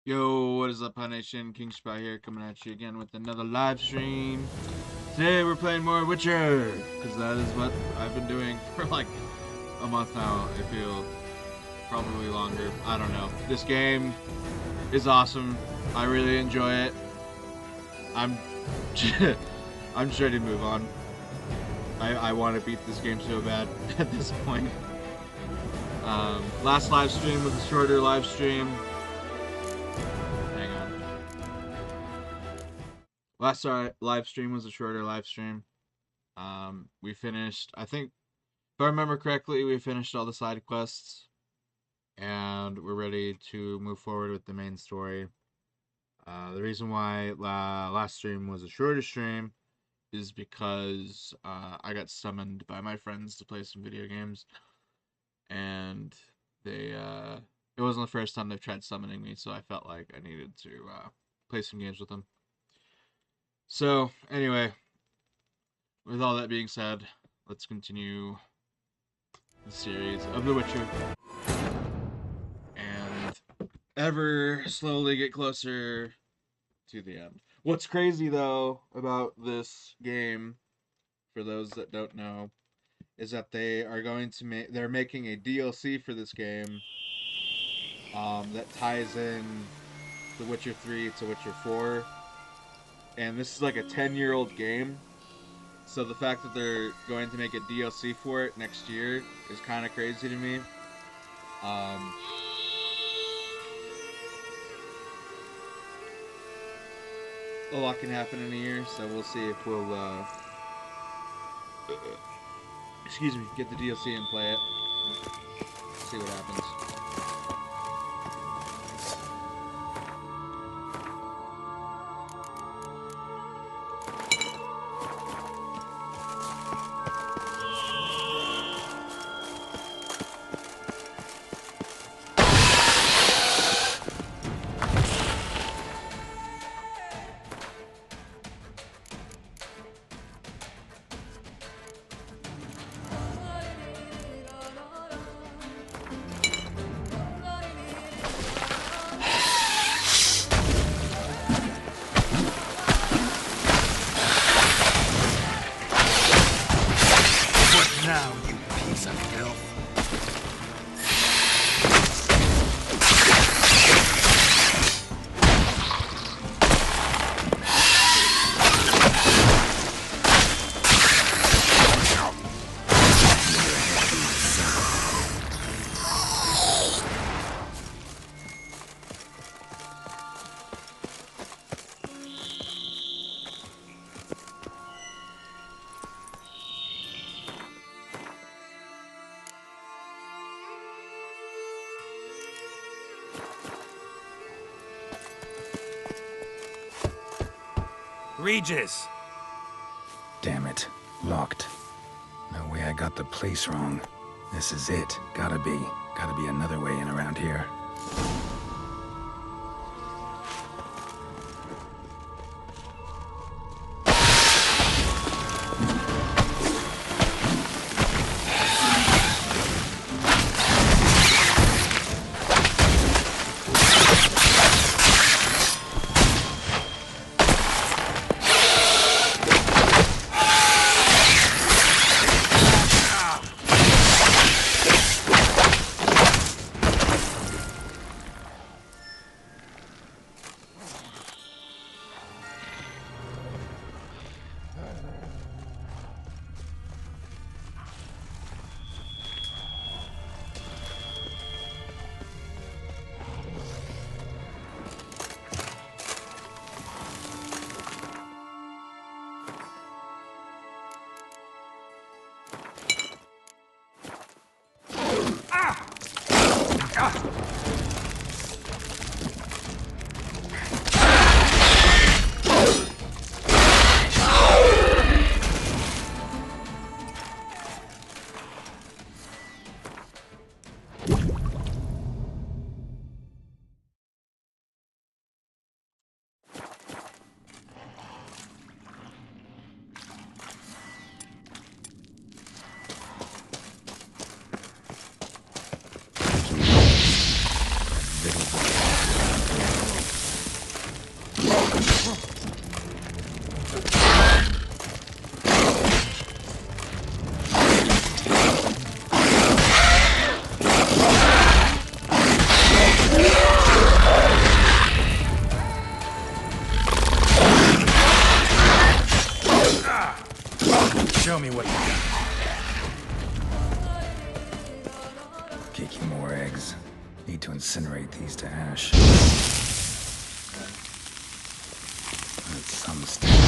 Yo, what is up, Hi Nation? KingSrpie here, coming at you again with another live stream. Today we're playing more Witcher, because that is what I've been doing for like a month now, I feel. Probably longer, I don't know. This game is awesome. I really enjoy it. I'm I'm just ready to move on. I want to beat this game so bad at this point. Last live stream was a shorter live stream. Hang on. Last live stream was a shorter live stream. We finished, I think, if I remember correctly, we finished all the side quests. And we're ready to move forward with the main story. The reason why last stream was a shorter stream is because I got summoned by my friends to play some video games. And it wasn't the first time they've tried summoning me, so I felt like I needed to play some games with them. So, anyway, with all that being said, let's continue the series of The Witcher. And ever slowly get closer to the end. What's crazy, though, about this game, for those that don't know, is that they are going to they're making a DLC for this game that ties in The Witcher 3 to Witcher 4. And this is like a 10-year-old game. So the fact that they're going to make a DLC for it next year is kind of crazy to me. A lot can happen in a year, so we'll see if we'll, excuse me, get the DLC and play it. See what happens. Now, you piece of filth. Regis! Damn it. Locked. No way I got the place wrong. This is it. Gotta be another way in around here. Show me what you got. Kicking more eggs. Need to incinerate these to ash. That's some stuff.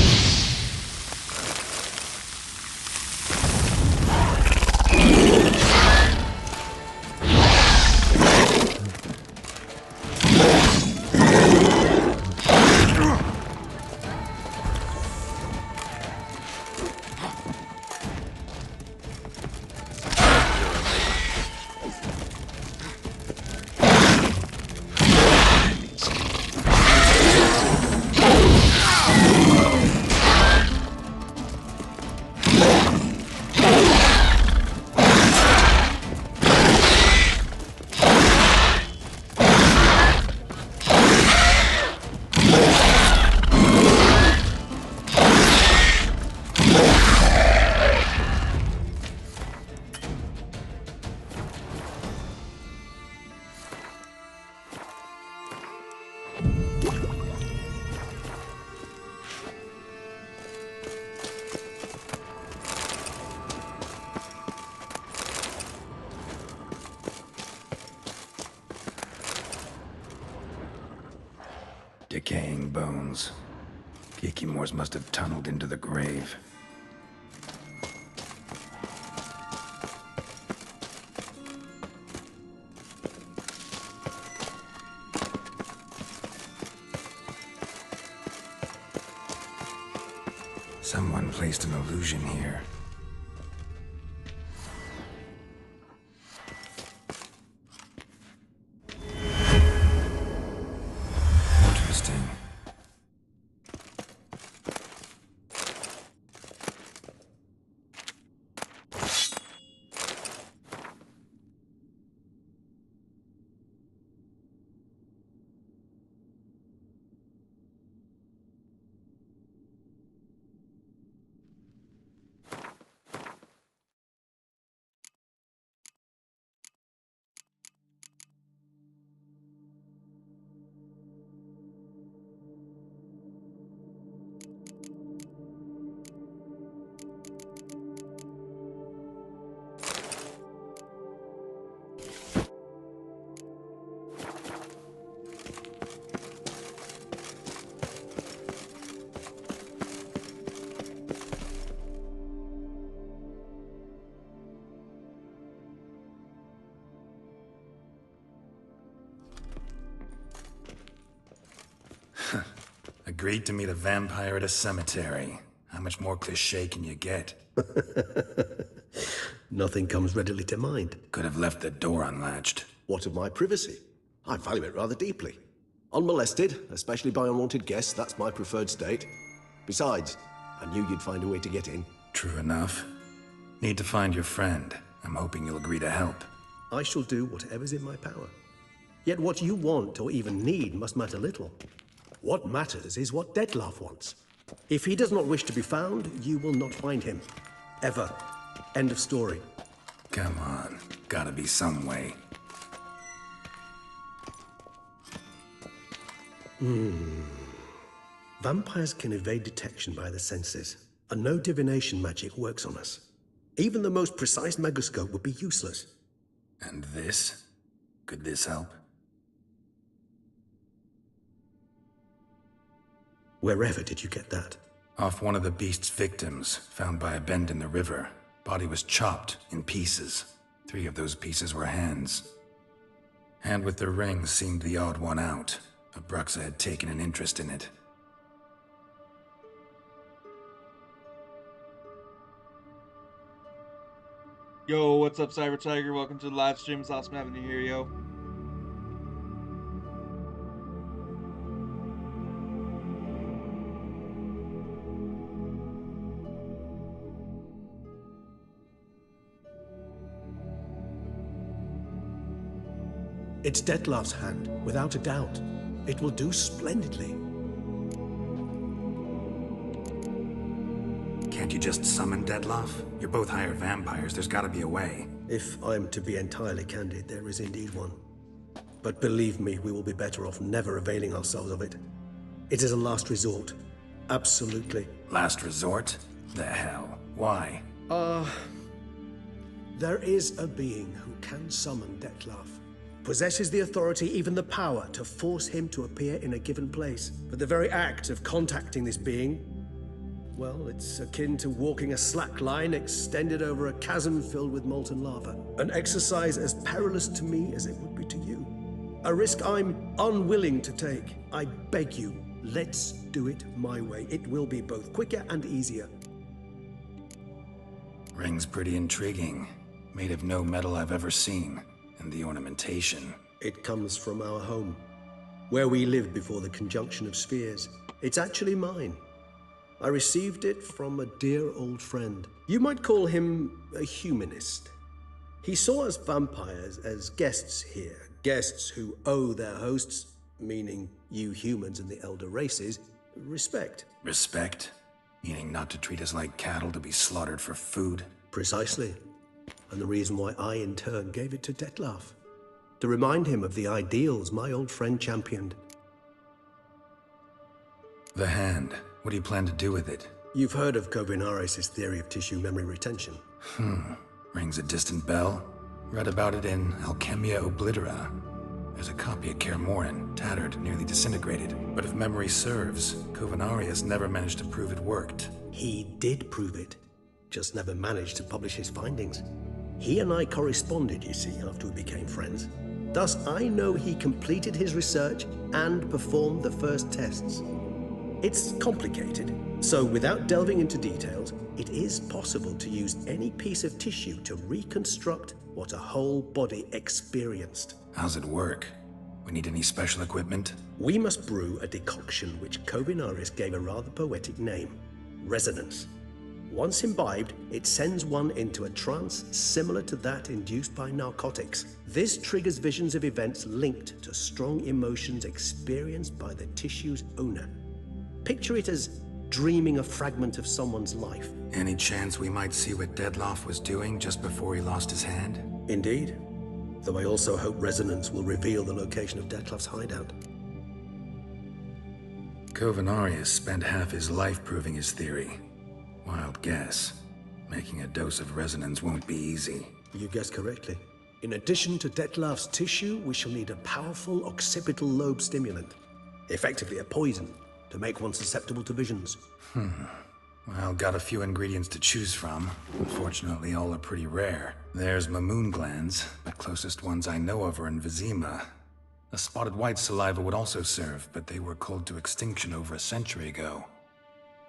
Decaying bones. Kikimores must have tunneled into the grave. Someone placed an illusion here. Interesting. Agreed to meet a vampire at a cemetery. How much more cliché can you get? Nothing comes readily to mind. Could have left the door unlatched. What of my privacy? I value it rather deeply. Unmolested, especially by unwanted guests, that's my preferred state. Besides, I knew you'd find a way to get in. True enough. Need to find your friend. I'm hoping you'll agree to help. I shall do whatever's in my power. Yet what you want or even need must matter little. What matters is what Dettlaff wants. If he does not wish to be found, you will not find him. Ever. End of story. Come on. Gotta be some way. Vampires can evade detection by the senses, and no divination magic works on us. Even the most precise megascope would be useless. And this? Could this help? Wherever did you get that? Off one of the beast's victims, found by a bend in the river. Body was chopped in pieces. 3 of those pieces were hands. Hand with the ring seemed the odd one out. Abruxa had taken an interest in it. Yo, what's up, Cyber Tiger? Welcome to the live stream. It's awesome having you here, yo. It's Dettlaff's hand, without a doubt. It will do splendidly. Can't you just summon Dettlaff? You're both hired vampires. There's gotta be a way. If I'm to be entirely candid, there is indeed one. But believe me, we will be better off never availing ourselves of it. It is a last resort. Absolutely. Last resort? The hell? Why? There is a being who can summon Dettlaff. Possesses the authority, even the power, to force him to appear in a given place. But the very act of contacting this being, well, it's akin to walking a slack line extended over a chasm filled with molten lava. An exercise as perilous to me as it would be to you. A risk I'm unwilling to take. I beg you, let's do it my way. It will be both quicker and easier. Ring's pretty intriguing. Made of no metal I've ever seen. And the ornamentation. It comes from our home, where we lived before the conjunction of spheres. It's actually mine. I received it from a dear old friend. You might call him a humanist. He saw us vampires as guests here, guests who owe their hosts, meaning you humans and the elder races, respect. Respect? Meaning not to treat us like cattle to be slaughtered for food? Precisely. And the reason why I, in turn, gave it to Dettlaff. To remind him of the ideals my old friend championed. The hand. What do you plan to do with it? You've heard of Kovinaris' theory of tissue memory retention. Rings a distant bell. Read about it in Alchemia Oblitera. There's a copy of Kaer Morhen, tattered, nearly disintegrated. But if memory serves, Kovinaris never managed to prove it worked. He did prove it, just never managed to publish his findings. He and I corresponded, you see, after we became friends. Thus, I know he completed his research and performed the first tests. It's complicated, so without delving into details, it is possible to use any piece of tissue to reconstruct what a whole body experienced. How's it work? We need any special equipment? We must brew a decoction which Kovinaris gave a rather poetic name, resonance. Once imbibed, it sends one into a trance similar to that induced by narcotics. This triggers visions of events linked to strong emotions experienced by the tissue's owner. Picture it as dreaming a fragment of someone's life. Any chance we might see what Dettlaff was doing just before he lost his hand? Indeed. Though I also hope resonance will reveal the location of Dettlaff's hideout. Kovinaris spent half his life proving his theory. Wild guess. Making a dose of resonance won't be easy. You guessed correctly. In addition to Dettlaff's tissue, we shall need a powerful occipital lobe stimulant. Effectively a poison, to make one susceptible to visions. Well, got a few ingredients to choose from. Unfortunately, all are pretty rare. There's Mamoon glands, but closest ones I know of are in Vizima. A spotted white saliva would also serve, but they were culled to extinction over a century ago.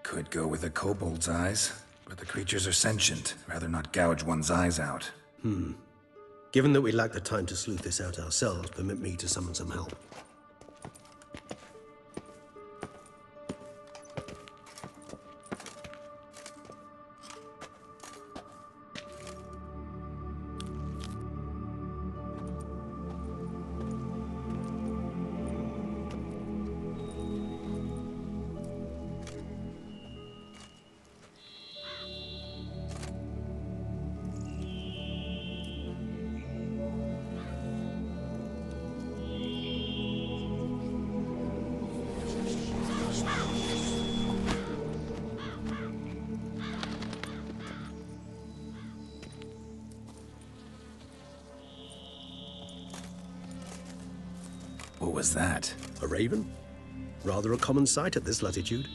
Could go with a kobold's eyes, but the creatures are sentient. Rather not gouge one's eyes out. Given that we lack the time to sleuth this out ourselves, permit me to summon some help. What was that? A raven? Rather a common sight at this latitude.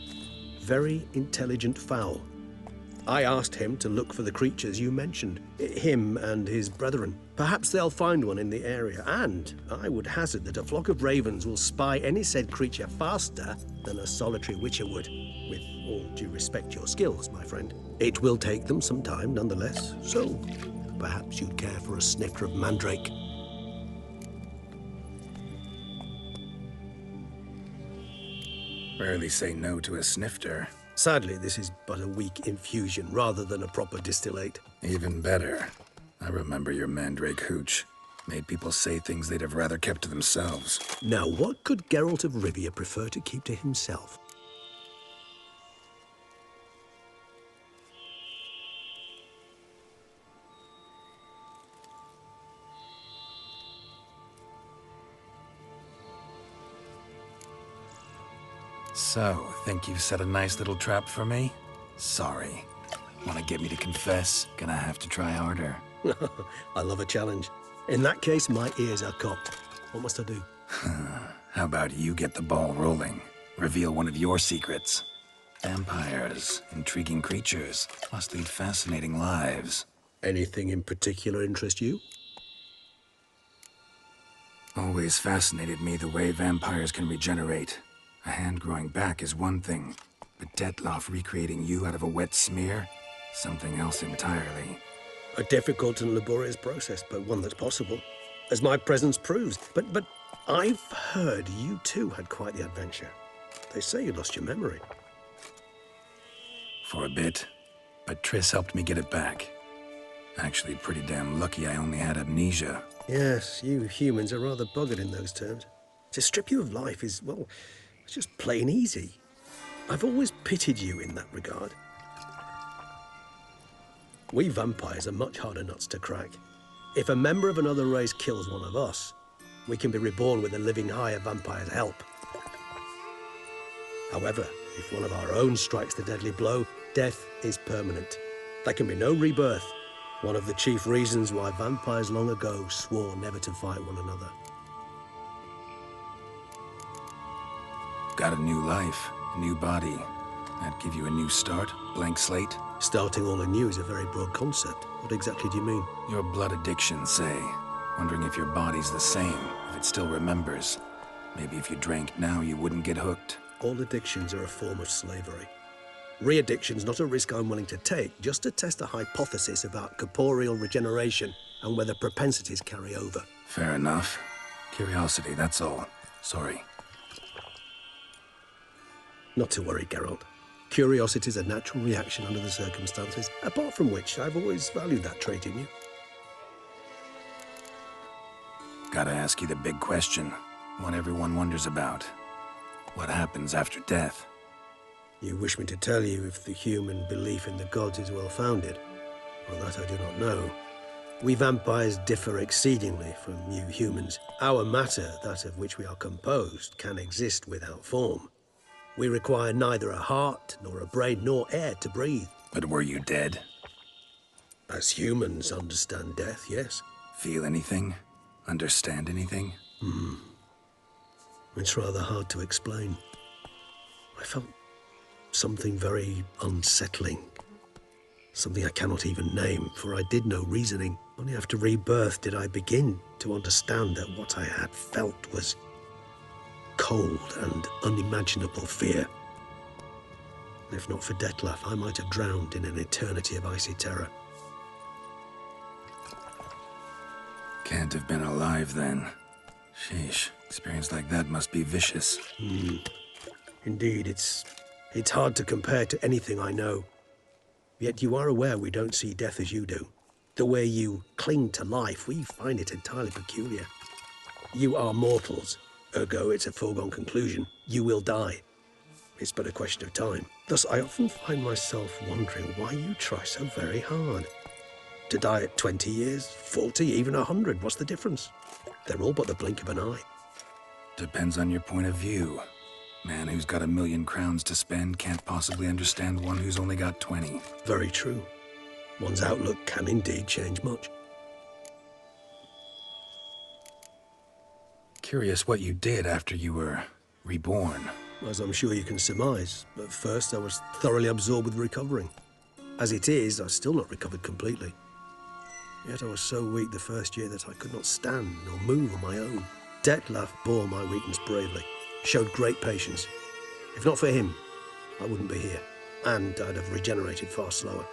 Very intelligent fowl. I asked him to look for the creatures you mentioned, him and his brethren. Perhaps they'll find one in the area, and I would hazard that a flock of ravens will spy any said creature faster than a solitary witcher would. With all due respect to your skills, my friend. It will take them some time nonetheless, so perhaps you'd care for a snifter of mandrake. Rarely say no to a snifter. Sadly, this is but a weak infusion rather than a proper distillate. Even better. I remember your mandrake hooch. Made people say things they'd have rather kept to themselves. Now, what could Geralt of Rivia prefer to keep to himself? So, think you've set a nice little trap for me? Sorry. Want to get me to confess? Gonna have to try harder. I love a challenge. In that case, my ears are cocked. What must I do? How about you get the ball rolling? Reveal one of your secrets. Vampires, intriguing creatures, must lead fascinating lives. Anything in particular interest you? Always fascinated me the way vampires can regenerate. A hand growing back is one thing, but Detloff recreating you out of a wet smear? Something else entirely. A difficult and laborious process, but one that's possible, as my presence proves. But I've heard you too had quite the adventure. They say you lost your memory. For a bit, but Triss helped me get it back. Actually, pretty damn lucky I only had amnesia. Yes, you humans are rather buggered in those terms. To strip you of life is, well, it's just plain easy. I've always pitied you in that regard. We vampires are much harder nuts to crack. If a member of another race kills one of us, we can be reborn with a living higher vampire's help. However, if one of our own strikes the deadly blow, death is permanent. There can be no rebirth. One of the chief reasons why vampires long ago swore never to fight one another. Got a new life, a new body. That give you a new start, blank slate? Starting all anew is a very broad concept. What exactly do you mean? Your blood addiction, say. Wondering if your body's the same, if it still remembers. Maybe if you drank now, you wouldn't get hooked. All addictions are a form of slavery. Re-addiction's not a risk I'm willing to take, just to test a hypothesis about corporeal regeneration and whether propensities carry over. Fair enough. Curiosity, that's all. Sorry. Not to worry, Geralt. Curiosity is a natural reaction under the circumstances, apart from which I've always valued that trait in you. Gotta ask you the big question. One everyone wonders about. What happens after death? You wish me to tell you if the human belief in the gods is well-founded? Well, that I do not know. We vampires differ exceedingly from you humans. Our matter, that of which we are composed, can exist without form. We require neither a heart, nor a brain, nor air to breathe. But were you dead? As humans understand death, yes. Feel anything? Understand anything? It's rather hard to explain. I felt something very unsettling. Something I cannot even name, for I did no reasoning. Only after rebirth did I begin to understand that what I had felt was cold and unimaginable fear. If not for Detlaff, I might have drowned in an eternity of icy terror. Can't have been alive then. Sheesh, experience like that must be vicious. Indeed, it's hard to compare to anything I know. Yet you are aware we don't see death as you do. The way you cling to life, we find it entirely peculiar. You are mortals, ergo it's a foregone conclusion. You will die. It's but a question of time. Thus, I often find myself wondering why you try so very hard. To die at 20 years, 40, even 100, what's the difference? They're all but the blink of an eye. Depends on your point of view. Man who's got 1,000,000 crowns to spend can't possibly understand one who's only got 20. Very true. One's outlook can indeed change much. Curious what you did after you were reborn. As I'm sure you can surmise, at first I was thoroughly absorbed with recovering. As it is, I've still not recovered completely. Yet I was so weak the first year that I could not stand nor move on my own. Detlaff bore my weakness bravely, showed great patience. If not for him, I wouldn't be here, and I'd have regenerated far slower.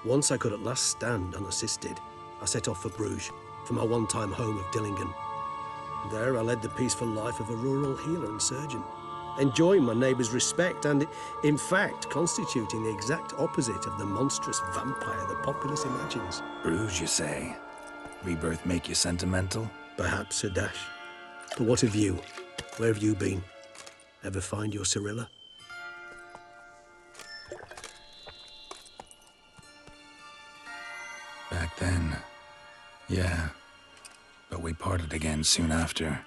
Once I could at last stand unassisted, I set off for Bruges, for my one-time home of Dillingen. There I led the peaceful life of a rural healer and surgeon, enjoying my neighbours' respect and, in fact, constituting the exact opposite of the monstrous vampire the populace imagines. Bruges, you say? Rebirth make you sentimental? Perhaps a dash. But what of you? Where have you been? Ever find your Cyrilla? Back then, yeah. But we parted again soon after.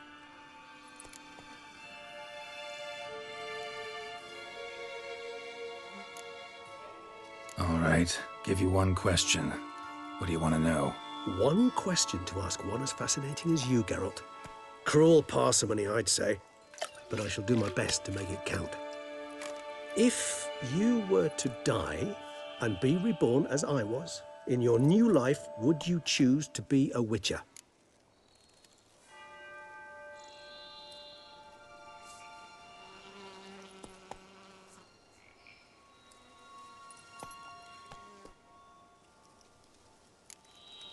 right, give you one question. What do you want to know? One question to ask one as fascinating as you, Geralt. Cruel parsimony, I'd say, but I shall do my best to make it count. If you were to die and be reborn as I was, in your new life, would you choose to be a Witcher?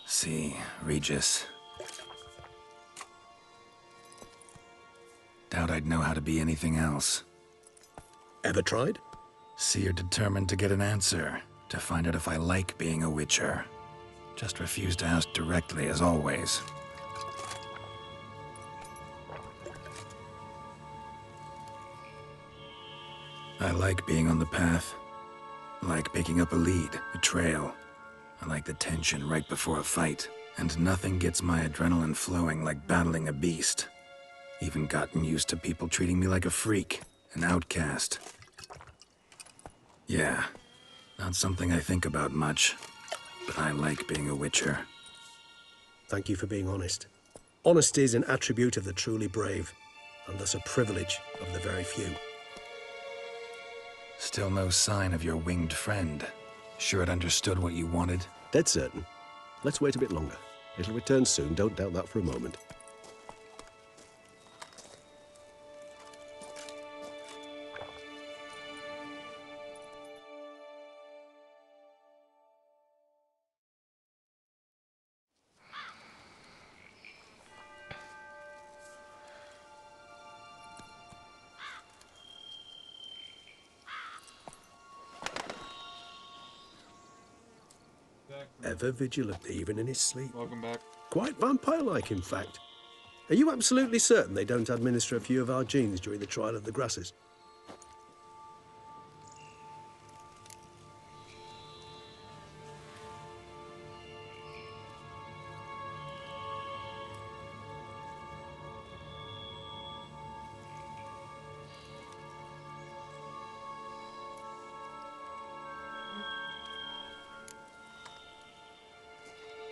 See, Regis. Doubt I'd know how to be anything else. Ever tried? See, you're determined to get an answer, to find out if I like being a Witcher. Just refuse to ask directly, as always. I like being on the path. I like picking up a lead, a trail. I like the tension right before a fight. And nothing gets my adrenaline flowing like battling a beast. Even gotten used to people treating me like a freak, an outcast. Yeah, not something I think about much, but I like being a Witcher. Thank you for being honest. Honesty is an attribute of the truly brave, and thus a privilege of the very few. Still no sign of your winged friend. Sure it understood what you wanted? Dead certain. Let's wait a bit longer. It'll return soon, don't doubt that for a moment. Ever vigilant, even in his sleep. Welcome back. Quite vampire-like, in fact. Are you absolutely certain they don't administer a few of our genes during the trial of the grasses?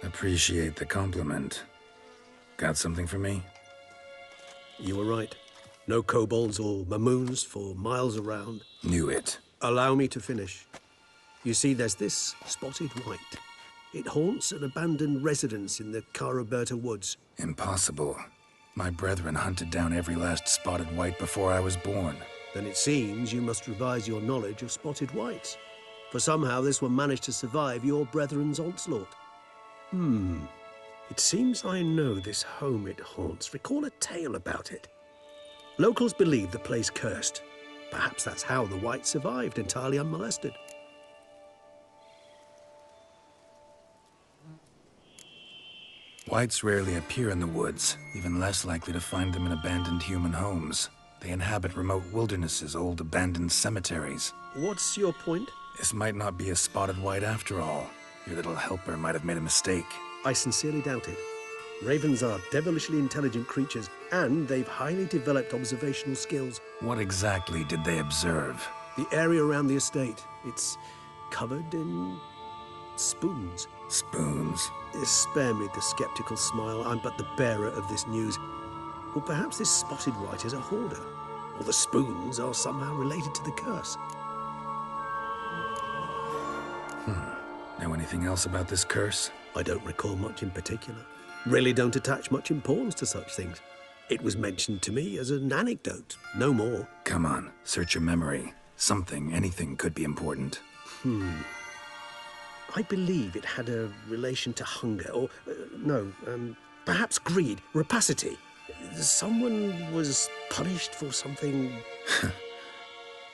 Appreciate the compliment. Got something for me? You were right. No kobolds or mamoons for miles around. Knew it. Allow me to finish. You see, there's this spotted white. It haunts an abandoned residence in the Caraberta woods. Impossible. My brethren hunted down every last spotted white before I was born. Then it seems you must revise your knowledge of spotted whites. For somehow this one managed to survive your brethren's onslaught. It seems I know this home it haunts. Recall a tale about it. Locals believe the place cursed. Perhaps that's how the white survived entirely unmolested. Whites rarely appear in the woods, even less likely to find them in abandoned human homes. They inhabit remote wildernesses, old abandoned cemeteries. What's your point? This might not be a spotted white after all. Your little helper might have made a mistake. I sincerely doubt it. Ravens are devilishly intelligent creatures, and they've highly developed observational skills. What exactly did they observe? The area around the estate, it's covered in spoons. Spoons? Spare me the skeptical smile. I'm but the bearer of this news. Or perhaps this spotted white is a hoarder, or the spoons are somehow related to the curse. Know anything else about this curse? I don't recall much in particular. Really don't attach much importance to such things. It was mentioned to me as an anecdote, no more. Come on, search your memory. Something, anything could be important. I believe it had a relation to hunger, or, perhaps greed, rapacity. Someone was punished for something...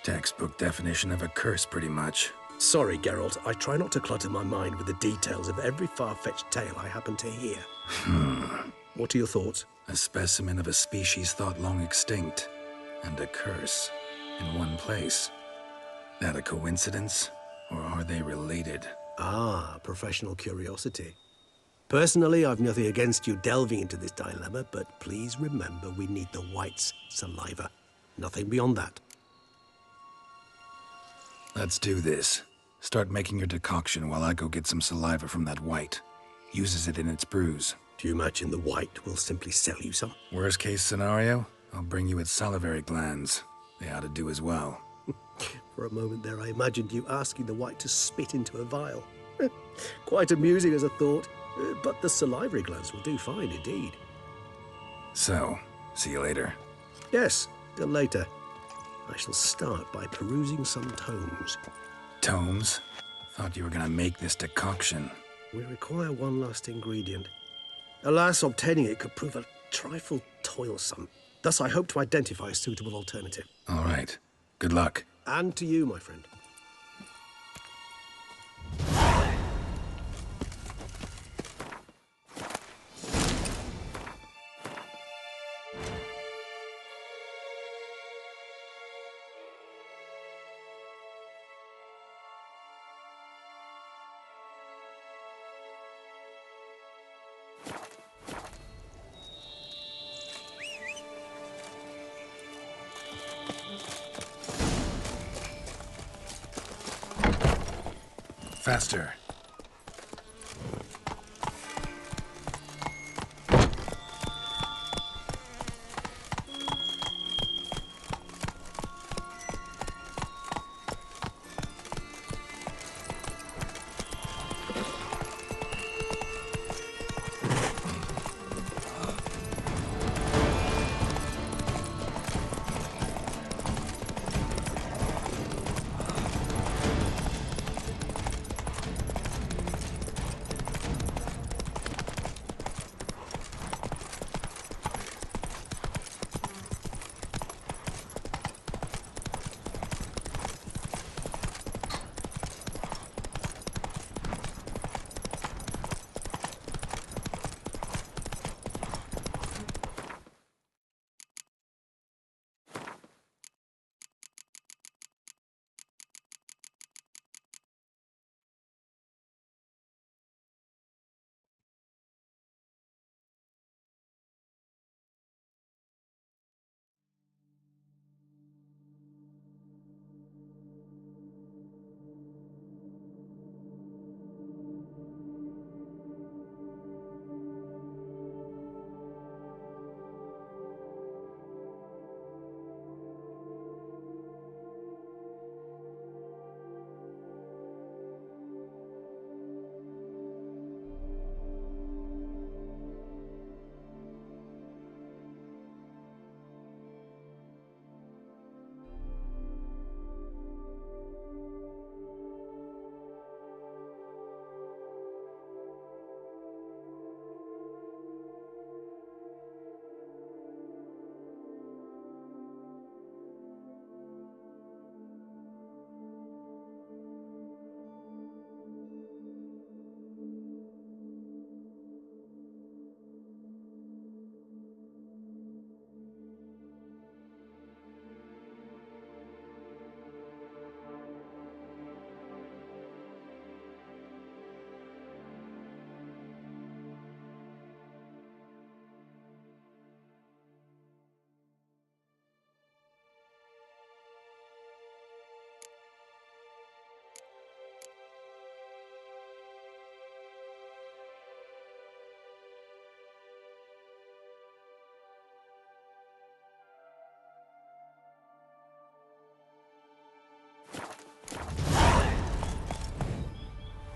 Textbook definition of a curse, pretty much. Sorry, Geralt. I try not to clutter my mind with the details of every far-fetched tale I happen to hear. What are your thoughts? A specimen of a species thought long extinct, and a curse in one place. That a coincidence, or are they related? Ah, professional curiosity. Personally, I've nothing against you delving into this dilemma, but please remember we need the white's saliva. Nothing beyond that. Let's do this. Start making your decoction while I go get some saliva from that white. Uses it in its brews. Do you imagine the white will simply sell you some? Worst case scenario, I'll bring you its salivary glands. They ought to do as well. For a moment there, I imagined you asking the white to spit into a vial. Quite amusing as a thought, but the salivary glands will do fine indeed. So, see you later. Yes, till later. I shall start by perusing some tomes. Tomes? Thought you were gonna make this decoction. We require one last ingredient. Alas, obtaining it could prove a trifle toilsome. Thus, I hope to identify a suitable alternative. All right. Good luck. And to you, my friend. Faster.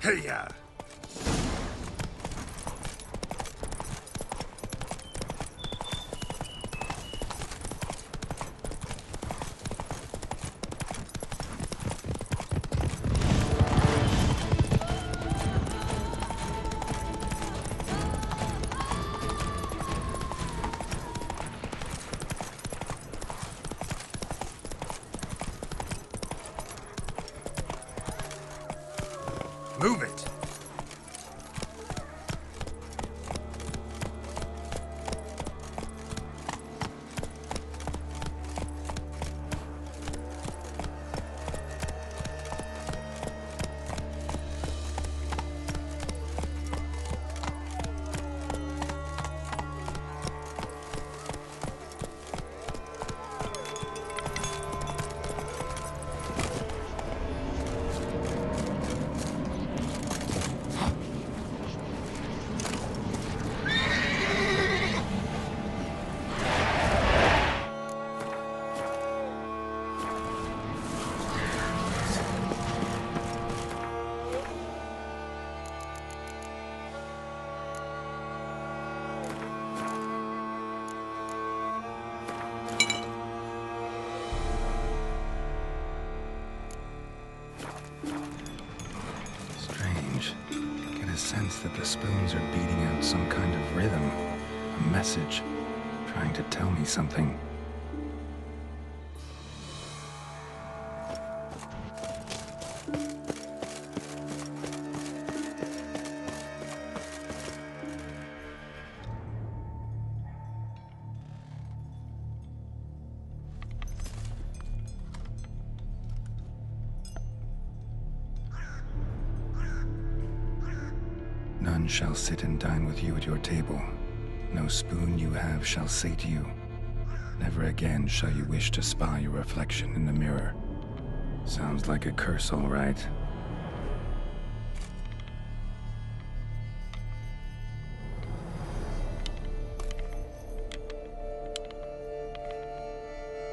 Hey-ya! Move it! strange. Get a sense that the spoons are beating out some kind of rhythm, a message, trying to tell me something. None shall sit and dine with you at your table. No spoon you have shall say to you, never again shall you wish to spy your reflection in the mirror. Sounds like a curse, all right.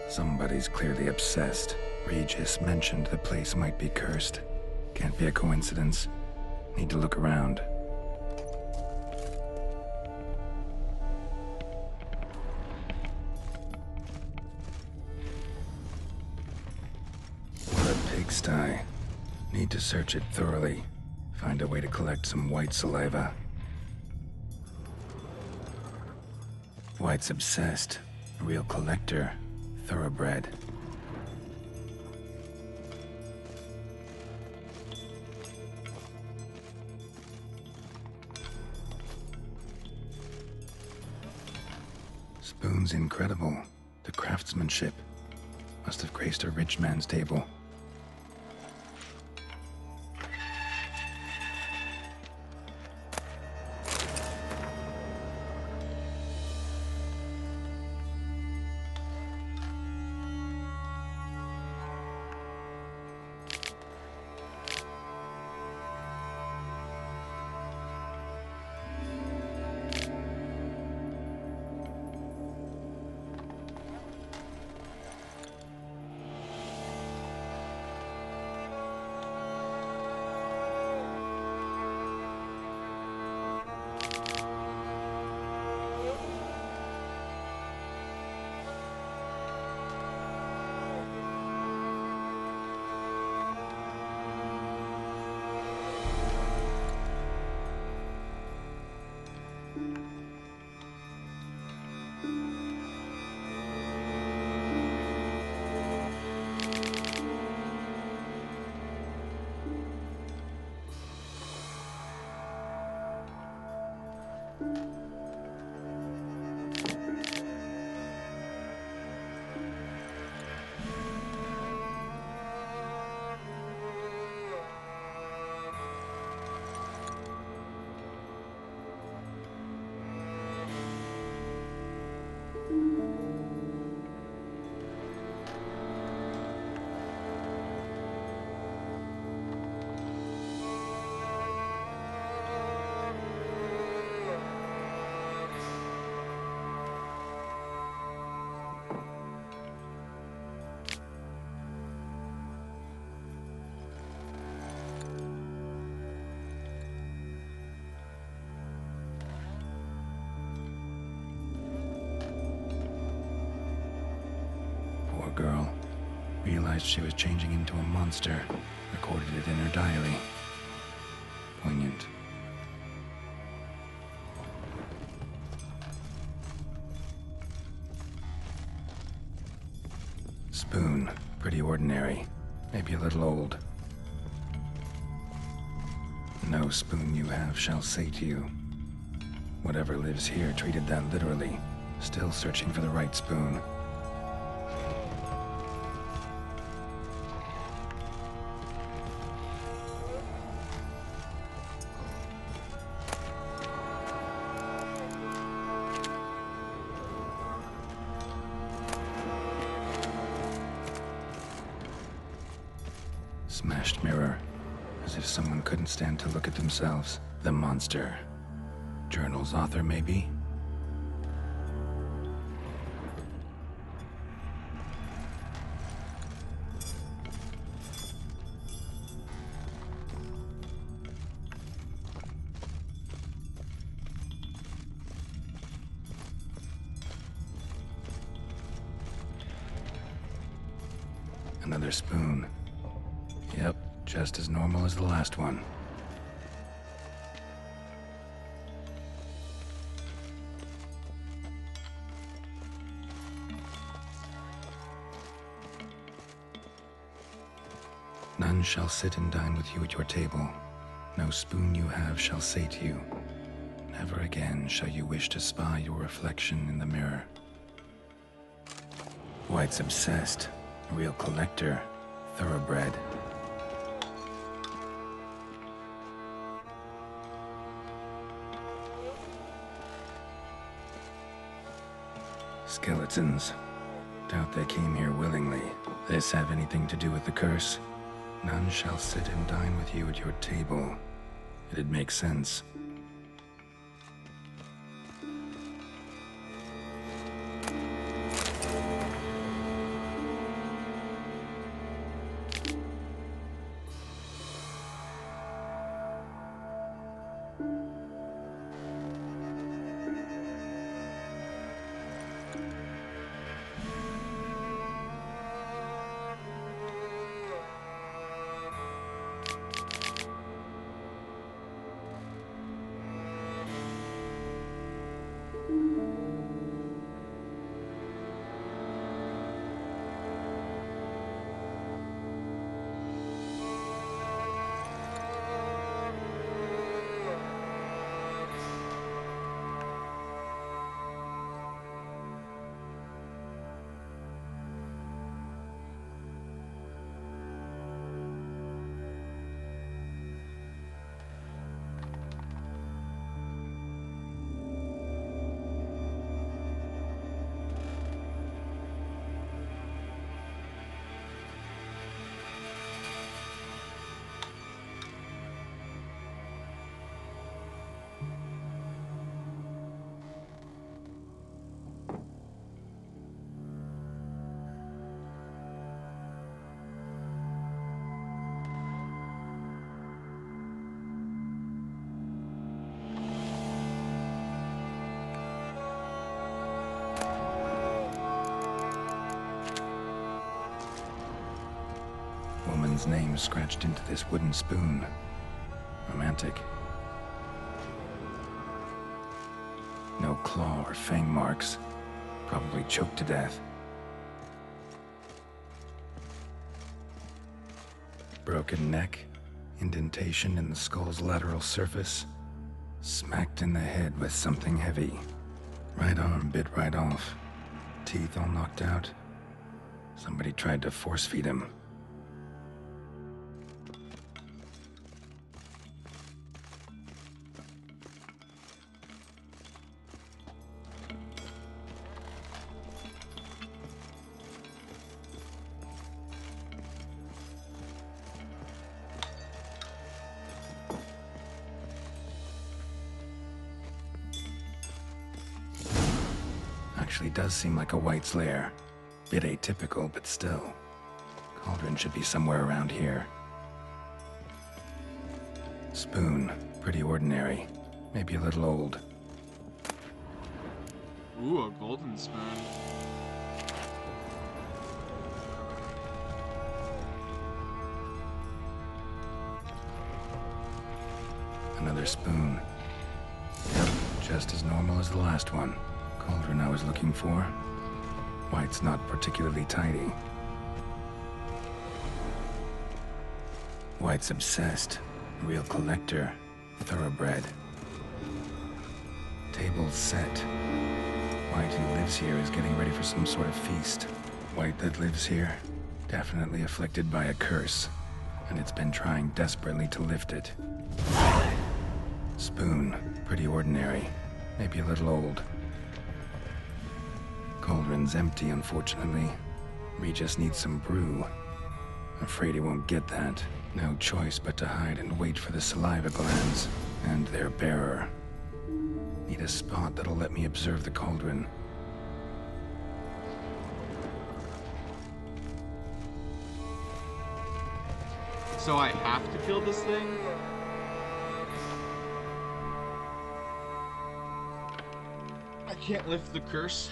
Somebody's clearly obsessed. Regis mentioned the place might be cursed. Can't be a coincidence. Need to look around. What a pigsty. Need to search it thoroughly. Find a way to collect some white saliva. White's obsessed. A real collector. Thoroughbred. Spoon's incredible. The craftsmanship. Must have graced a rich man's table. Girl. Realized she was changing into a monster. Recorded it in her diary. Poignant. Spoon. Pretty ordinary. Maybe a little old. No spoon you have shall say to you. Whatever lives here treated that literally. Still searching for the right spoon. Smashed mirror. As if someone couldn't stand to look at themselves. The monster. Journal's author, maybe? Another spoon. Yep, just as normal as the last one. None shall sit and dine with you at your table. No spoon you have shall sate you. Never again shall you wish to spy your reflection in the mirror. White's obsessed. A real collector. Thoroughbred. Skeletons. Doubt they came here willingly. This have anything to do with the curse? None shall sit and dine with you at your table. It'd make sense. Woman's name scratched into this wooden spoon. Romantic. No claw or fang marks. Probably choked to death. Broken neck. Indentation in the skull's lateral surface. Smacked in the head with something heavy. Right arm bit right off. Teeth all knocked out. Somebody tried to force feed him. Actually does seem like a White's lair. Bit atypical, but still. Cauldron should be somewhere around here. Spoon, pretty ordinary. Maybe a little old. Ooh, a golden spoon. Another spoon. Yep, just as normal as the last one. Cauldron I was looking for. White's not particularly tidy. White's obsessed. A real collector. Thoroughbred. Table's set. White who lives here is getting ready for some sort of feast. White that lives here, definitely afflicted by a curse, and it's been trying desperately to lift it. Spoon, pretty ordinary. Maybe a little old. Cauldron's empty, unfortunately. Regis needs some brew. Afraid he won't get that. No choice but to hide and wait for the saliva glands and their bearer. Need a spot that'll let me observe the cauldron. So I have to kill this thing? I can't lift the curse.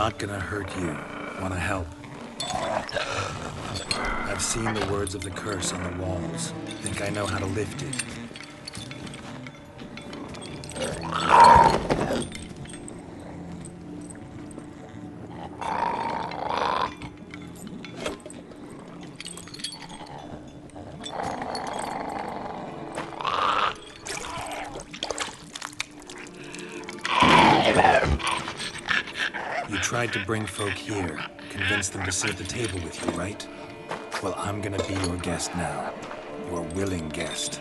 not gonna hurt you. Wanna help? I've seen the words of the curse on the walls. Think I know how to lift it. You tried to bring folk here, convince them to sit at the table with you, right? Well, I'm gonna be your guest now. Your willing guest.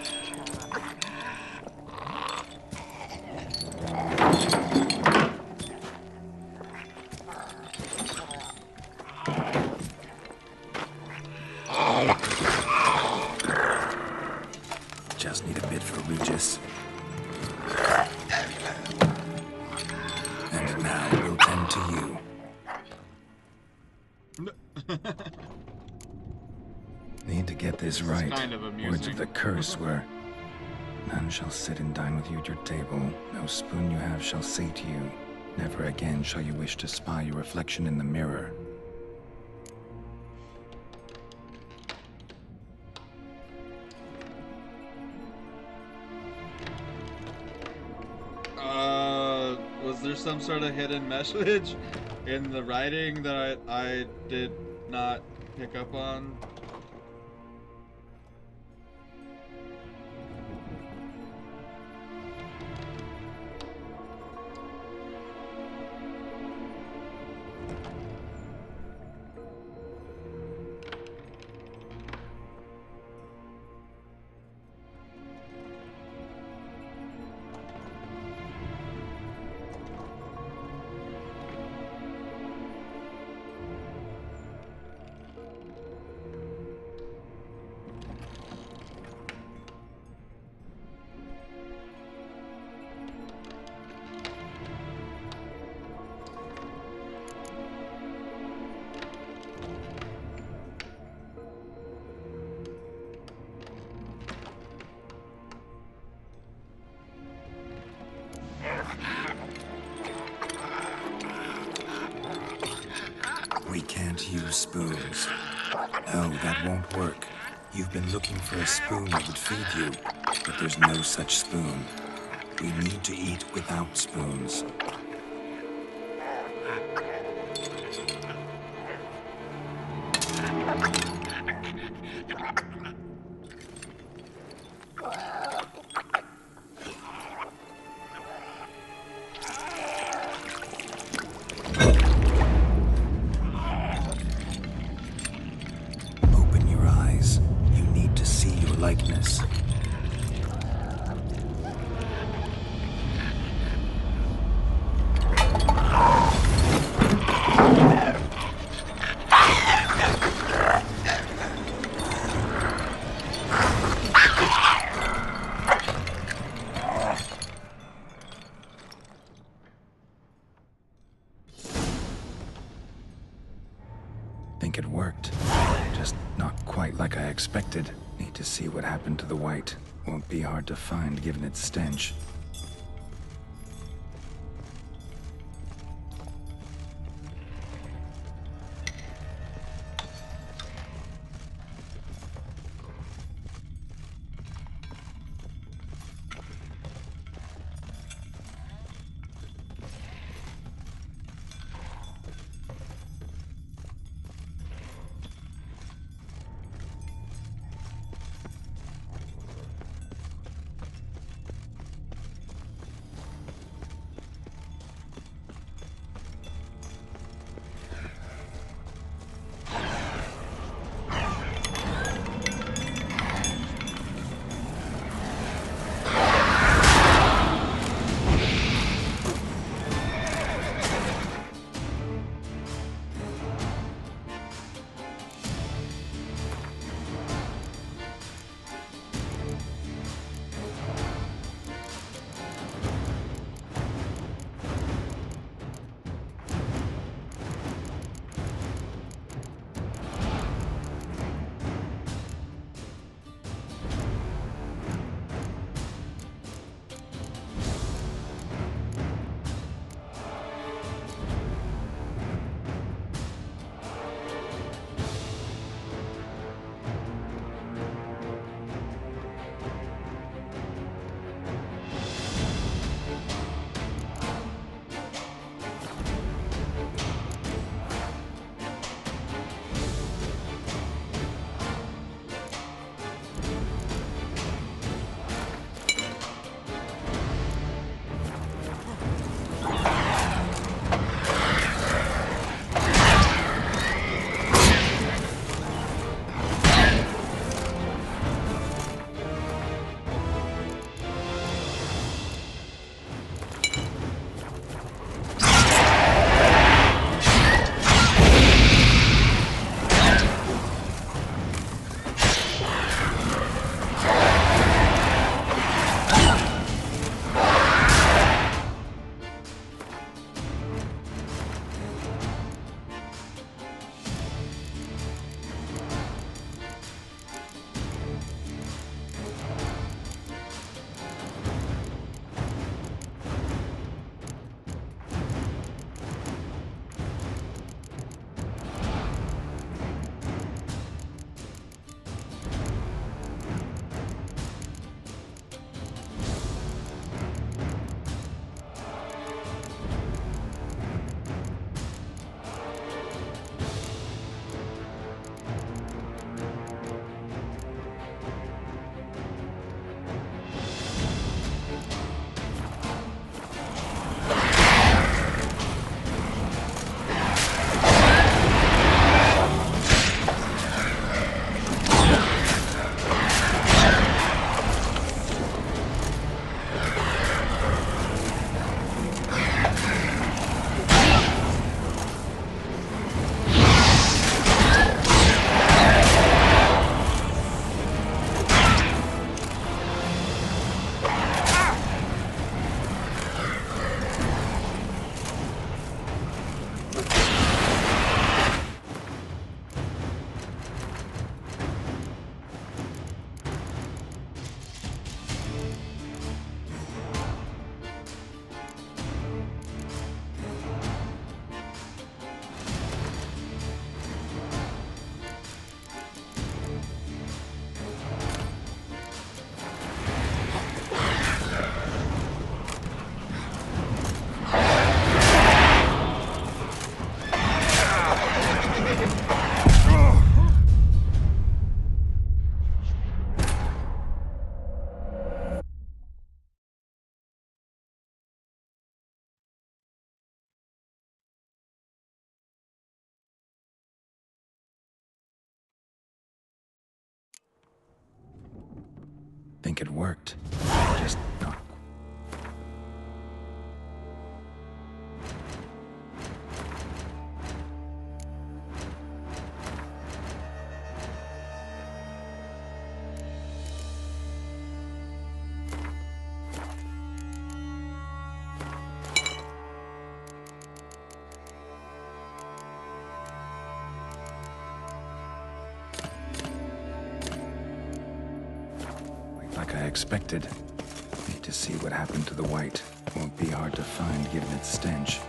Just need a bit for Regis. And now we'll tend to you. Need to get this right. kind of amusing. Words of the curse were, none shall sit and dine with you at your table. No spoon you have shall sate you. Never again shall you wish to spy your reflection in the mirror. Was there some sort of hidden message in the writing that I did not pick up on? We can't use spoons. No, that won't work. You've been looking for a spoon that would feed you, but there's no such spoon. We need to eat without spoons. Open your eyes. You need to see your likeness. Think it worked. Just not quite like I expected. Need to see what happened to the white. Won't be hard to find given its stench. Think it worked. Just not. Like I expected. Need to see what happened to the white. Won't be hard to find given its stench.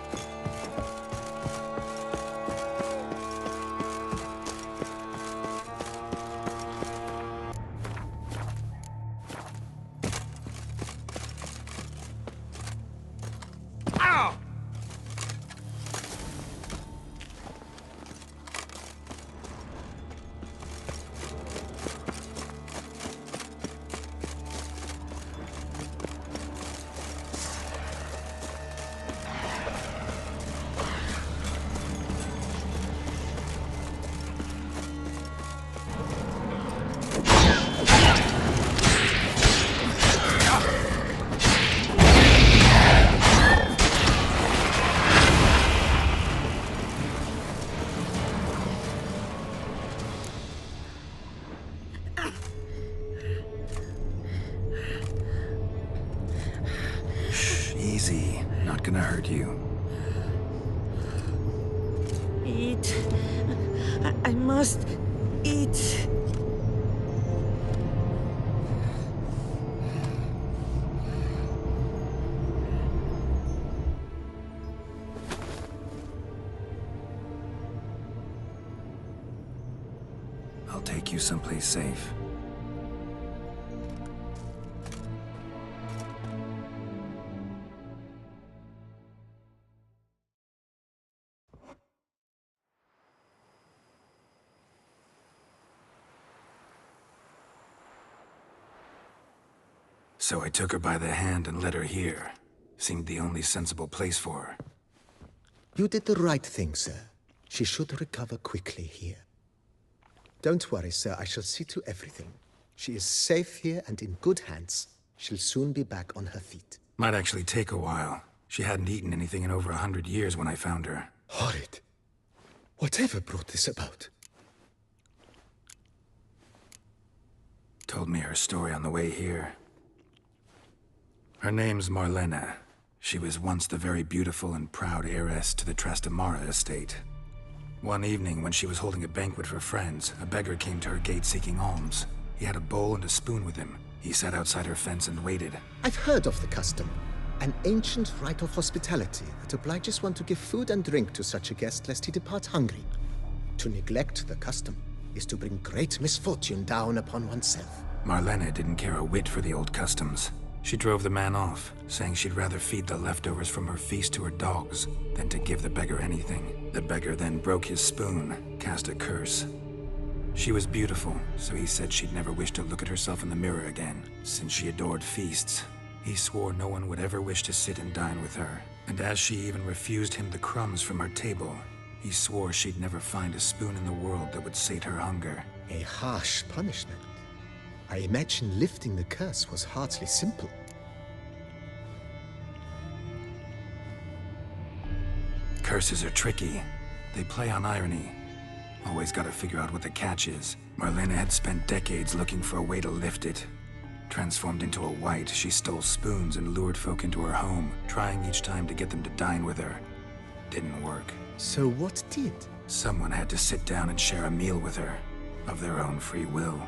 Easy. Not gonna hurt you. Eat. I must eat. I'll take you someplace safe. So I took her by the hand and led her here. Seemed the only sensible place for her. You did the right thing, sir. She should recover quickly here. Don't worry, sir. I shall see to everything. She is safe here and in good hands. She'll soon be back on her feet. Might actually take a while. She hadn't eaten anything in over 100 years when I found her. Horrid. Whatever brought this about? Told me her story on the way here. Her name's Marlena. She was once the very beautiful and proud heiress to the Trastamara estate. One evening, when she was holding a banquet for friends, a beggar came to her gate seeking alms. He had a bowl and a spoon with him. He sat outside her fence and waited. I've heard of the custom. An ancient rite of hospitality that obliges one to give food and drink to such a guest lest he depart hungry. To neglect the custom is to bring great misfortune down upon oneself. Marlena didn't care a whit for the old customs. She drove the man off, saying she'd rather feed the leftovers from her feast to her dogs than to give the beggar anything. The beggar then broke his spoon, cast a curse. She was beautiful, so he said she'd never wish to look at herself in the mirror again. Since she adored feasts, he swore no one would ever wish to sit and dine with her. And as she even refused him the crumbs from her table, he swore she'd never find a spoon in the world that would sate her hunger. A harsh punishment. I imagine lifting the curse was hardly simple. Curses are tricky. They play on irony. Always gotta figure out what the catch is. Marlena had spent decades looking for a way to lift it. Transformed into a white, she stole spoons and lured folk into her home, trying each time to get them to dine with her. Didn't work. So what did? Someone had to sit down and share a meal with her, of their own free will.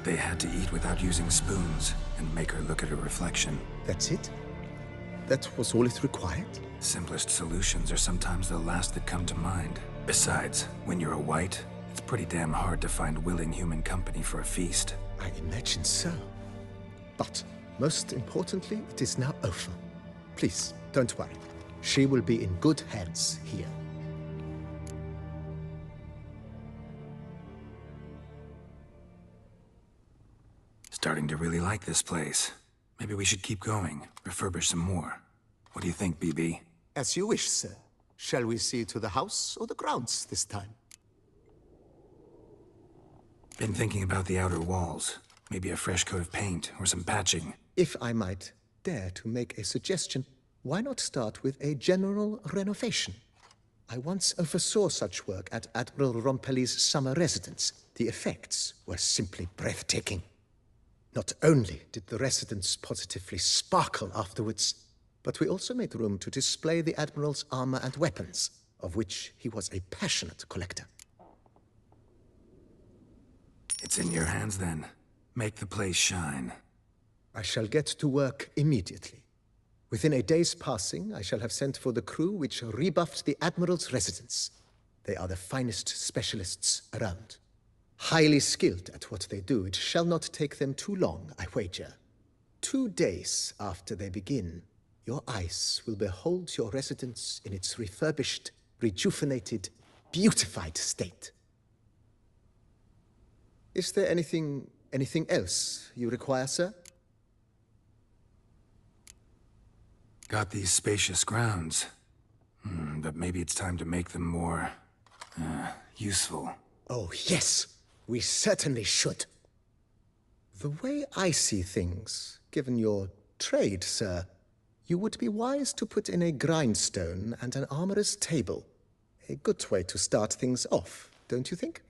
They had to eat without using spoons, and make her look at her reflection. That's it? That was all it required? Simplest solutions are sometimes the last that come to mind. Besides, when you're a white, it's pretty damn hard to find willing human company for a feast. I imagine so. But, most importantly, it is now over. Please, don't worry. She will be in good hands here. Starting to really like this place. Maybe we should keep going, refurbish some more. What do you think, BB? As you wish, sir. Shall we see to the house or the grounds this time? Been thinking about the outer walls. Maybe a fresh coat of paint or some patching. If I might dare to make a suggestion, why not start with a general renovation? I once oversaw such work at Admiral Rompelli's summer residence. The effects were simply breathtaking. Not only did the residence positively sparkle afterwards, but we also made room to display the Admiral's armor and weapons, of which he was a passionate collector. It's in your hands then. Make the place shine. I shall get to work immediately. Within a day's passing, I shall have sent for the crew which rebuffed the Admiral's residence. They are the finest specialists around. Highly skilled at what they do, it shall not take them too long, I wager. 2 days after they begin, your eyes will behold your residence in its refurbished, rejuvenated, beautified state. Is there anything else you require, sir? Got these spacious grounds. But maybe it's time to make them more... useful. Oh, yes. We certainly should. The way I see things, given your trade, sir, you would be wise to put in a grindstone and an armorer's table. A good way to start things off, don't you think?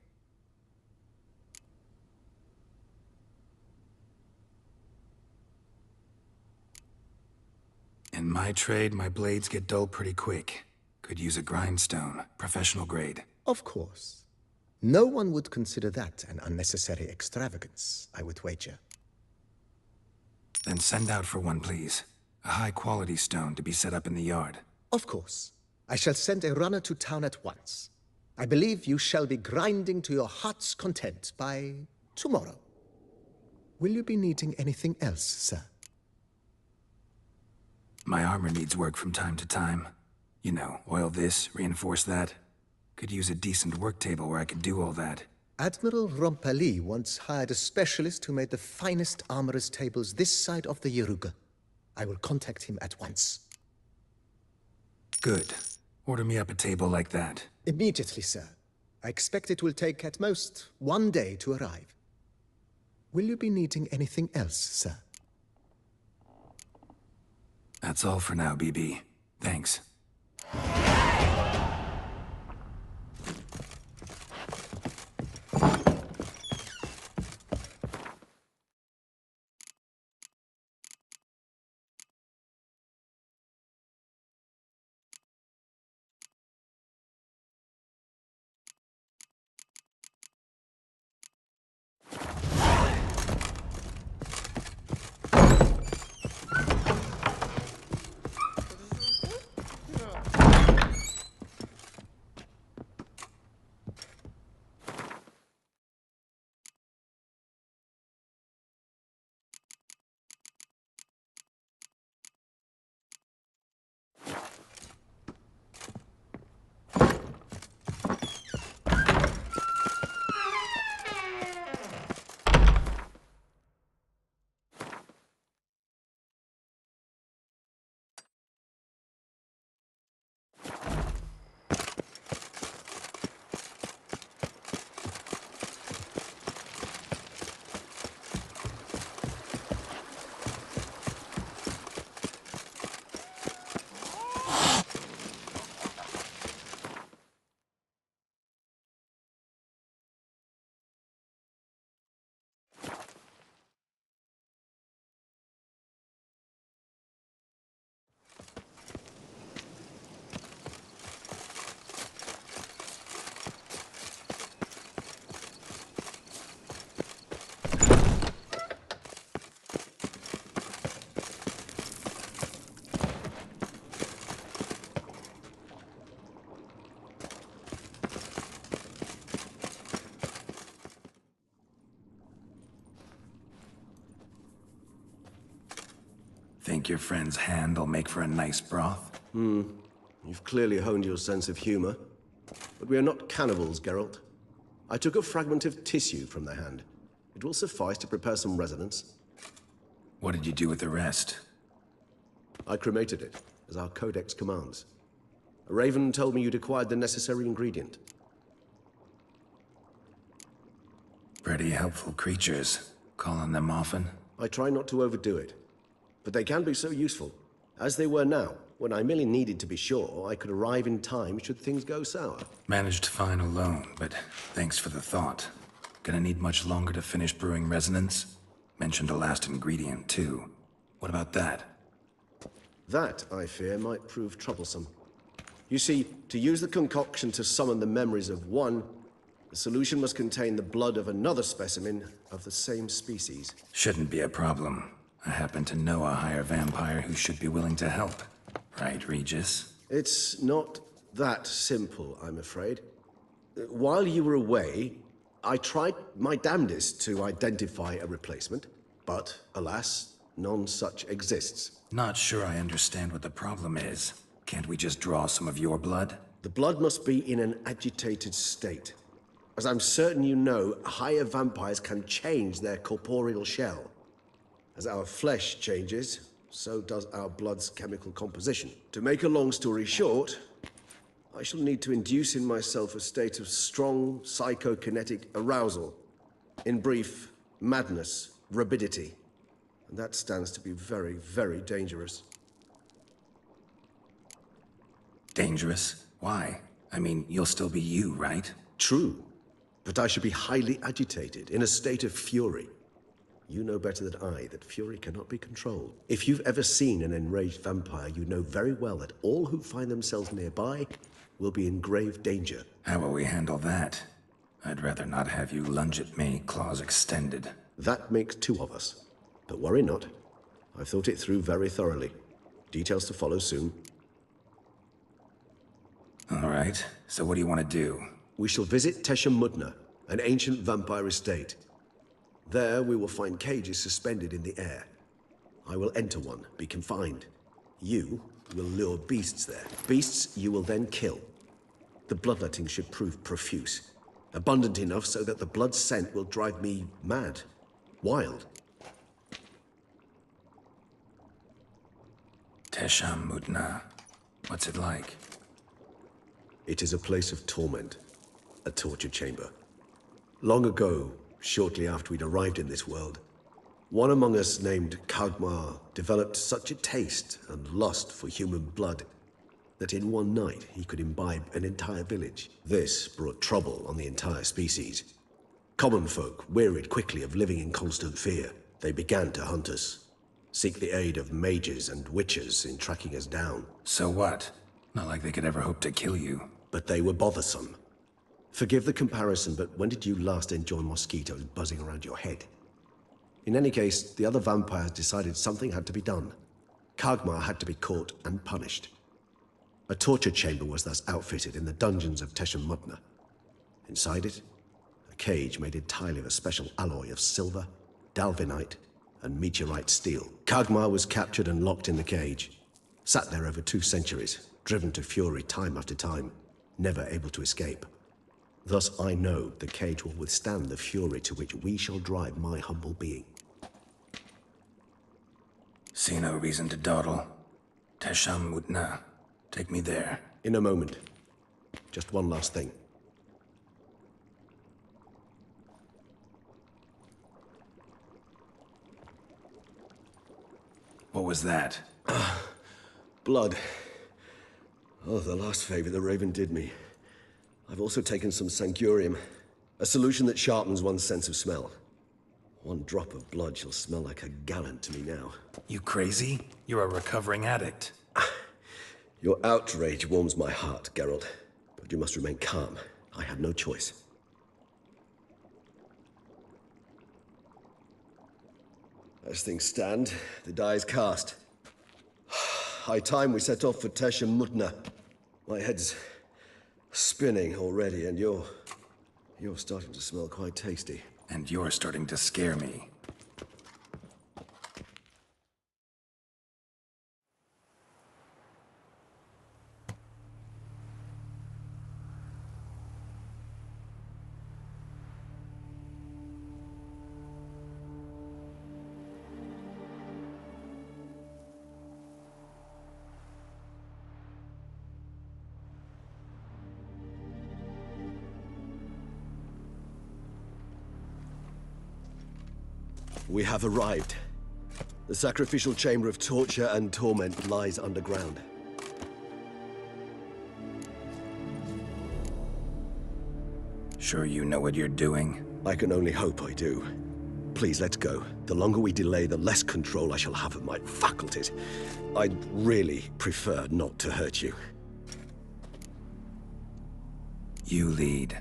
In my trade, my blades get dull pretty quick. Could use a grindstone, professional grade. Of course. No one would consider that an unnecessary extravagance, I would wager. Then send out for one, please. A high-quality stone to be set up in the yard. Of course. I shall send a runner to town at once. I believe you shall be grinding to your heart's content by tomorrow. Will you be needing anything else, sir? My armor needs work from time to time. You know, oil this, reinforce that. Could use a decent work table where I could do all that. Admiral Rompelli once hired a specialist who made the finest armorer's tables this side of the Yaruga. I will contact him at once. Good. Order me up a table like that. Immediately, sir. I expect it will take at most 1 day to arrive. Will you be needing anything else, sir? That's all for now, BB. Thanks. Think your friend's hand will make for a nice broth? You've clearly honed your sense of humor. But we are not cannibals, Geralt. I took a fragment of tissue from their hand. It will suffice to prepare some resonance. What did you do with the rest? I cremated it, as our codex commands. A raven told me you'd acquired the necessary ingredient. Pretty helpful creatures. Call on them often? I try not to overdo it, but they can be so useful, as they were now, when I merely needed to be sure I could arrive in time should things go sour. Managed fine alone, but thanks for the thought. Gonna need much longer to finish brewing resonance? Mentioned a last ingredient, too. What about that? That, I fear, might prove troublesome. You see, to use the concoction to summon the memories of one, the solution must contain the blood of another specimen of the same species. Shouldn't be a problem. I happen to know a higher vampire who should be willing to help. Right, Regis? It's not that simple, I'm afraid. While you were away, I tried my damnedest to identify a replacement, but alas, none such exists. Not sure I understand what the problem is. Can't we just draw some of your blood? The blood must be in an agitated state. As I'm certain you know, higher vampires can change their corporeal shell. As our flesh changes, so does our blood's chemical composition. To make a long story short, I shall need to induce in myself a state of strong psychokinetic arousal. In brief, madness, rabidity. And that stands to be very, very dangerous. Dangerous? Why? I mean, you'll still be you, right? True, but I should be highly agitated, in a state of fury. You know better than I that fury cannot be controlled. If you've ever seen an enraged vampire, you know very well that all who find themselves nearby will be in grave danger. How will we handle that? I'd rather not have you lunge at me, claws extended. That makes two of us. But worry not. I've thought it through very thoroughly. Details to follow soon. All right, so what do you want to do? We shall visit Teshem Mudna, an ancient vampire estate. There we will find cages suspended in the air. I will enter one, be confined. You will lure beasts there. Beasts you will then kill. The bloodletting should prove profuse. Abundant enough so that the blood scent will drive me mad. Wild. Teshem Mudna. What's it like? It is a place of torment. A torture chamber. Long ago, shortly after we'd arrived in this world, one among us named Kagmar developed such a taste and lust for human blood that in one night he could imbibe an entire village. This brought trouble on the entire species. Common folk wearied quickly of living in constant fear. They began to hunt us, seek the aid of mages and witches in tracking us down. So what? Not like they could ever hope to kill you. But they were bothersome. Forgive the comparison, but when did you last enjoy mosquitoes buzzing around your head? In any case, the other vampires decided something had to be done. Kagmar had to be caught and punished. A torture chamber was thus outfitted in the dungeons of Teshem Mudna. Inside it, a cage made entirely of a special alloy of silver, dalvinite, and meteorite steel. Kagmar was captured and locked in the cage. Sat there over 2 centuries, driven to fury time after time, never able to escape. Thus I know the cage will withstand the fury to which we shall drive my humble being. See no reason to dawdle. Teshem Mudna. Take me there. In a moment. Just one last thing. What was that? Blood. Oh, the last favor the Raven did me. I've also taken some Sancurium, a solution that sharpens one's sense of smell. One drop of blood shall smell like a gallon to me now. You crazy? You're a recovering addict. Your outrage warms my heart, Geralt. But you must remain calm. I had no choice. As things stand, the die is cast. High time we set off for Teshem Mudna. My head's spinning already, and you're starting to smell quite tasty. And you're starting to scare me. We have arrived. The sacrificial chamber of torture and torment lies underground. Sure you know what you're doing? I can only hope I do. Please, let's go. The longer we delay, the less control I shall have of my faculties. I'd really prefer not to hurt you. You lead.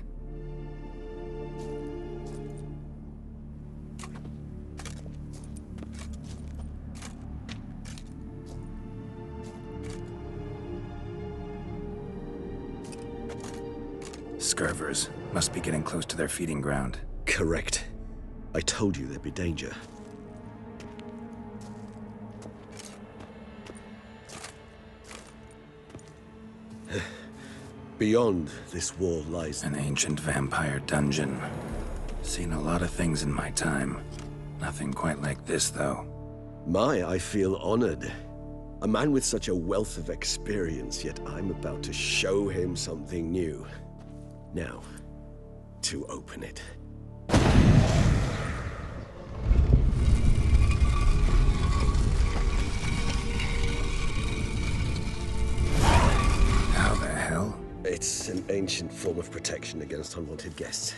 Scurvers must be getting close to their feeding ground. Correct. I told you there'd be danger. Beyond this wall lies An ancient vampire dungeon. Seen a lot of things in my time. Nothing quite like this, though. I feel honored. A man with such a wealth of experience, yet I'm about to show him something new. Now, to open it. How the hell? It's an ancient form of protection against unwanted guests.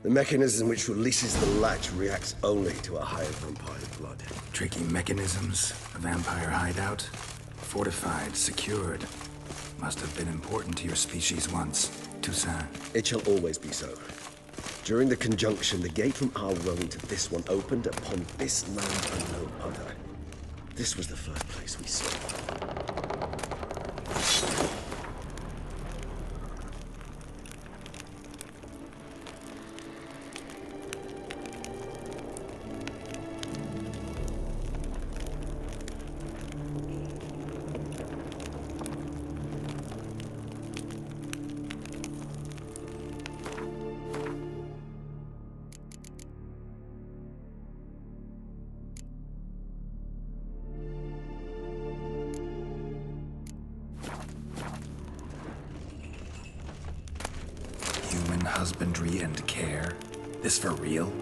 The mechanism which releases the latch reacts only to a higher vampire blood. Tricky mechanisms, a vampire hideout. Fortified, secured. Must have been important to your species once, Toussaint. It shall always be so. During the conjunction, the gate from our world into this one opened upon this land and no other. This was the first place we saw. Human husbandry and care? This for real?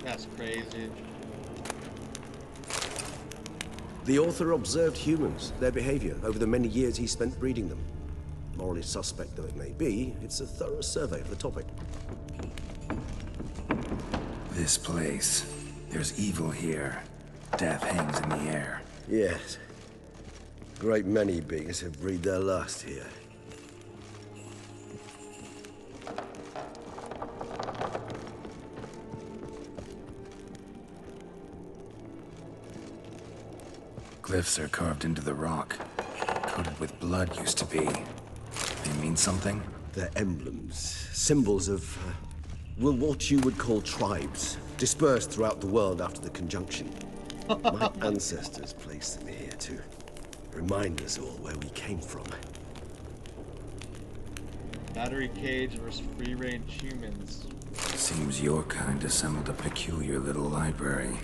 That's crazy. The author observed humans, their behavior, over the many years he spent breeding them. Morally suspect though it may be, it's a thorough survey of the topic. This place. There's evil here. Death hangs in the air. Yes. Great many beings have breathed their last here. glyphs are carved into the rock. Coated with blood used to be. They mean something? They're emblems, symbols of, well, what you would call tribes, dispersed throughout the world after the conjunction. My ancestors placed them here to remind us all where we came from. Battery cage versus free-range humans. Seems your kind assembled a peculiar little library.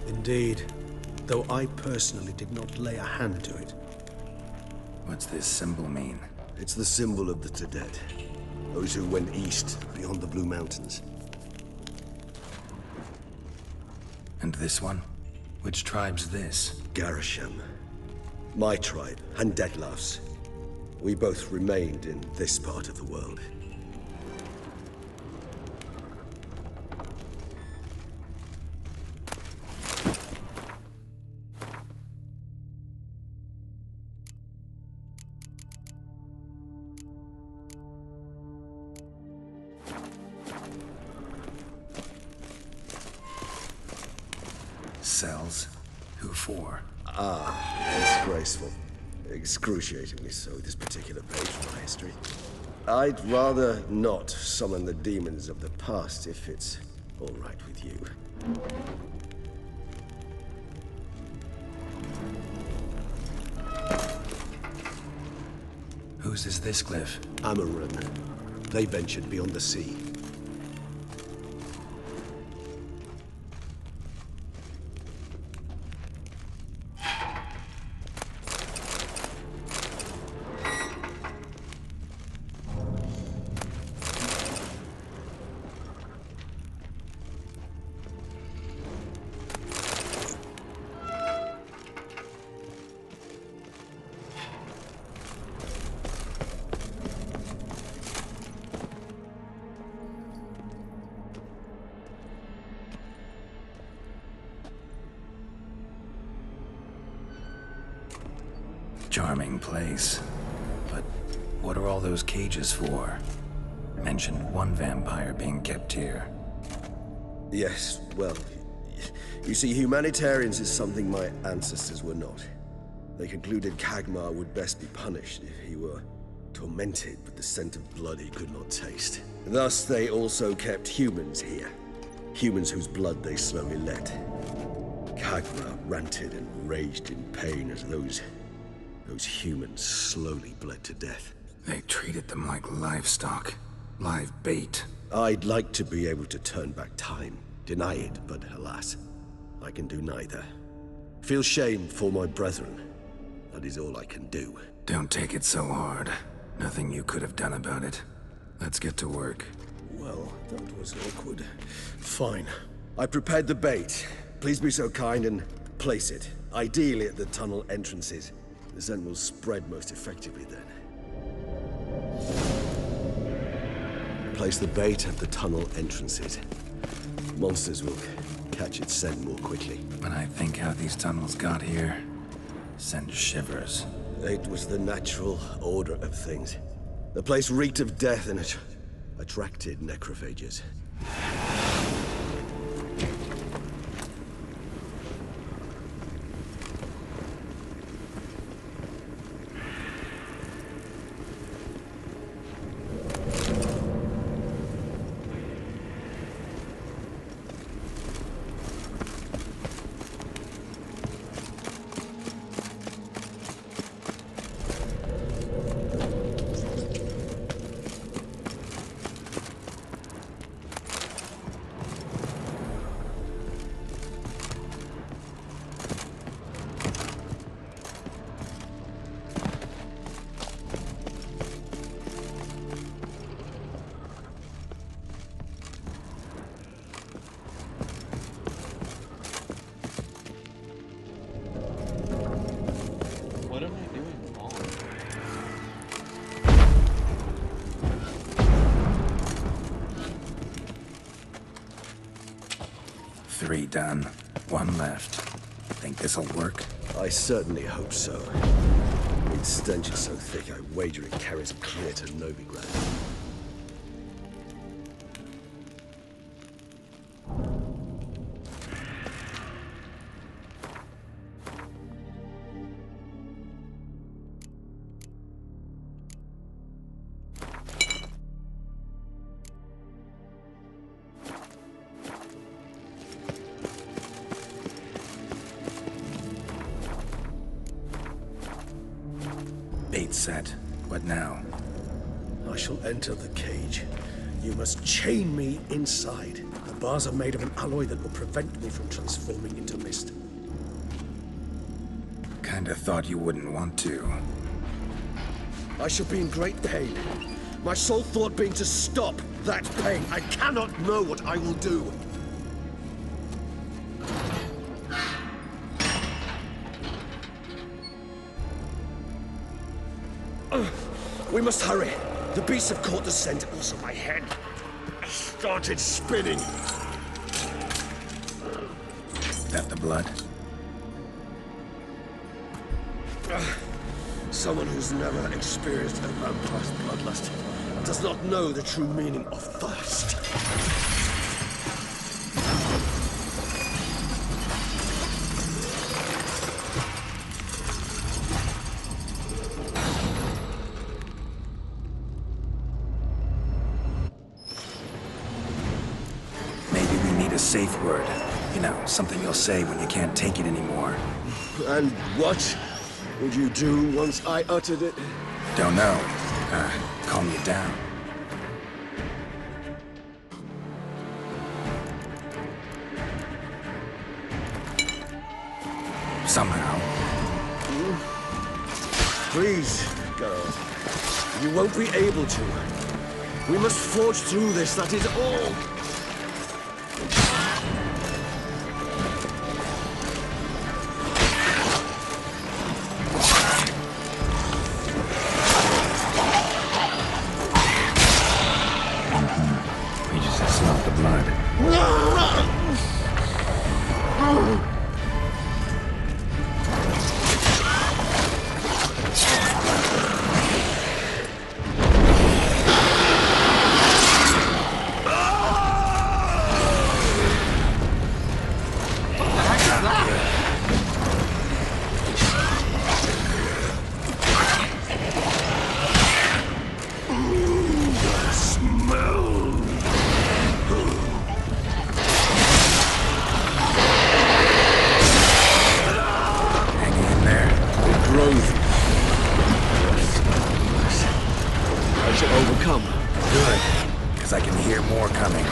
Indeed, though I personally did not lay a hand to it. What's this symbol mean? It's the symbol of the Tadet, those who went east beyond the Blue Mountains. And this one? Which tribe's this? Garisham. My tribe, and Detlef's. We both remained in this part of the world. Cells? Who for? Disgraceful. Excruciatingly so, this particular page of my history. I'd rather not summon the demons of the past if it's all right with you. Whose is this glyph? Amaran. They ventured beyond the sea. Charming place. But what are all those cages for? Mentioned one vampire being kept here. Yes, well, you see, humanitarians is something my ancestors were not. They concluded Kagmar would best be punished if he were tormented with the scent of blood he could not taste. Thus, they also kept humans here. Humans whose blood they slowly let. Kagmar ranted and raged in pain as those humans slowly bled to death. They treated them like livestock. Live bait. I'd like to be able to turn back time, deny it, but alas, I can do neither. Feel shame for my brethren. That is all I can do. Don't take it so hard. Nothing you could have done about it. Let's get to work. Well, that was awkward. Fine. I prepared the bait. Please be so kind and place it, ideally at the tunnel entrances. The scent will spread most effectively then. Place the bait at the tunnel entrances. Monsters will catch its scent more quickly. When I think how these tunnels got here, sends shivers. It was the natural order of things. The place reeked of death and it attracted necrophages. What am I doing wrong? 3 done. 1 left. Think this'll work? I certainly hope so. Its stench is so thick, I wager it carries clear to Novigrad. Bait set. What now? I shall enter the cage. You must chain me inside. The bars are made of an alloy that will prevent me from transforming into mist. Kinda thought you wouldn't want to. I shall be in great pain. My sole thought being to stop that pain. I cannot know what I will do. We must hurry. The beasts have caught the scent, also my head. I started spinning. That the blood? Someone who's never experienced a vampire's bloodlust does not know the true meaning of thirst. Maybe we need a safe word. You know, something you'll say when you can't take it anymore. And what would you do once I uttered it? Don't know. Calm you down. Somehow. Please, girl. You won't be able to. We must forge through this, that is all. We just smelled the blood. more coming.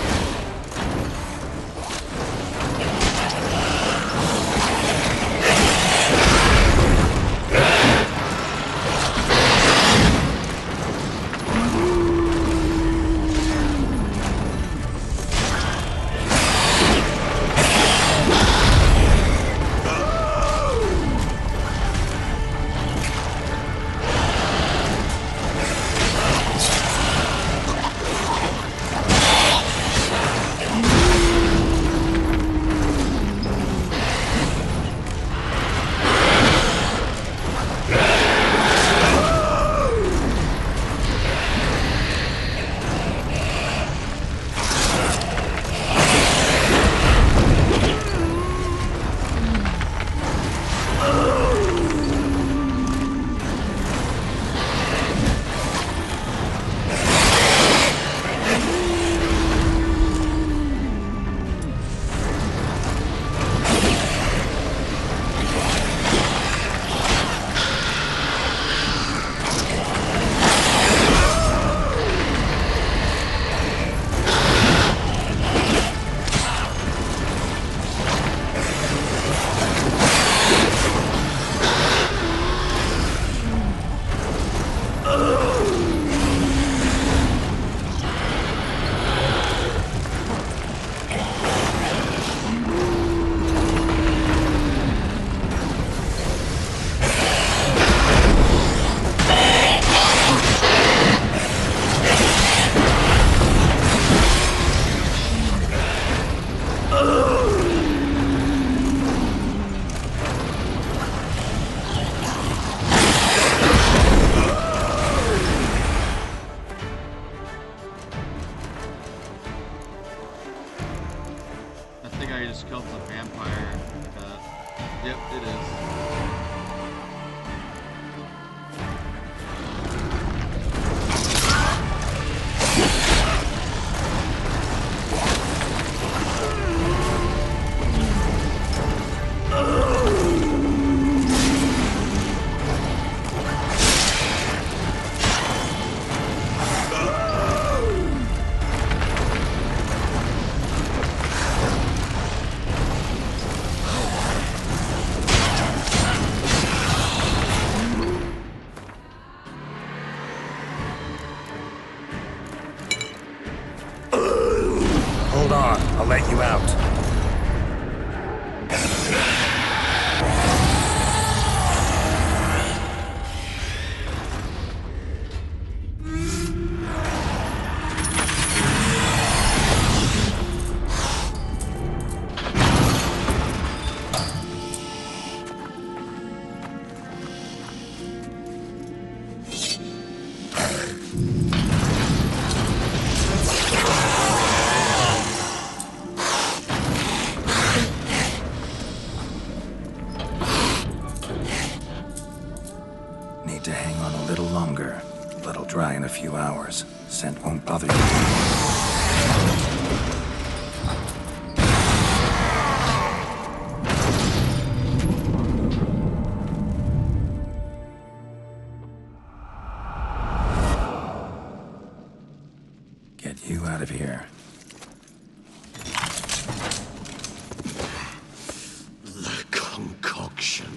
I think I just killed the vampire. Yep, it is. Hold on, I'll let you out. Need to hang on a little longer. Blood'll dry in a few hours. Scent won't bother you. Get you out of here. The concoction.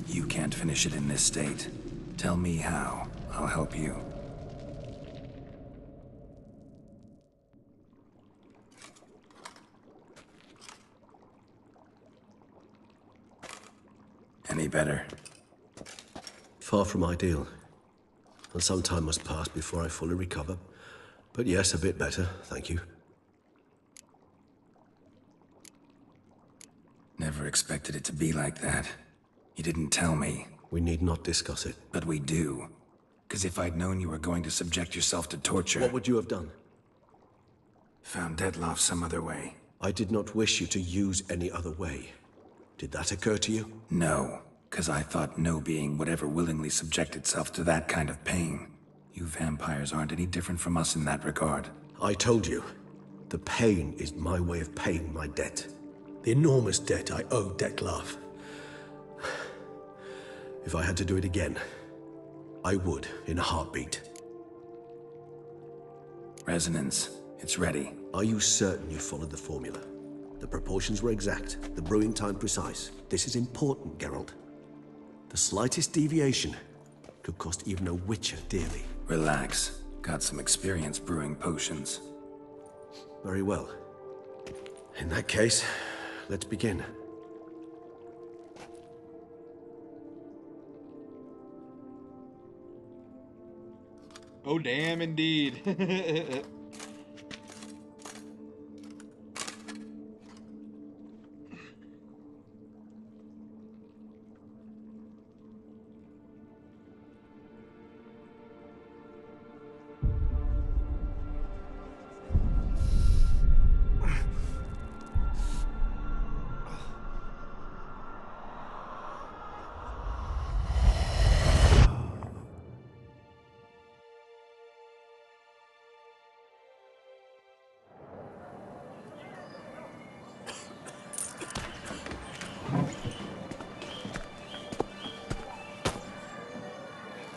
You can't finish it in this state. Tell me how. I'll help you. Any better? Far from ideal. And some time must pass before I fully recover. But yes, a bit better, thank you. Never expected it to be like that. You didn't tell me. We need not discuss it. But we do. Because if I'd known you were going to subject yourself to torture... What would you have done? Found Dettlaff some other way. I did not wish you to use any other way. Did that occur to you? No, because I thought no being would ever willingly subject itself to that kind of pain. You vampires aren't any different from us in that regard. I told you, the pain is my way of paying my debt. The enormous debt I owe Dettlaff. If I had to do it again, I would in a heartbeat. Resonance, it's ready. Are you certain you followed the formula? The proportions were exact, the brewing time precise. This is important, Geralt. The slightest deviation could cost even a witcher dearly. Relax. Got some experience brewing potions. Very well. In that case, let's begin. Oh, damn, indeed.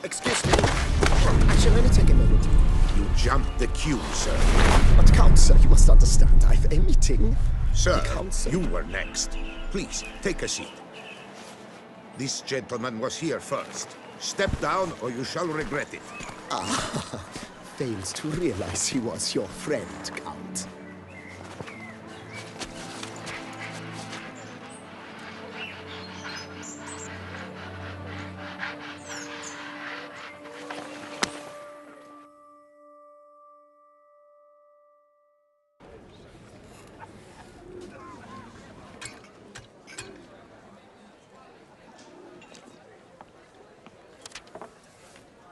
Excuse me. I shall only take a moment. You jumped the queue, sir. But Count, sir, you must understand. I've a meeting. Sir, Count, sir. you were next. Please, take a seat. This gentleman was here first. Step down or you shall regret it. Fails to realize he was your friend, Count.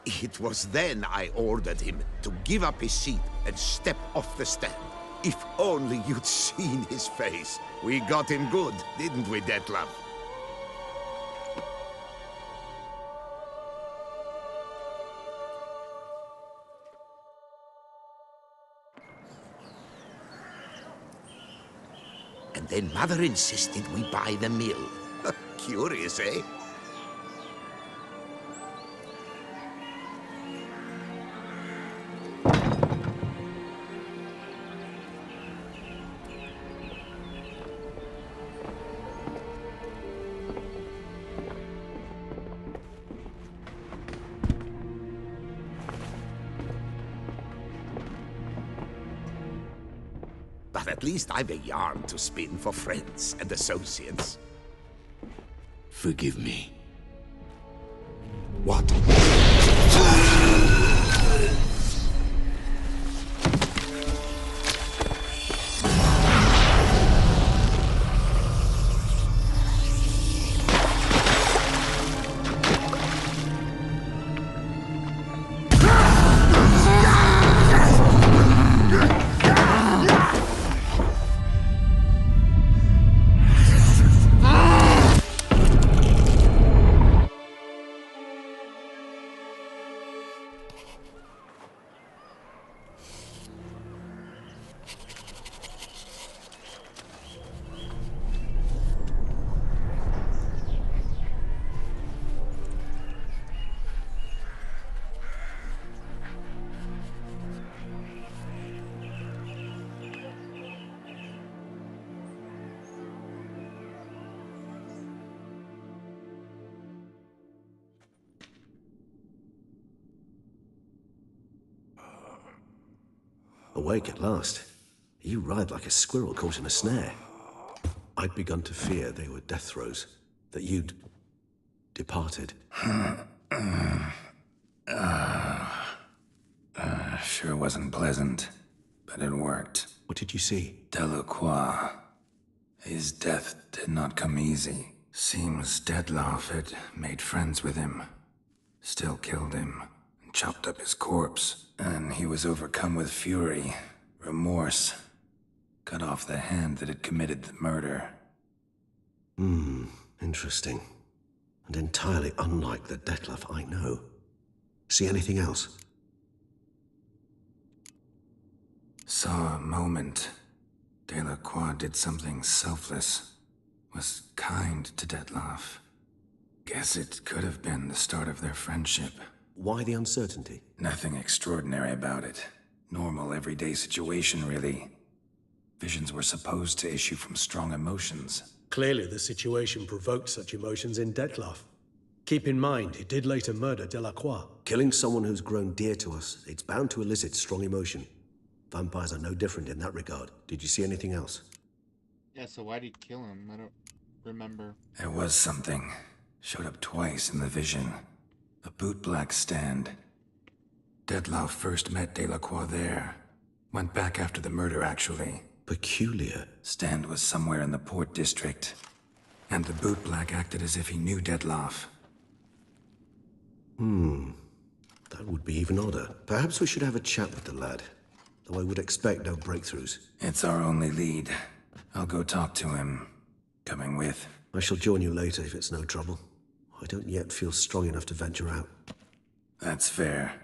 It was then I ordered him to give up his seat and step off the stand. If only you'd seen his face. We got him good, didn't we, Dettlaff? And then Mother insisted we buy the mill. Curious, eh? But at least I've a yarn to spin for friends and associates. Forgive me. What? Awake at last. You ride like a squirrel caught in a snare. I'd begun to fear they were death throes, that you'd departed. Sure wasn't pleasant, but it worked. What did you see? Delacroix. His death did not come easy. Seems Dettlaff had made friends with him. Still killed him, and chopped up his corpse. And he was overcome with fury, remorse. Cut off the hand that had committed the murder. Interesting. And entirely unlike the Dettlaff I know. See anything else? saw a moment. Delacroix did something selfless. Was kind to Dettlaff. Guess it could have been the start of their friendship. Why the uncertainty? Nothing extraordinary about it. Normal, everyday situation, really. Visions were supposed to issue from strong emotions. Clearly the situation provoked such emotions in Dettlaff. Keep in mind, he did later murder Delacroix. Killing someone who's grown dear to us, it's bound to elicit strong emotion. Vampires are no different in that regard. Did you see anything else? Yeah, so why'd he kill him? I don't remember. There was something. Showed up twice in the vision. A bootblack stand. Dettlaff first met Delacroix there. Went back after the murder, actually. Peculiar. Stand was somewhere in the port district. And the bootblack acted as if he knew Dettlaff. That would be even odder. Perhaps we should have a chat with the lad. Though I would expect no breakthroughs. It's our only lead. I'll go talk to him. Coming with. I shall join you later if it's no trouble. I don't yet feel strong enough to venture out. That's fair.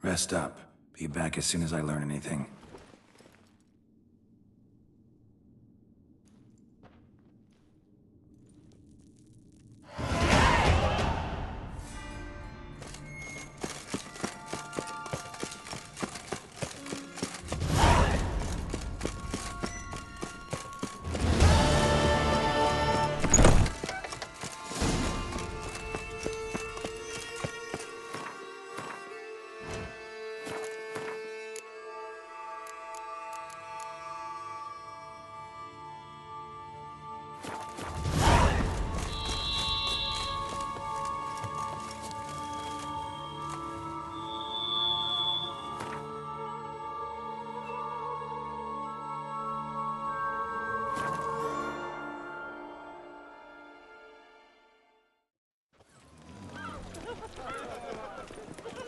Rest up. Be back as soon as I learn anything.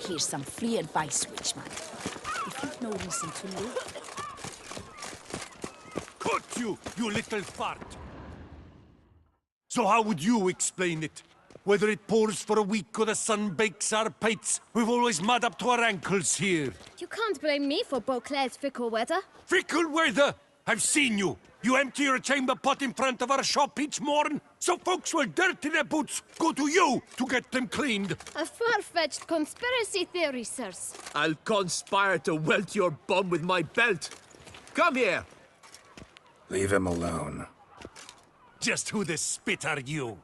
Here's some free advice, Witchman. If you've no reason to live... Cut you, you little fart! So how would you explain it? Whether it pours for a week or the sun bakes our pates, we've always mud up to our ankles here. You can't blame me for Beauclair's fickle weather. Fickle weather! I've seen you! You empty your chamber pot in front of our shop each morn, so folks will dirty their boots, go to you to get them cleaned. A far-fetched conspiracy theory, sirs. I'll conspire to welt your bum with my belt. Come here! Leave him alone. Just who the spit are you?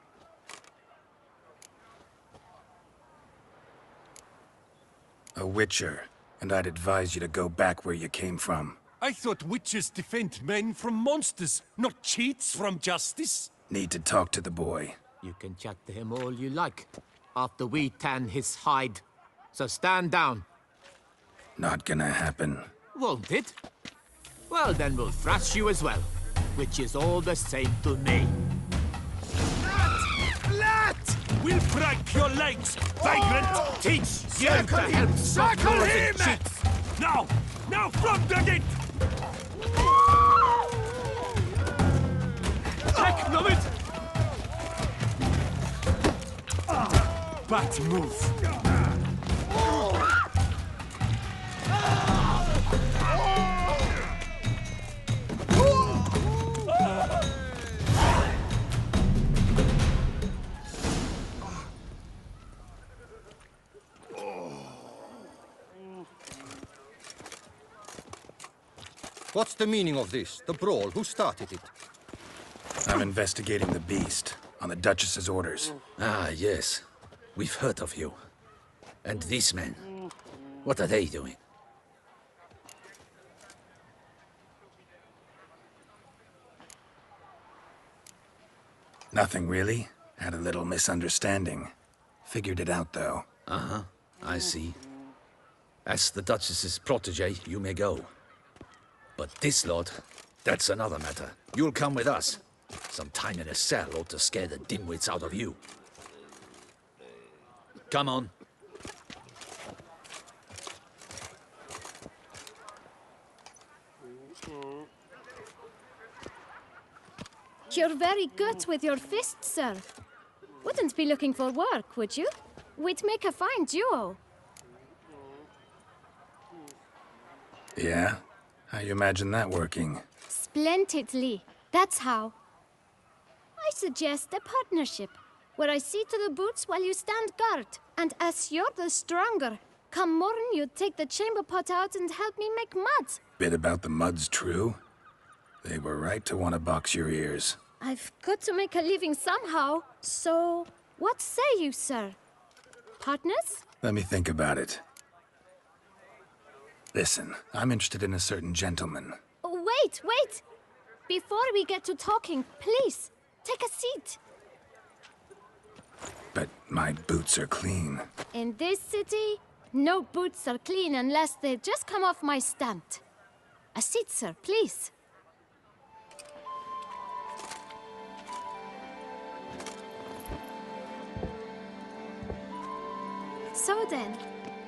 A witcher, and I'd advise you to go back where you came from. I thought witches defend men from monsters, not cheats from justice. Need to talk to the boy. You can chat to him all you like, after we tan his hide. So stand down. Not gonna happen. Won't it? Well, then we'll thrash you as well, which is all the same to me. Blat! We'll break your legs, vagrant! Teach you to help Circle him! Now! Now from the gate! Take of it! Bat move! What's the meaning of this? The brawl? Who started it? I'm investigating the beast, on the Duchess's orders. Ah, yes. We've heard of you. And these men, what are they doing? Nothing really. Had a little misunderstanding. Figured it out, though. Uh-huh, I see. As the Duchess's protege, you may go. But this lot, that's another matter. You'll come with us. Some time in a cell ought to scare the dimwits out of you. Come on. You're very good with your fists, sir. Wouldn't be looking for work, would you? We'd make a fine duo. Yeah? How you imagine that working? Splendidly. That's how. I suggest a partnership, where I see to the boots while you stand guard. And as you're the stronger, come morn you take the chamber pot out and help me make mud. Bit about the mud's true? They were right to want to box your ears. I've got to make a living somehow. So, what say you, sir? Partners? Let me think about it. Listen, I'm interested in a certain gentleman. Wait, wait! Before we get to talking, please, take a seat. But my boots are clean. In this city, no boots are clean unless they just come off my stand. A seat, sir, please. So then,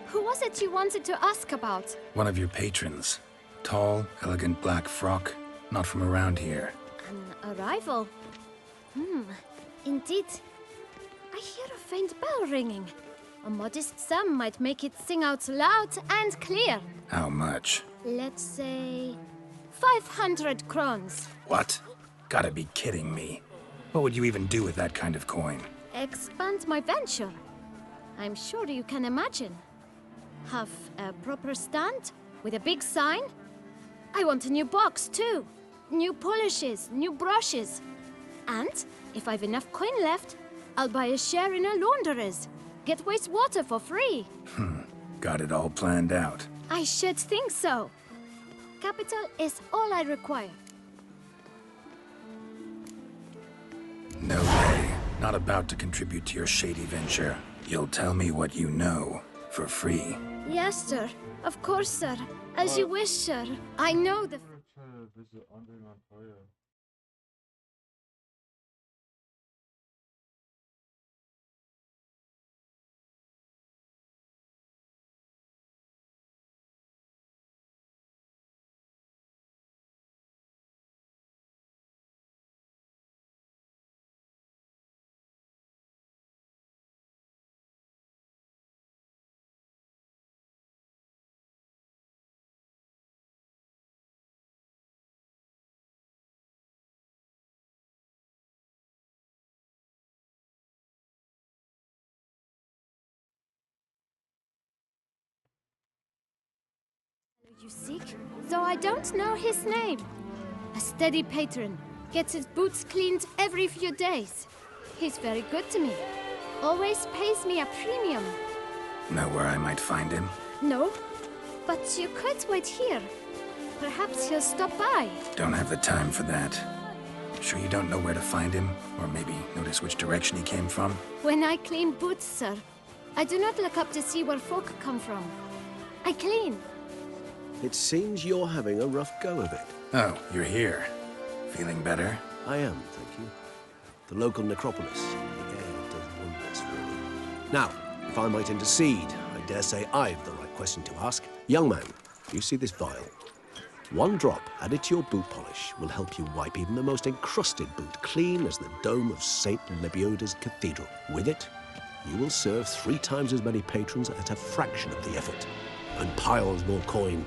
who was it you wanted to ask about? One of your patrons. Tall, elegant black frock. Not from around here. An arrival? Indeed. I hear a faint bell ringing. A modest sum might make it sing out loud and clear. How much? Let's say 500 crowns. What? Gotta be kidding me. What would you even do with that kind of coin? Expand my venture. I'm sure you can imagine. Have a proper stand with a big sign. I want a new box too. New polishes, new brushes. And if I've enough coin left, I'll buy a share in a launderer's. Get wastewater for free. Got it all planned out. I should think so. Capital is all I require. No way. Not about to contribute to your shady venture. You'll tell me what you know, for free. Yes, sir. Of course, sir. As you wish, sir. I know the... You seek? Though I don't know his name. A steady patron. Gets his boots cleaned every few days. He's very good to me. Always pays me a premium. Know where I might find him? No, but you could wait here. Perhaps he'll stop by. Don't have the time for that. Sure you don't know where to find him? Or maybe notice which direction he came from? When I clean boots, sir, I do not look up to see where folk come from. I clean. It seems you're having a rough go of it. Oh, you're here. Feeling better? I am, thank you. The local necropolis. The air does wonders for me. Now, if I might intercede, I dare say I've the right question to ask. Young man, you see this vial? One drop added to your boot polish will help you wipe even the most encrusted boot clean as the dome of St. Lebioda's Cathedral. With it, you will serve 3 times as many patrons at a fraction of the effort, and piles more coin.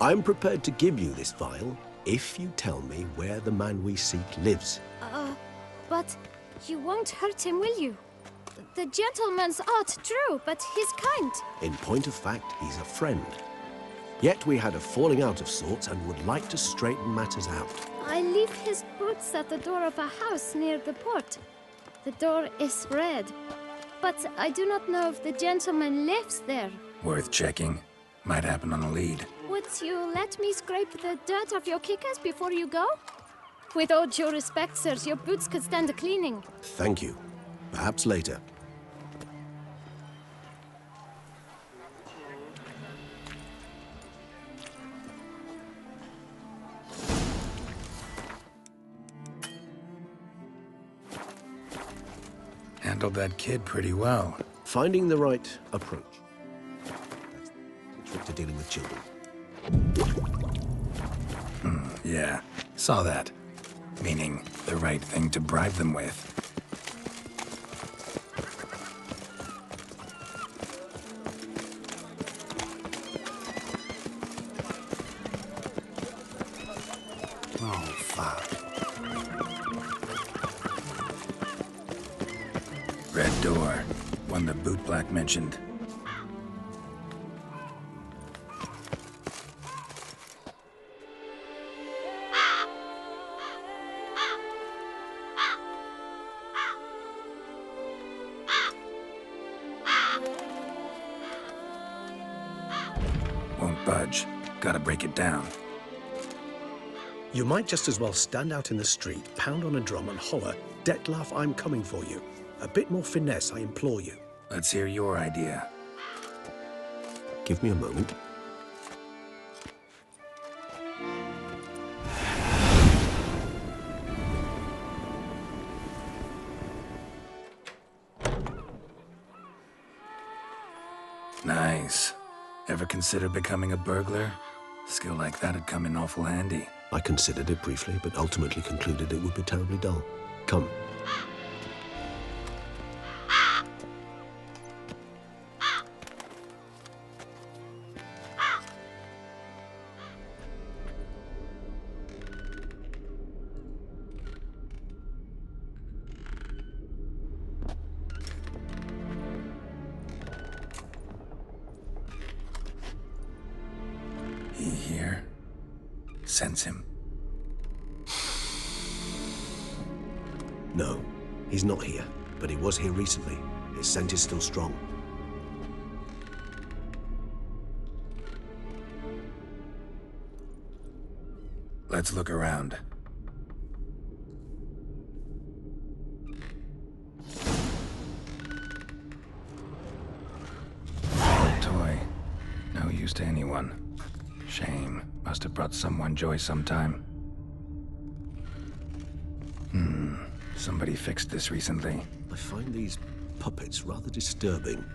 I'm prepared to give you this vial if you tell me where the man we seek lives. But you won't hurt him, will you? The gentleman's art, true, but he's kind. In point of fact, he's a friend. Yet we had a falling out of sorts and would like to straighten matters out. I leave his boots at the door of a house near the port. The door is red, but I do not know if the gentleman lives there. Worth checking. Might happen on a lead. Would you let me scrape the dirt off your kickers before you go? With all due respect, sirs, your boots could stand a cleaning. Thank you. Perhaps later. Handled that kid pretty well. Finding the right approach. That's the trick to dealing with children. Yeah, saw that. Meaning, the right thing to bribe them with. door. One the bootblack mentioned. Won't budge. Gotta break it down. You might just as well stand out in the street, pound on a drum and holler, "Detlef, I'm coming for you." A bit more finesse, I implore you. Let's hear your idea. Give me a moment. Nice. Ever consider becoming a burglar? Skill like that'd come in awful handy. I considered it briefly, but ultimately concluded it would be terribly dull. Come. He here? Sense him. No, he's not here, but he was here recently. His scent is still strong. Let's look around. Old toy. No use to anyone. Shame. Must have brought someone joy sometime. Somebody fixed this recently. I find these puppets rather disturbing.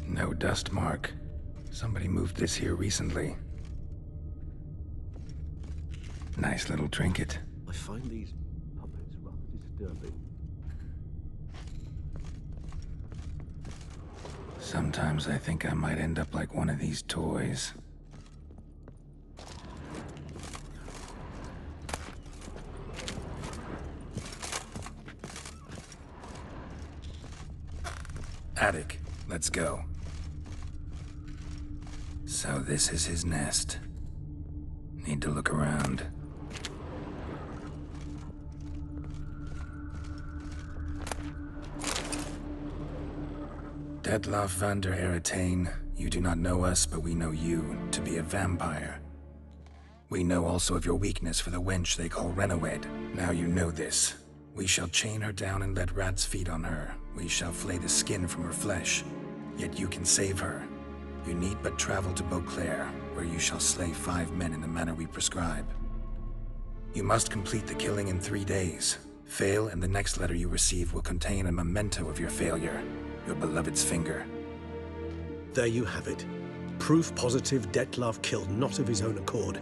No dust mark. Somebody moved this here recently. Nice little trinket. I find these puppets rather disturbing. Sometimes I think I might end up like one of these toys. Attic, let's go. So this is his nest. Need to look around. Detlef van der Eretain, you do not know us, but we know you to be a vampire. We know also of your weakness for the wench they call Renawed. Now you know this. We shall chain her down and let rats feed on her. We shall flay the skin from her flesh. Yet you can save her. You need but travel to Beauclair, where you shall slay 5 men in the manner we prescribe. You must complete the killing in 3 days. Fail, and the next letter you receive will contain a memento of your failure. Your beloved's finger. There you have it. Proof positive Detlef killed not of his own accord.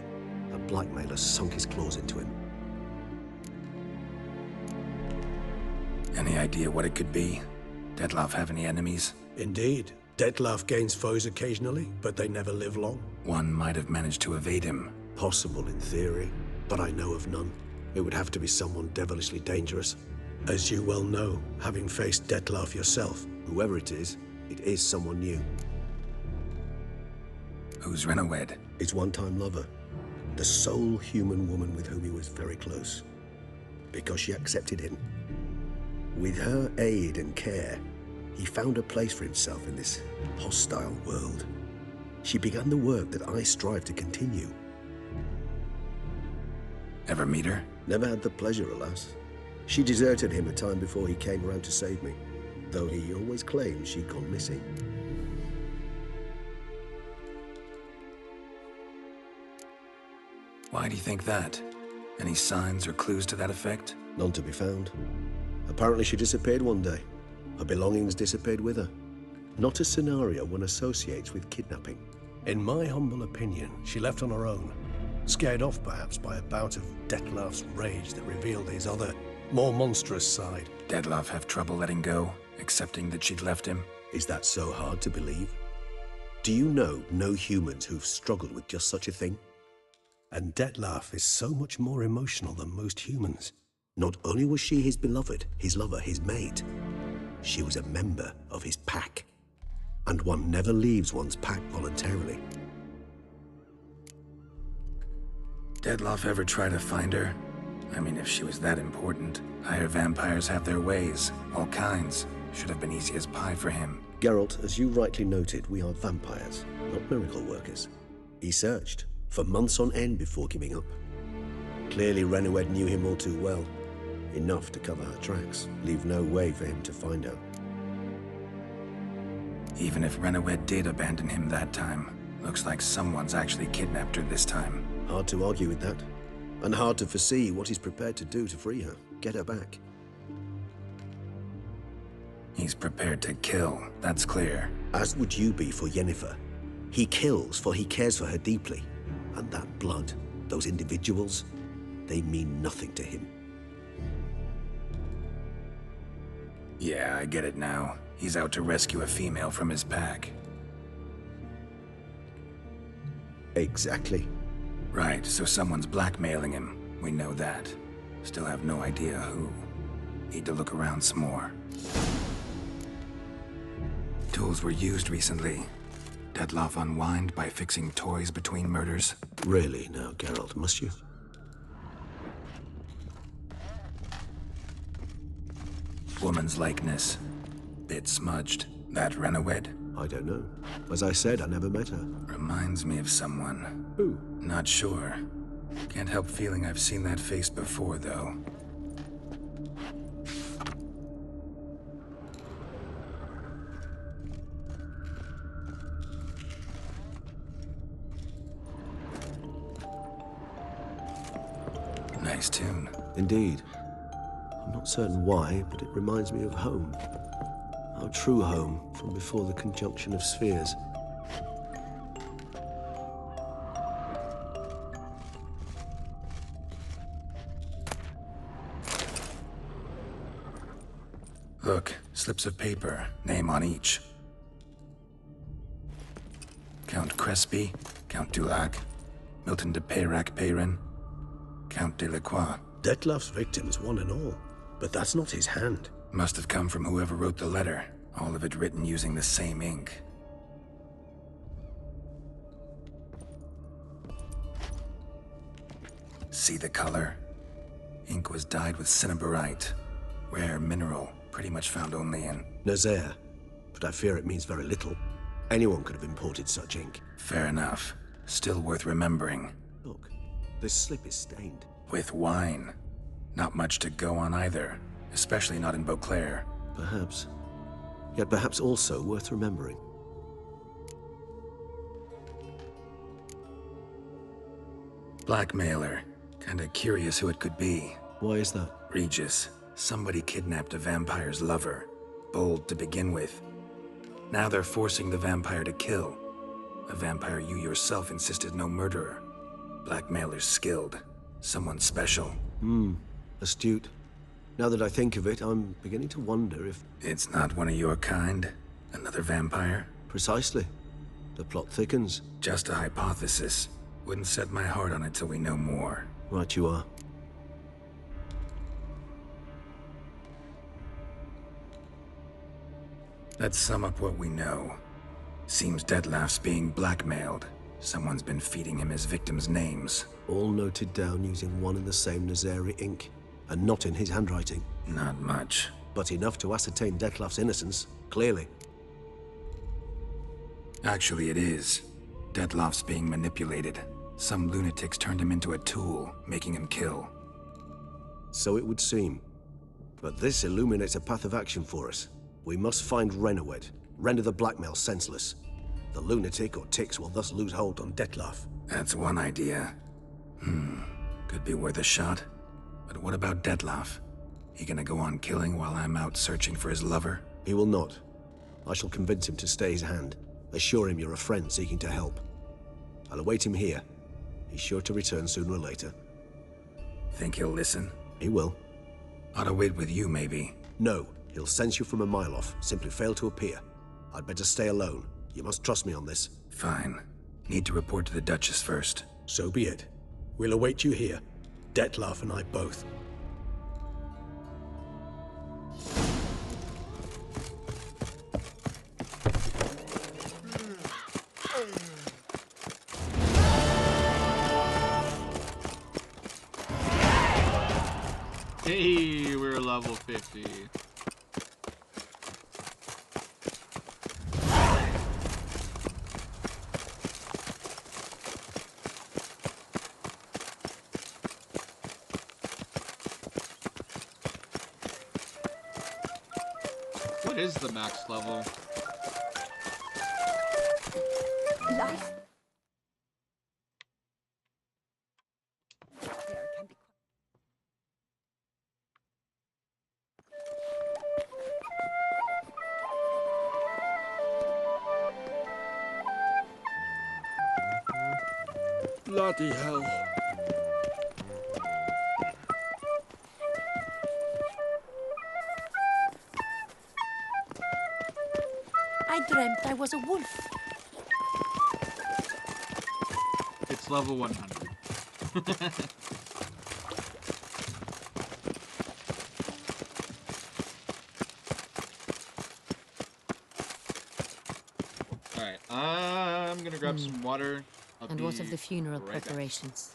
A blackmailer sunk his claws into him. Any idea what it could be? Detlef have any enemies? Indeed. Detlef gains foes occasionally, but they never live long. One might have managed to evade him. Possible in theory, but I know of none. It would have to be someone devilishly dangerous. As you well know, having faced Detlef yourself, whoever it is someone new. Who's Renawed? His one-time lover. The sole human woman with whom he was very close. Because she accepted him. With her aid and care, He found a place for himself in this hostile world. She began the work that I strive to continue. Ever meet her? Never had the pleasure, alas. She deserted him a time before he came around to save me, though he always claimed she'd gone missing. Why do you think that? Any signs or clues to that effect? None to be found. Apparently she disappeared one day. Her belongings disappeared with her. Not a scenario one associates with kidnapping. In my humble opinion, she left on her own. Scared off, perhaps, by a bout of Detlef's rage that revealed his other, more monstrous side. Detlef have trouble letting go, accepting that she'd left him? Is that so hard to believe? Do you know no humans who've struggled with just such a thing? And Detlef is so much more emotional than most humans. Not only was she his beloved, his lover, his mate, she was a member of his pack. And one never leaves one's pack voluntarily. Detlef ever try to find her? I mean, if she was that important. Higher vampires have their ways, all kinds. Should have been easy as pie for him. Geralt, as you rightly noted, we are vampires, not miracle workers. He searched for months on end before giving up. Clearly Renoued knew him all too well. Enough to cover her tracks, leave no way for him to find her. Even if Renoued did abandon him that time, looks like someone's actually kidnapped her this time. Hard to argue with that. And hard to foresee what he's prepared to do to free her, get her back. He's prepared to kill, that's clear. As would you be for Yennefer. He kills for he cares for her deeply. And that blood, those individuals, they mean nothing to him. Yeah, I get it now. He's out to rescue a female from his pack. Exactly. Right, so someone's blackmailing him. We know that. Still have no idea who. Need to look around some more. Tools were used recently. Detlef unwind by fixing toys between murders. Really now, Geralt, must you? Woman's likeness. Bit smudged. That Renoued? I don't know. As I said, I never met her. Reminds me of someone. Who? Not sure. Can't help feeling I've seen that face before, though. Nice tune. Indeed. I'm not certain why, but it reminds me of home. Our true home from before the conjunction of spheres. Look, slips of paper, name on each. Count Crespi, Count Dulac, Milton de Peyrac-Peyrin, Count Delacroix. Detlef's victims, one and all. But that's not his hand. Must have come from whoever wrote the letter. All of it written using the same ink. See the color? Ink was dyed with cinnabarite. Rare mineral, pretty much found only in Nazaire. But I fear it means very little. Anyone could have imported such ink. Fair enough. Still worth remembering. Look, this slip is stained. With wine. Not much to go on either. Especially not in Beauclair. Perhaps. Yet perhaps also worth remembering. Blackmailer. Kinda curious who it could be. Why is that? Regis. Somebody kidnapped a vampire's lover. Bold to begin with. Now they're forcing the vampire to kill. A vampire you yourself insisted no murderer. Blackmailer's skilled. Someone special. Astute. Now that I think of it, I'm beginning to wonder if... It's not one of your kind? Another vampire? Precisely. The plot thickens. Just a hypothesis. Wouldn't set my heart on it till we know more. Right you are. Let's sum up what we know. Seems Detlef's being blackmailed. Someone's been feeding him his victims' names. All noted down using one and the same Nazari ink. And not in his handwriting. Not much. But enough to ascertain Detlef's innocence. Clearly. Actually, it is. Detlof's being manipulated. Some lunatics turned him into a tool, making him kill. So it would seem. But this illuminates a path of action for us. We must find Renowed, render the blackmail senseless. The lunatic or ticks will thus lose hold on Detlof. That's one idea. Could be worth a shot. But what about Detlof? He gonna go on killing while I'm out searching for his lover? He will not. I shall convince him to stay his hand. Assure him you're a friend seeking to help. I'll await him here. He's sure to return sooner or later. Think he'll listen? He will. Ought to wait with you, maybe. No, he'll sense you from a mile off. Simply fail to appear. I'd better stay alone. You must trust me on this. Fine. Need to report to the Duchess first. So be it. We'll await you here. Detlof and I both. Hey, we're level 50. What is the max level? Life. Bloody hell. I dreamt I was a wolf. It's level 100. Alright, I'm gonna grab some water. And what of the funeral right back. preparations?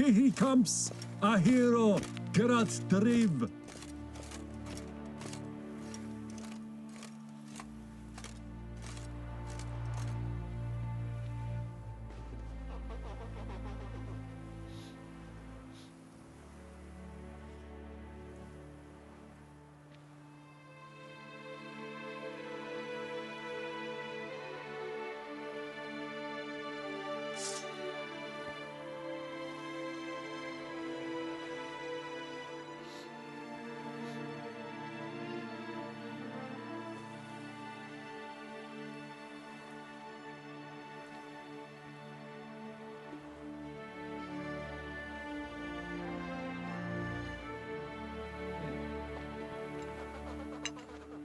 Here he comes! A hero! Geralt Driv!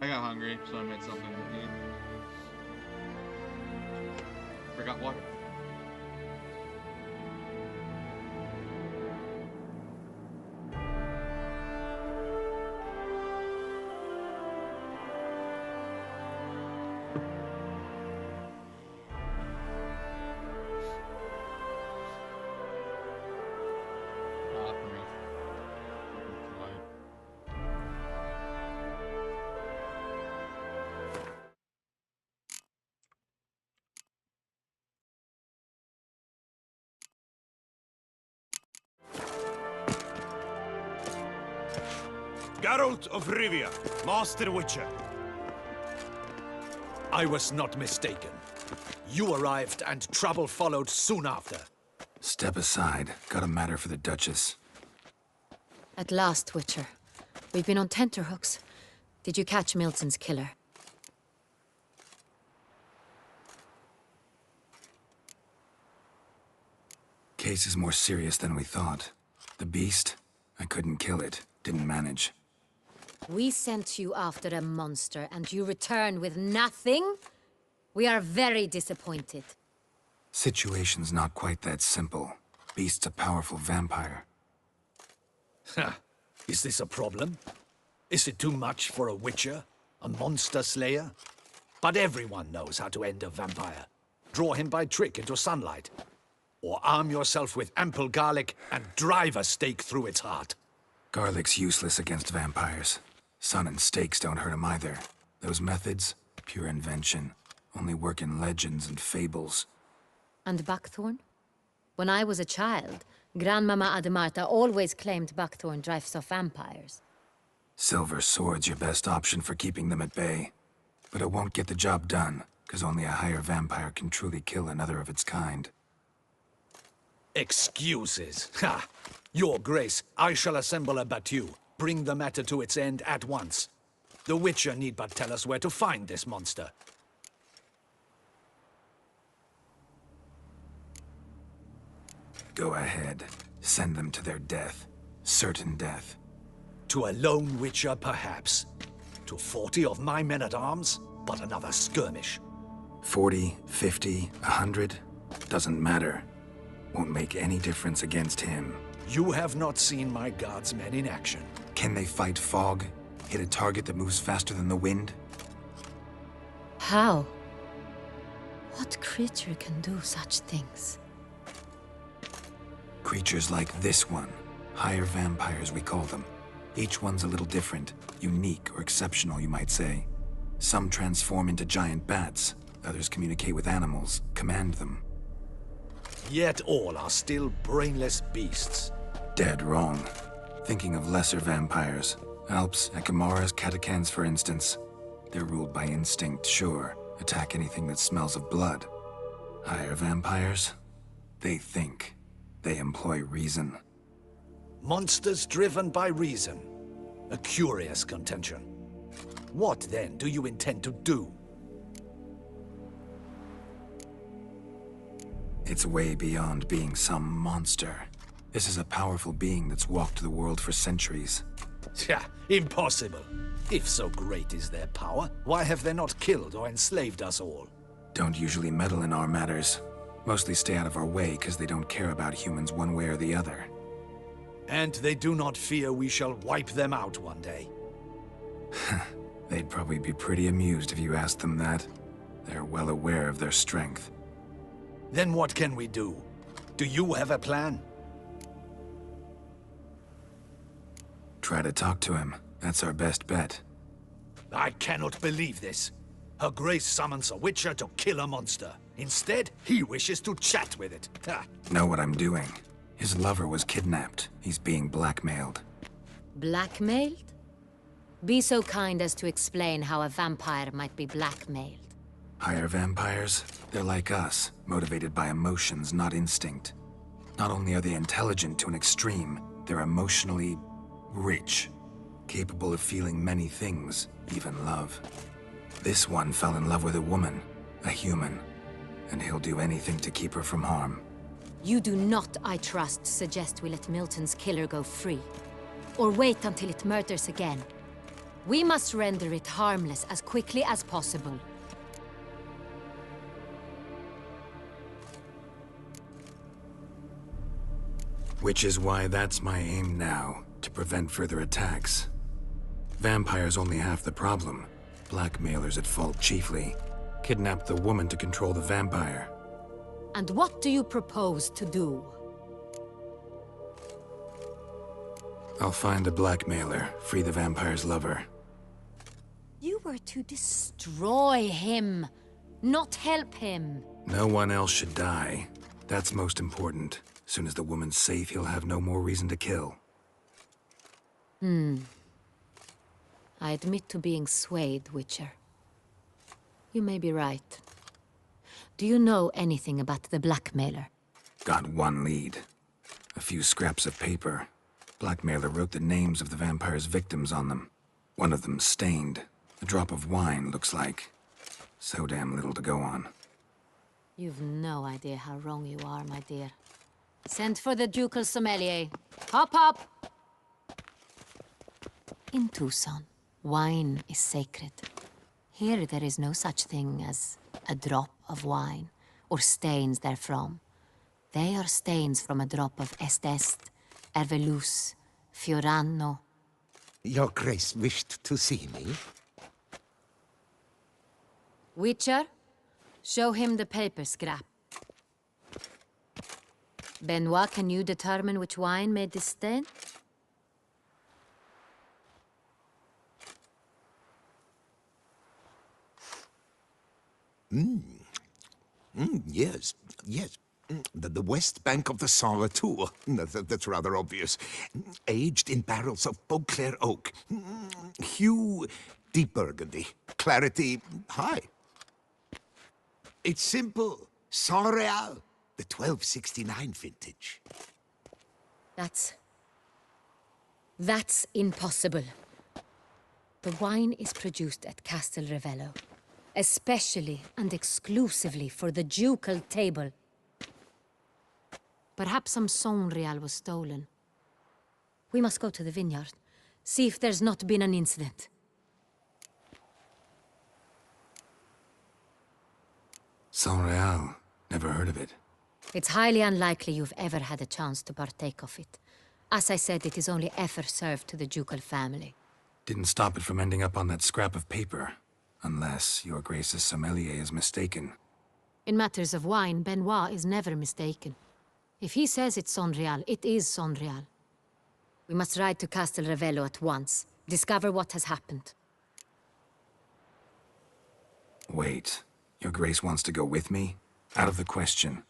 I got hungry, so I made something to eat. Forgot water. Geralt of Rivia, Master Witcher. I was not mistaken. You arrived and trouble followed soon after. Step aside. Got a matter for the Duchess. At last, Witcher. We've been on tenterhooks. Did you catch Milton's killer? Case is more serious than we thought. The beast? I couldn't kill it. Didn't manage. We sent you after a monster, and you return with nothing? We are very disappointed. Situation's not quite that simple. Beast's a powerful vampire. Ha! Is this a problem? Is it too much for a witcher? A monster slayer? But everyone knows how to end a vampire. Draw him by trick into sunlight. Or arm yourself with ample garlic and drive a stake through its heart. Garlic's useless against vampires. Sun and stakes don't hurt him either. Those methods, pure invention. Only work in legends and fables. And buckthorn? When I was a child, Grandmama Ademarta always claimed buckthorn drives off vampires. Silver sword's your best option for keeping them at bay. But it won't get the job done, because only a higher vampire can truly kill another of its kind. Excuses. Ha! Your Grace, I shall assemble a battue. Bring the matter to its end at once. The Witcher need but tell us where to find this monster. Go ahead. Send them to their death. Certain death. To a lone Witcher, perhaps. To 40 of my men-at-arms, but another skirmish. 40, 50, 100? Doesn't matter. Won't make any difference against him. You have not seen my guardsmen in action. Can they fight fog? Hit a target that moves faster than the wind? How? What creature can do such things? Creatures like this one. Higher vampires, we call them. Each one's a little different. Unique or exceptional, you might say. Some transform into giant bats. Others communicate with animals, command them. Yet all are still brainless beasts. Dead wrong. Thinking of lesser vampires. Alps, Ekamaras, Catacans, for instance. They're ruled by instinct, sure. Attack anything that smells of blood. Higher vampires? They think. They employ reason. Monsters driven by reason. A curious contention. What, then, do you intend to do? It's way beyond being some monster. This is a powerful being that's walked the world for centuries. Yeah, impossible. If so great is their power, why have they not killed or enslaved us all? Don't usually meddle in our matters. Mostly stay out of our way because they don't care about humans one way or the other. And they do not fear we shall wipe them out one day. They'd probably be pretty amused if you asked them that. They're well aware of their strength. Then what can we do? Do you have a plan? Try to talk to him. That's our best bet. I cannot believe this. Her Grace summons a witcher to kill a monster. Instead, he wishes to chat with it. Ha. Know what I'm doing. His lover was kidnapped. He's being blackmailed. Blackmailed? Be so kind as to explain how a vampire might be blackmailed. Higher vampires? They're like us, motivated by emotions, not instinct. Not only are they intelligent to an extreme, they're emotionally rich, capable of feeling many things, even love. This one fell in love with a woman, a human, and he'll do anything to keep her from harm. You do not, I trust, suggest we let Milton's killer go free. Or wait until it murders again. We must render it harmless as quickly as possible. Which is why that's my aim now, to prevent further attacks. Vampires only half the problem. Blackmailers at fault chiefly. Kidnap the woman to control the vampire. And what do you propose to do? I'll find the blackmailer, free the vampire's lover. You were to destroy him, not help him. No one else should die. That's most important. As soon as the woman's safe, he'll have no more reason to kill. I admit to being swayed, Witcher. You may be right. Do you know anything about the blackmailer? Got one lead. A few scraps of paper. Blackmailer wrote the names of the vampire's victims on them. One of them stained. A drop of wine, looks like. So damn little to go on. You've no idea how wrong you are, my dear. Send for the ducal sommelier. Hop, hop! In Tucson, wine is sacred. Here there is no such thing as a drop of wine, or stains therefrom. They are stains from a drop of Est, Ervelus, Fiorano. Your Grace wished to see me? Witcher, show him the paper scrap. Benoit, can you determine which wine made this stain? Yes, yes. The west bank of the Saar too. That's rather obvious. Aged in barrels of Beauclair oak. Hue, deep burgundy. Clarity, high. It's simple. Saint-Réal, the 1269 vintage. That's impossible. The wine is produced at Castel Ravello, especially and exclusively for the ducal table. Perhaps some Saint-Réal was stolen. We must go to the vineyard, see if there's not been an incident. Saint-Réal. Never heard of it. It's highly unlikely you've ever had a chance to partake of it. As I said, it is only ever served to the ducal family. Didn't stop it from ending up on that scrap of paper. Unless your Grace's sommelier is mistaken. In matters of wine, Benoit is never mistaken. If he says it's Saint-Réal, it is Saint-Réal. We must ride to Castel Ravello at once. Discover what has happened. Wait. Your Grace wants to go with me? Out of the question.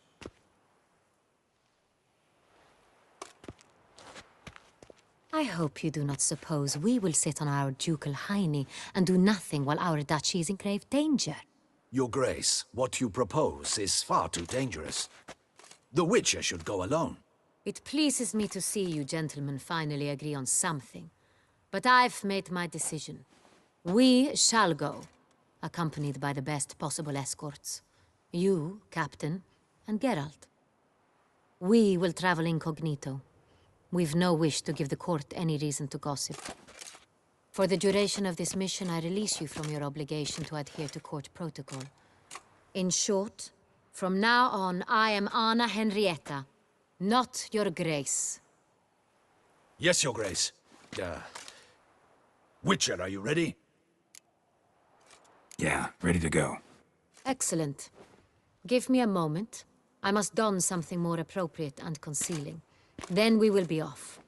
I hope you do not suppose we will sit on our ducal hiney and do nothing while our duchy is in grave danger. Your Grace, what you propose is far too dangerous. The Witcher should go alone. It pleases me to see you gentlemen finally agree on something. But I've made my decision. We shall go, accompanied by the best possible escorts. You, Captain, and Geralt. We will travel incognito. We've no wish to give the court any reason to gossip. For the duration of this mission, I release you from your obligation to adhere to court protocol. In short, from now on, I am Anna Henrietta, not your Grace. Yes, Your Grace. Witcher, are you ready? Yeah, ready to go. Excellent. Give me a moment. I must don something more appropriate and concealing. Then we will be off.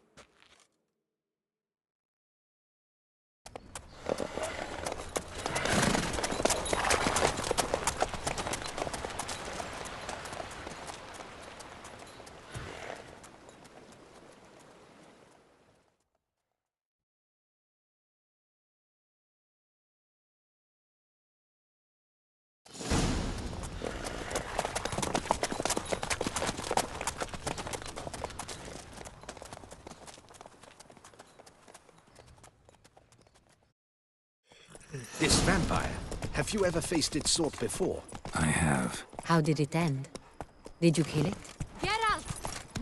This vampire, have you ever faced its sort before? I have. How did it end? Did you kill it? Geralt!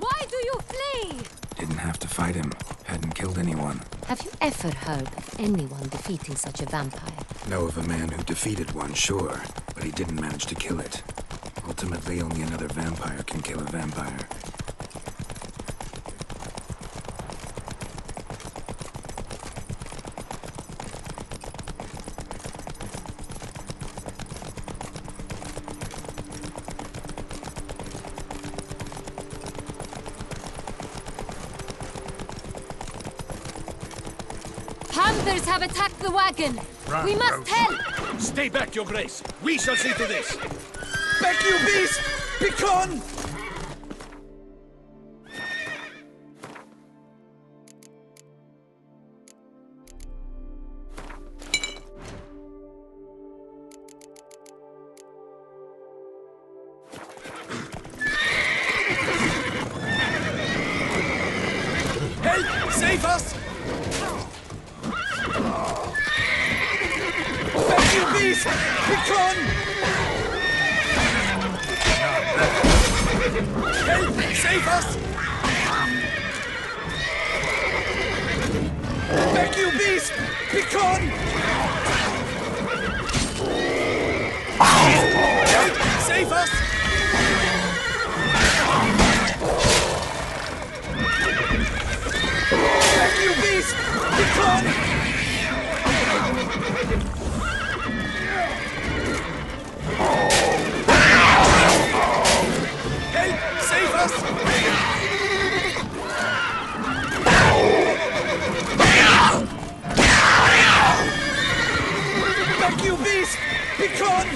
Why do you flee? Didn't have to fight him. Hadn't killed anyone. Have you ever heard of anyone defeating such a vampire? Know of a man who defeated one, sure, but he didn't manage to kill it. Ultimately, only another vampire can kill a vampire. Hunters have attacked the wagon! We must help! Stay back, Your Grace. We shall see to this. Back, you beast! Begone! Help! Save us! Back, you beast! Begone! Help! Save us! Back, you beast! Begone! Help! Save us! Back, you beast! Begone! Help! Save us! Back, you beast! Begone!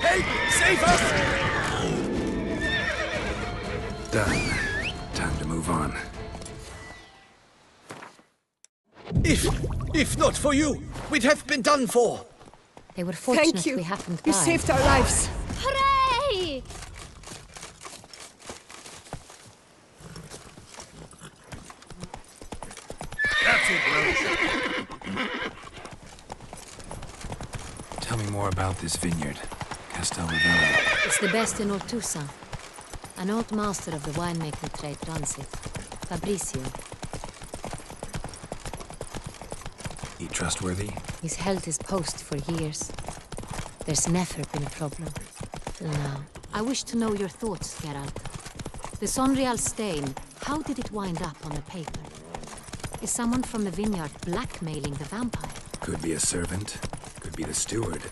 Help! Save us! Done. Time to move on. If not for you, we'd have been done for. They were fortunate Thank you. we happened by. You saved our lives. Hooray! That's it, Roach. Tell me more about this vineyard. Castel Ravello. It's the best in all Toussaint. An old master of the winemaking trade runs it. Fabricio. He trustworthy? He's held his post for years. There's never been a problem. Till now. I wish to know your thoughts, Geralt. The Sonreal stain, how did it wind up on the paper? Is someone from the vineyard blackmailing the vampire? Could be a servant. Could be the steward.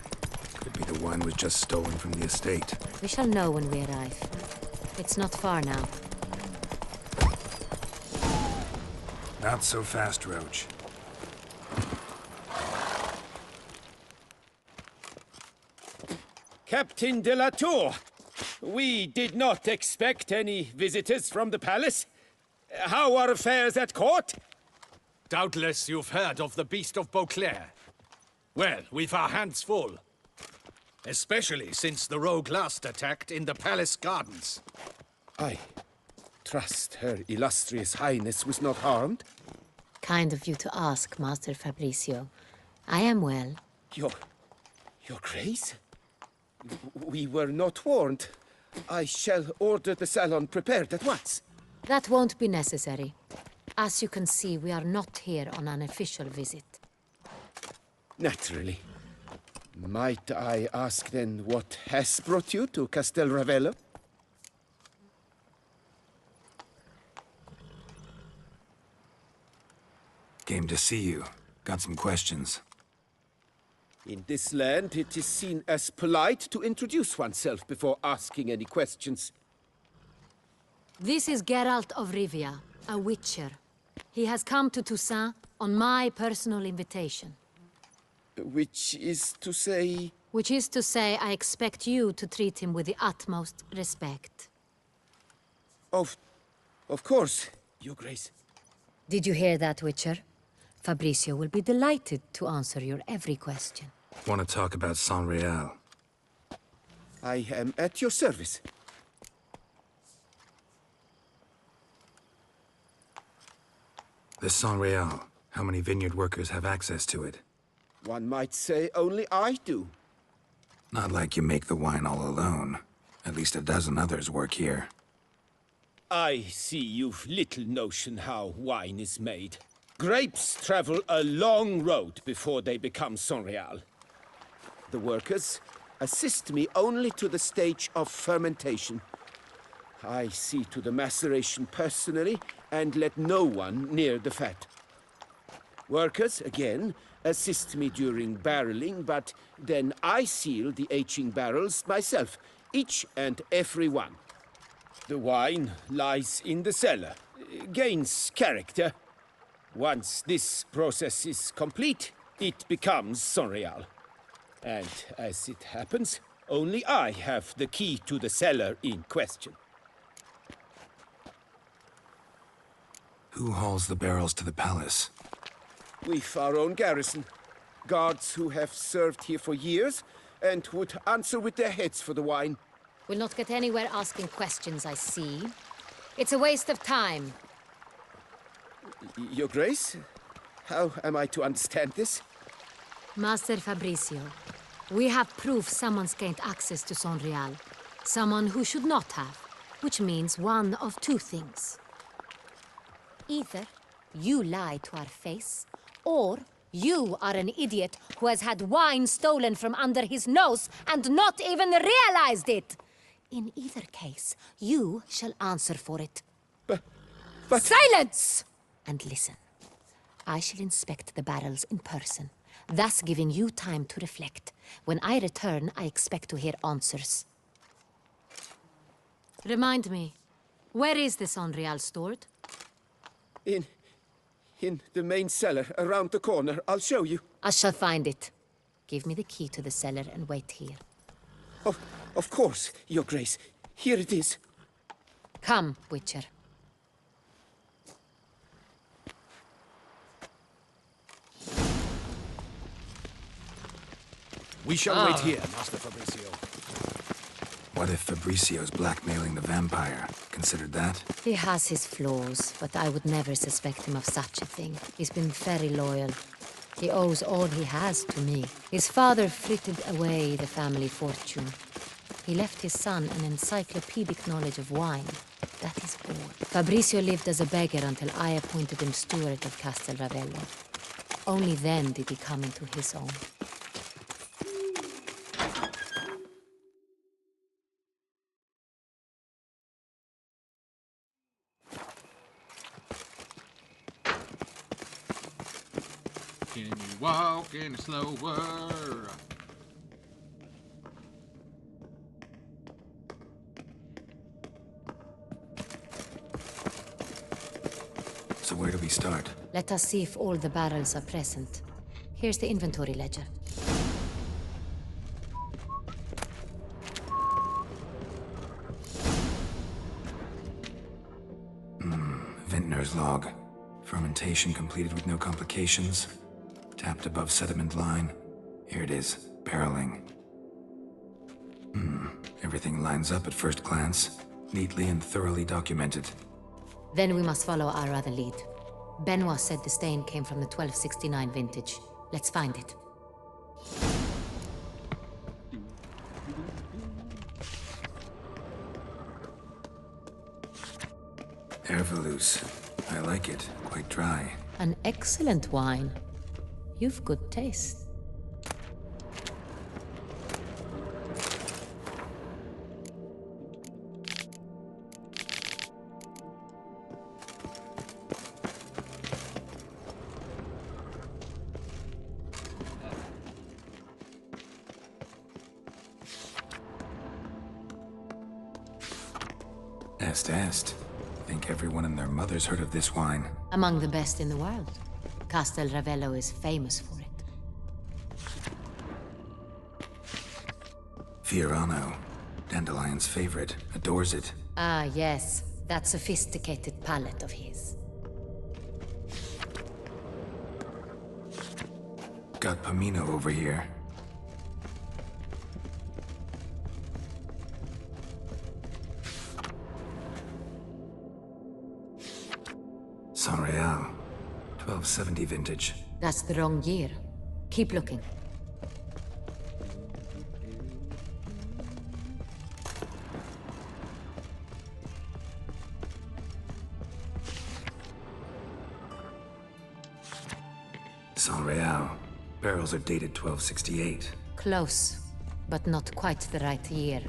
Could be the one was just stolen from the estate. We shall know when we arrive. It's not far now. Not so fast, Roach. Captain de la Tour, we did not expect any visitors from the palace. How are affairs at court? Doubtless you've heard of the Beast of Beauclair. Well, we've our hands full. Especially since the rogue last attacked in the palace gardens. I trust Her Illustrious Highness was not harmed. Kind of you to ask, Master Fabricio. I am well. Your Grace? We were not warned. I shall order the salon prepared at once. That won't be necessary. As you can see, we are not here on an official visit. Naturally. Might I ask then what has brought you to Castel Ravello? Came to see you. Got some questions. In this land, it is seen as polite to introduce oneself before asking any questions. This is Geralt of Rivia, a witcher. He has come to Toussaint on my personal invitation. Which is to say... Which is to say, I expect you to treat him with the utmost respect. Of course, Your Grace. Did you hear that, Witcher? Fabricio will be delighted to answer your every question. Want to talk about Sonreal? I am at your service. The Saint-Réal. How many vineyard workers have access to it? One might say only I do. Not like you make the wine all alone. At least a dozen others work here. I see you've little notion how wine is made. Grapes travel a long road before they become Saint-Réal. The workers assist me only to the stage of fermentation. I see to the maceration personally and let no one near the fat. Workers, again, assist me during barreling, but then I seal the aging barrels myself, each and every one. The wine lies in the cellar, gains character. Once this process is complete, it becomes Saint-Réal. And as it happens, only I have the key to the cellar in question. Who hauls the barrels to the palace? We've our own garrison. Guards who have served here for years and would answer with their heads for the wine. We'll not get anywhere asking questions, I see. It's a waste of time. Your Grace? How am I to understand this? Master Fabricio, we have proof someone's gained access to Saint-Réal. Someone who should not have, which means one of two things. Either you lie to our face, or you are an idiot who has had wine stolen from under his nose and not even realized it. In either case, you shall answer for it. But... Silence! And listen. I shall inspect the barrels in person, thus giving you time to reflect. When I return, I expect to hear answers. Remind me, where is the Saint-Réal stored? In the main cellar, around the corner. I'll show you. I shall find it. Give me the key to the cellar and wait here. Oh, of course, Your Grace. Here it is. Come, Witcher. We shall wait here, Master Fabricio. What if Fabricio's blackmailing the vampire? Considered that? He has his flaws, but I would never suspect him of such a thing. He's been very loyal. He owes all he has to me. His father frittered away the family fortune. He left his son an encyclopedic knowledge of wine. That is all. Fabricio lived as a beggar until I appointed him steward of Castel Ravello. Only then did he come into his own. Can you walk any slower? So where do we start? Let us see if all the barrels are present. Here's the inventory ledger. Vintner's log. Fermentation completed with no complications. Tapped above sediment line. Here it is. Barreling. Everything lines up at first glance. Neatly and thoroughly documented. Then we must follow our other lead. Benoit said the stain came from the 1269 vintage. Let's find it. Herveloos. I like it. Quite dry. An excellent wine. You've good taste. Est. Think everyone and their mother's heard of this wine. Among the best in the world. Castel Ravello is famous for it. Fiorano. Dandelion's favorite. Adores it. Ah, yes. That sophisticated palate of his. Got Pomino over here. Sonreal. 1270 vintage. That's the wrong year. Keep looking. Sonreal. Barrels are dated 1268. Close, but not quite the right year.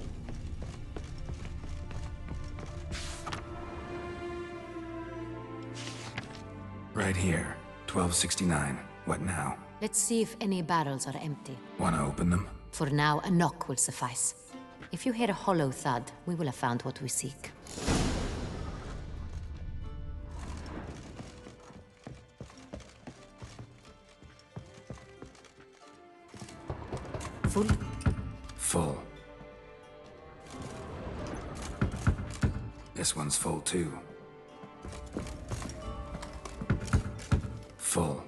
Right here. 1269. What now? Let's see if any barrels are empty. Wanna open them? For now, a knock will suffice. If you hear a hollow thud, we will have found what we seek. Full? Full. This one's full too. Full.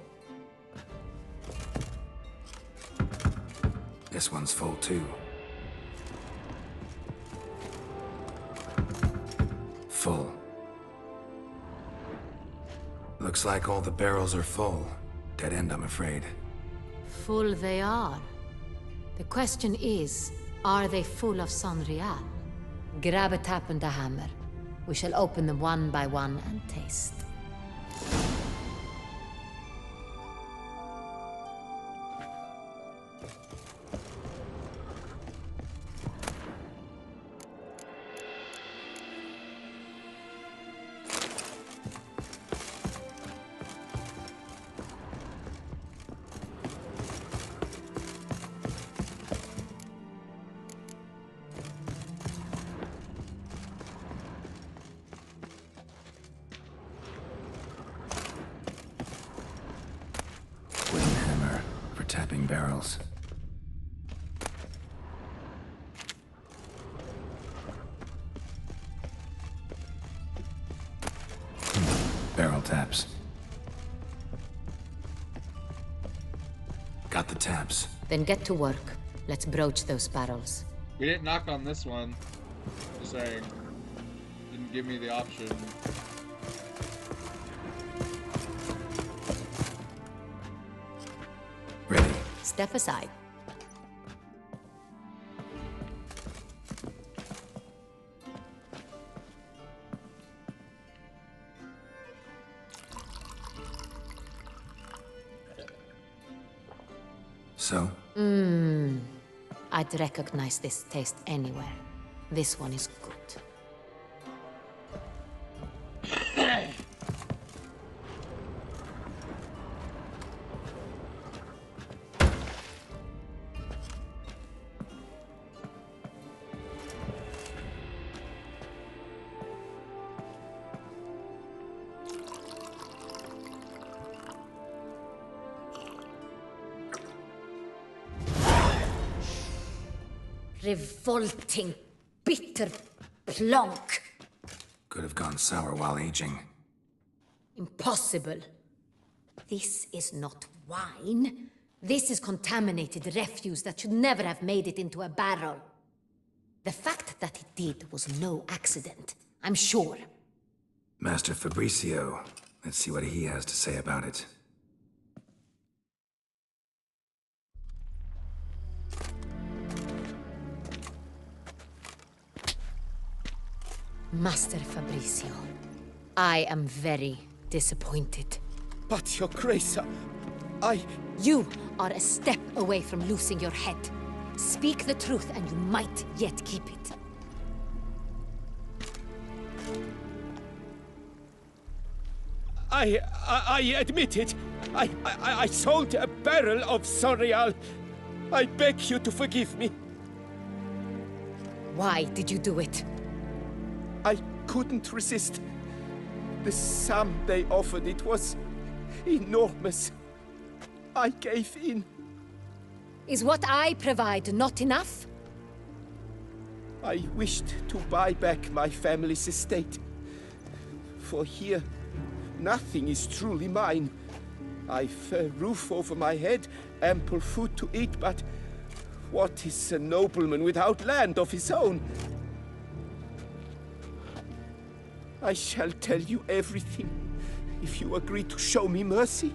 This one's full too. Full. Looks like all the barrels are full. Dead end, I'm afraid. Full they are. The question is, are they full of Sonreal? Grab a tap and a hammer. We shall open them one by one and taste. Wooden hammer for tapping barrels. Barrel taps. Got the taps. Then get to work. Let's broach those barrels. We didn't knock on this one. Just saying. Didn't give me the option. Ready. Step aside. So? I'd recognize this taste anywhere. This one is good. Revolting, bitter plonk. Could have gone sour while aging. Impossible. This is not wine. This is contaminated refuse that should never have made it into a barrel. The fact that it did was no accident, I'm sure. Master Fabricio. Let's see what he has to say about it. Master Fabricio, I am very disappointed. But, Your Grace, You are a step away from losing your head. Speak the truth and you might yet keep it. I admit it. I sold a barrel of Sonreal. I beg you to forgive me. Why did you do it? I couldn't resist. The sum they offered, it was enormous. I gave in. Is what I provide not enough? I wished to buy back my family's estate. For here, nothing is truly mine. I've a roof over my head, ample food to eat, but what is a nobleman without land of his own? I shall tell you everything if you agree to show me mercy.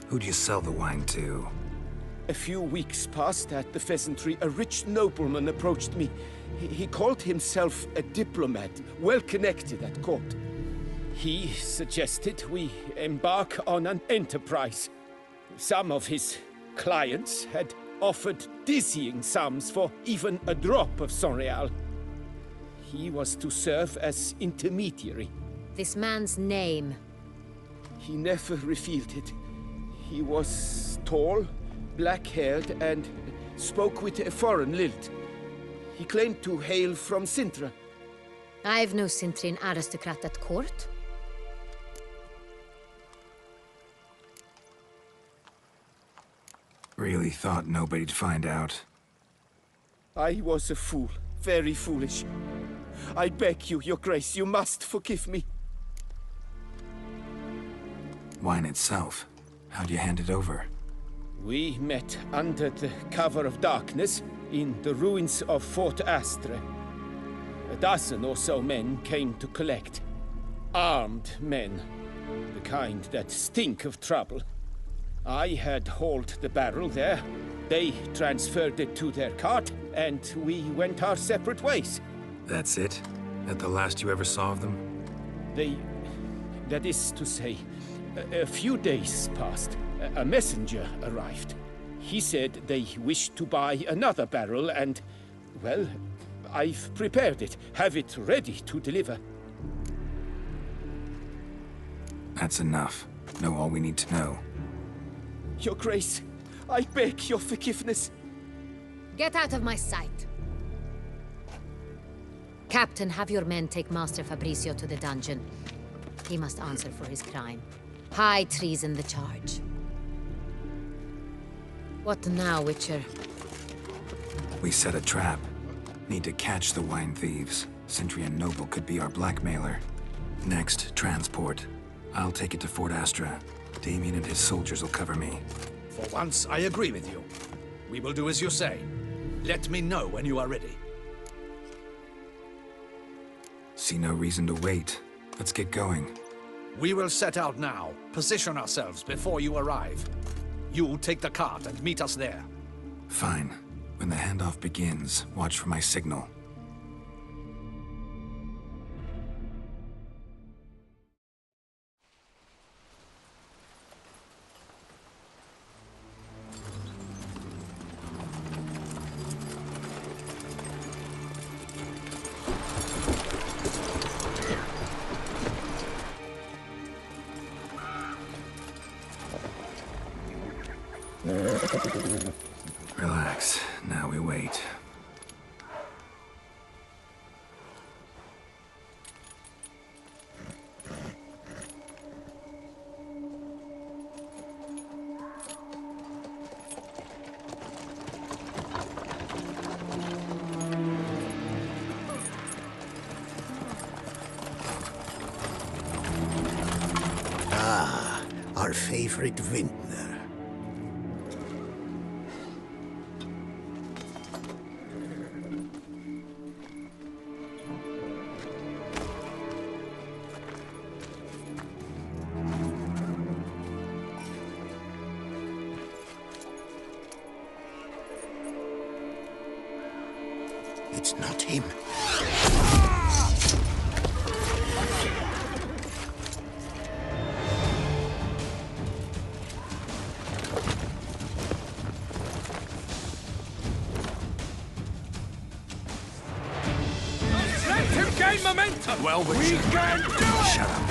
Who'd you sell the wine to? A few weeks past at the Pheasantry, a rich nobleman approached me. He called himself a diplomat, well connected at court. He suggested we embark on an enterprise. Some of his clients had offered dizzying sums for even a drop of Sonreal. He was to serve as intermediary. This man's name? He never revealed it. He was tall, black-haired, and spoke with a foreign lilt. He claimed to hail from Sintra. I've no Sintrin aristocrat at court. Really thought nobody'd find out. I was a fool, very foolish. I beg you, Your Grace, you must forgive me. Wine itself, how'd you hand it over? We met under the cover of darkness in the ruins of Fort Astre. A dozen or so men came to collect. Armed men, the kind that stink of trouble. I had hauled the barrel there. They transferred it to their cart, and we went our separate ways. That's it? That the last you ever saw of them? That is to say, a few days passed. A messenger arrived. He said they wished to buy another barrel and, well, I've prepared it. Have it ready to deliver. That's enough. Know all we need to know. Your Grace, I beg your forgiveness. Get out of my sight. Captain, have your men take Master Fabrizio to the dungeon. He must answer for his crime. High treason the charge. What now, Witcher? We set a trap. Need to catch the wine thieves. Sentry and Noble could be our blackmailer. Next, transport. I'll take it to Fort Astra. Damien and his soldiers will cover me. For once, I agree with you. We will do as you say. Let me know when you are ready. See no reason to wait. Let's get going. We will set out now. Position ourselves before you arrive. You take the cart and meet us there. Fine. When the handoff begins, watch for my signal. Relax. Now we wait. Ah, our favorite vintner. It's not him. Let him gain momentum! Well, we can do it! Shut up.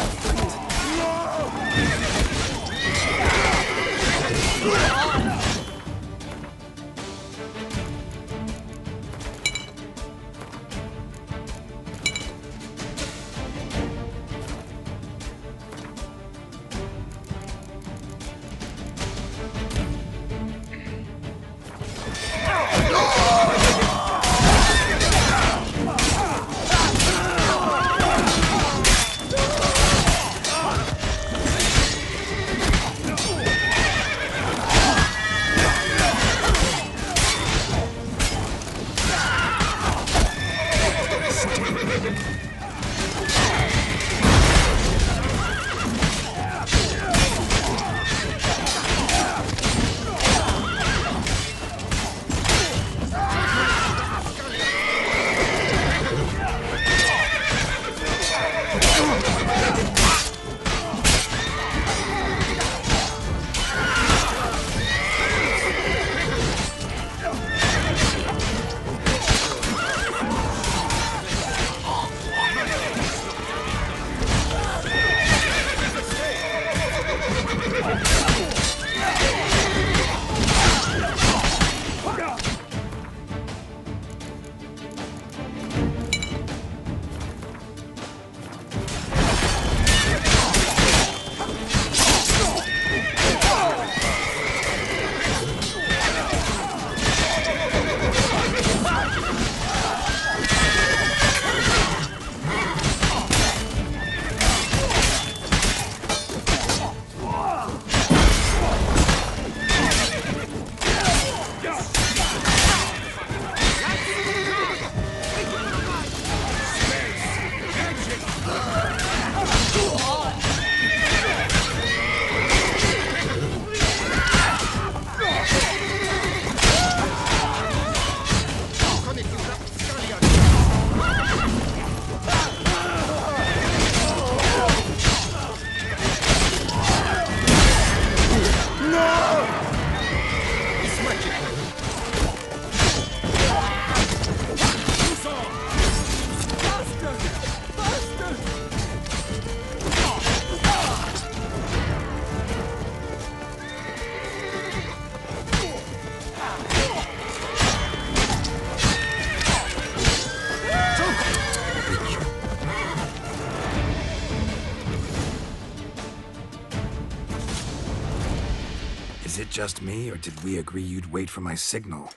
just me, or did we agree you'd wait for my signal?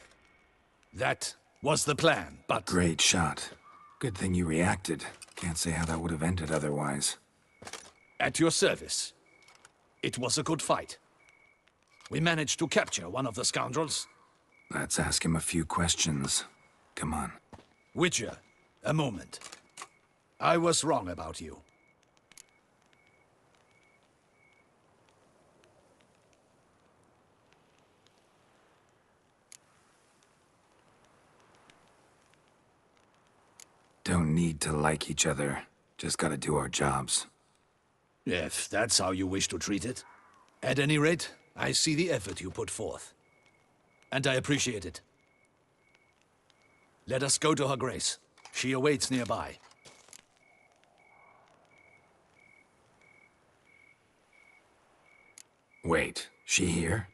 That was the plan, but... Great shot. Good thing you reacted. Can't say how that would have ended otherwise. At your service. It was a good fight. We managed to capture one of the scoundrels. Let's ask him a few questions. Come on. Witcher, a moment. I was wrong about you. Don't need to like each other. Just gotta do our jobs. If that's how you wish to treat it. At any rate, I see the effort you put forth. And I appreciate it. Let us go to her grace. She awaits nearby. Wait, she here?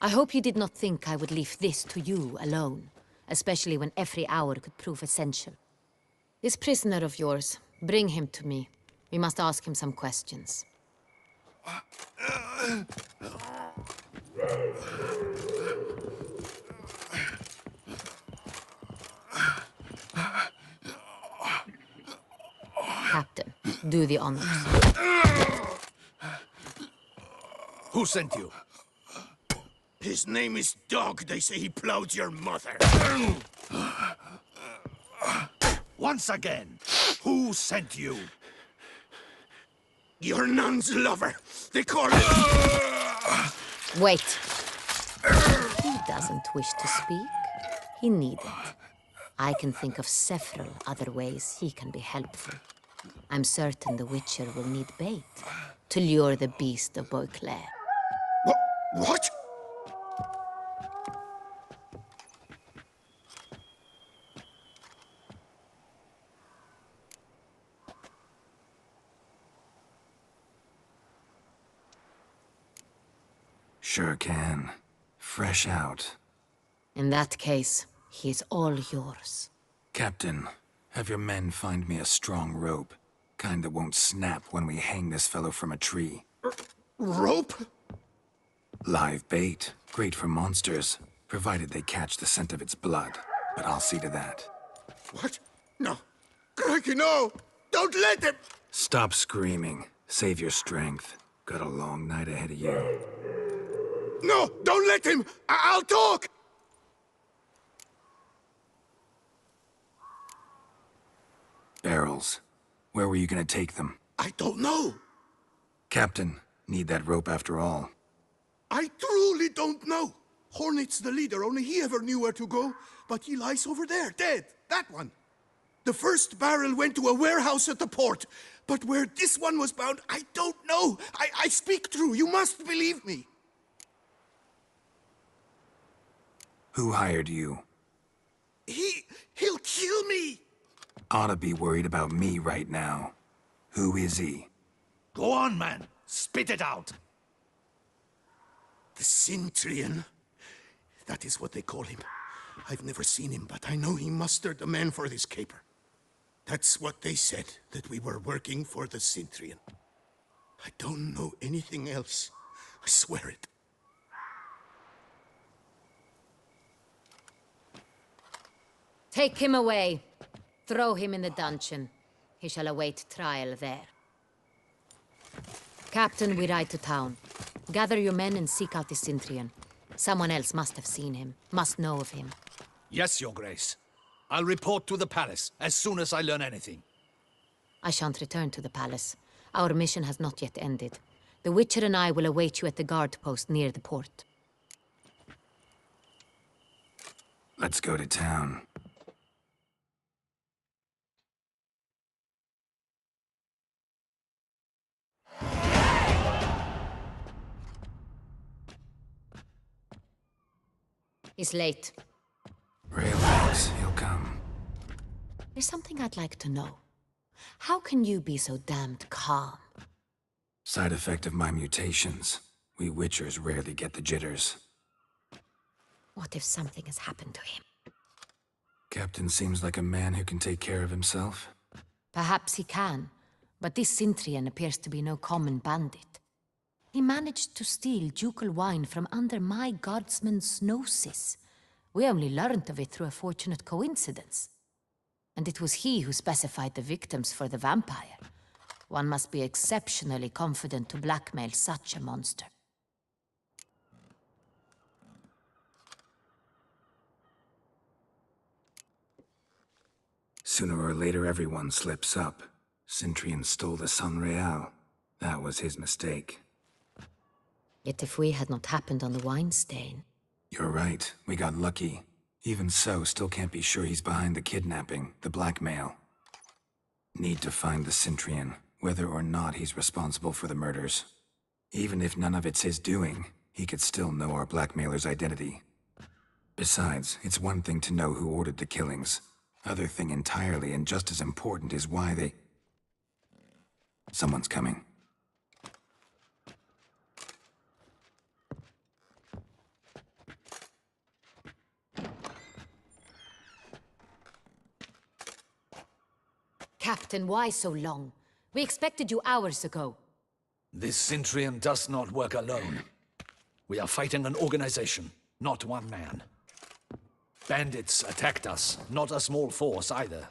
I hope you did not think I would leave this to you alone, especially when every hour could prove essential. This prisoner of yours, bring him to me. We must ask him some questions. Captain, do the honors. Who sent you? His name is Dog. They say he plowed your mother. Once again, who sent you? Your nun's lover. They call it... Wait. He doesn't wish to speak. He needn't. I can think of several other ways he can be helpful. I'm certain the Witcher will need bait to lure the beast of Beauclair. What? Sure can. Fresh out. In that case, he is all yours. Captain, have your men find me a strong rope. Kind that won't snap when we hang this fellow from a tree. Rope? Live bait. Great for monsters, provided they catch the scent of its blood. But I'll see to that. What? No. Crikey, no! Don't let him! Stop screaming. Save your strength. Got a long night ahead of you. No! Don't let him! I'll talk! Barrels. Where were you gonna take them? I don't know. Captain, need that rope after all. I truly don't know. Hornet's the leader, only he ever knew where to go. But he lies over there, dead. That one. The first barrel went to a warehouse at the port. But where this one was bound, I don't know. I speak true. You must believe me. Who hired you? He'll kill me. Oughta be worried about me right now. Who is he? Go on, man. Spit it out. The Cintrian. That is what they call him. I've never seen him, but I know he mustered the men for this caper. That's what they said, that we were working for the Cintrian. I don't know anything else. I swear it. Take him away. Throw him in the dungeon. He shall await trial there. Captain, we ride to town. Gather your men and seek out the Cintrian. Someone else must have seen him, must know of him. Yes, Your Grace. I'll report to the palace as soon as I learn anything. I shan't return to the palace. Our mission has not yet ended. The Witcher and I will await you at the guard post near the port. Let's go to town. He's late. Relax, he'll come. There's something I'd like to know. How can you be so damned calm? Side effect of my mutations. We Witchers rarely get the jitters. What if something has happened to him? Captain seems like a man who can take care of himself. Perhaps he can, but this Cintrian appears to be no common bandit. He managed to steal ducal wine from under my guardsman's noses. We only learned of it through a fortunate coincidence. And it was he who specified the victims for the vampire. One must be exceptionally confident to blackmail such a monster. Sooner or later, everyone slips up. Cintrian stole the San Real. That was his mistake. Yet if we had not happened on the wine stain... You're right. We got lucky. Even so, still can't be sure he's behind the kidnapping, the blackmail. Need to find the Cintrian, whether or not he's responsible for the murders. Even if none of it's his doing, he could still know our blackmailer's identity. Besides, it's one thing to know who ordered the killings. Other thing entirely, and just as important, is why they... Someone's coming. Captain, why so long? We expected you hours ago. This Cintrian does not work alone. We are fighting an organization, not one man. Bandits attacked us, not a small force either.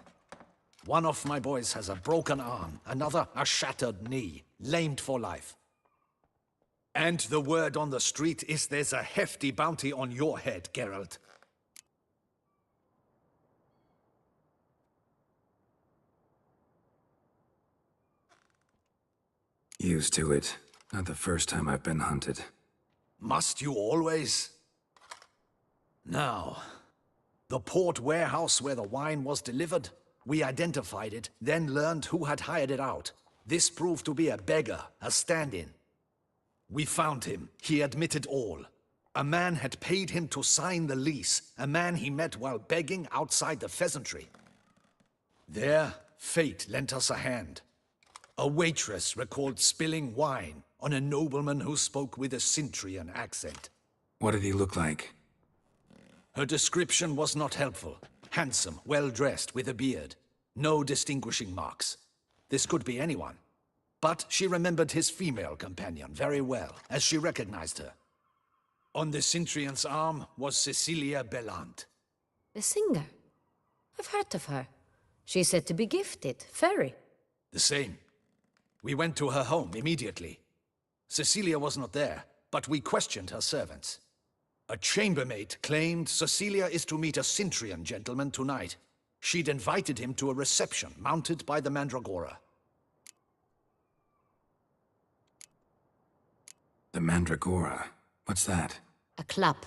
One of my boys has a broken arm, another a shattered knee, lamed for life. And the word on the street is there's a hefty bounty on your head, Geralt. Used to it. Not the first time I've been hunted. Must you always? Now, the port warehouse where the wine was delivered, we identified it, then learned who had hired it out. This proved to be a beggar, a stand-in. We found him. He admitted all. A man had paid him to sign the lease, a man he met while begging outside the pheasantry. There, fate lent us a hand. A waitress recalled spilling wine on a nobleman who spoke with a Cintrian accent. What did he look like? Her description was not helpful. Handsome, well-dressed, with a beard. No distinguishing marks. This could be anyone. But she remembered his female companion very well, as she recognized her. On the Cintrian's arm was Cecilia Bellant. The singer? I've heard of her. She's said to be gifted, fairy. The same. We went to her home immediately. Cecilia was not there, but we questioned her servants. A chambermaid claimed Cecilia is to meet a Cintrian gentleman tonight. She'd invited him to a reception mounted by the Mandragora. The Mandragora? What's that? A club,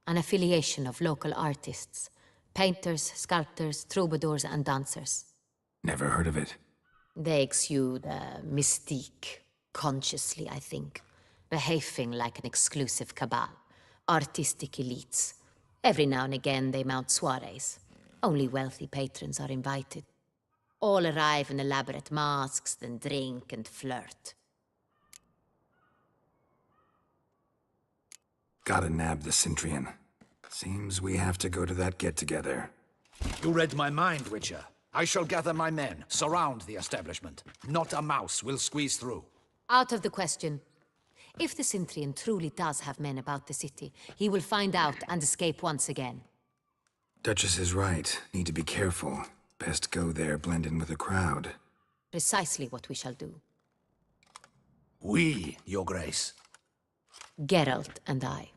an affiliation of local artists. Painters, sculptors, troubadours and dancers. Never heard of it. They exude a mystique, consciously, I think. Behaving like an exclusive cabal. Artistic elites. Every now and again they mount soirees. Only wealthy patrons are invited. All arrive in elaborate masks, then drink and flirt. Gotta nab the Cintrian. Seems we have to go to that get-together. You read my mind, Witcher. I shall gather my men, surround the establishment. Not a mouse will squeeze through. Out of the question. If the Cintrian truly does have men about the city, he will find out and escape once again. Duchess is right. Need to be careful. Best go there, blend in with the crowd. Precisely what we shall do. We, Your Grace. Geralt and I.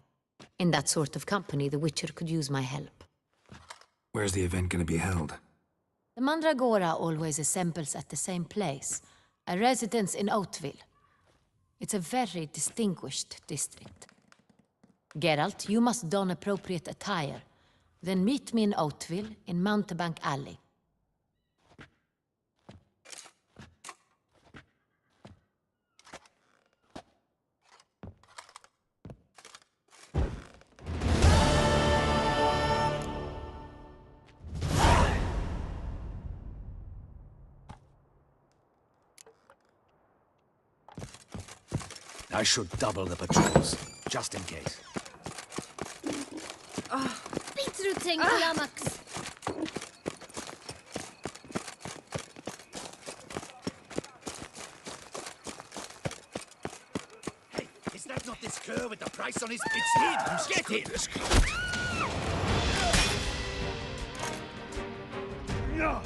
In that sort of company, the Witcher could use my help. Where's the event gonna be held? The Mandragora always assembles at the same place, a residence in Oatville. It's a very distinguished district. Geralt, you must don appropriate attire. Then meet me in Oatville, in Mountebank Alley. I should double the patrols, just in case. Beetrooting Klamax. this cur with the price on his head. Get him! No!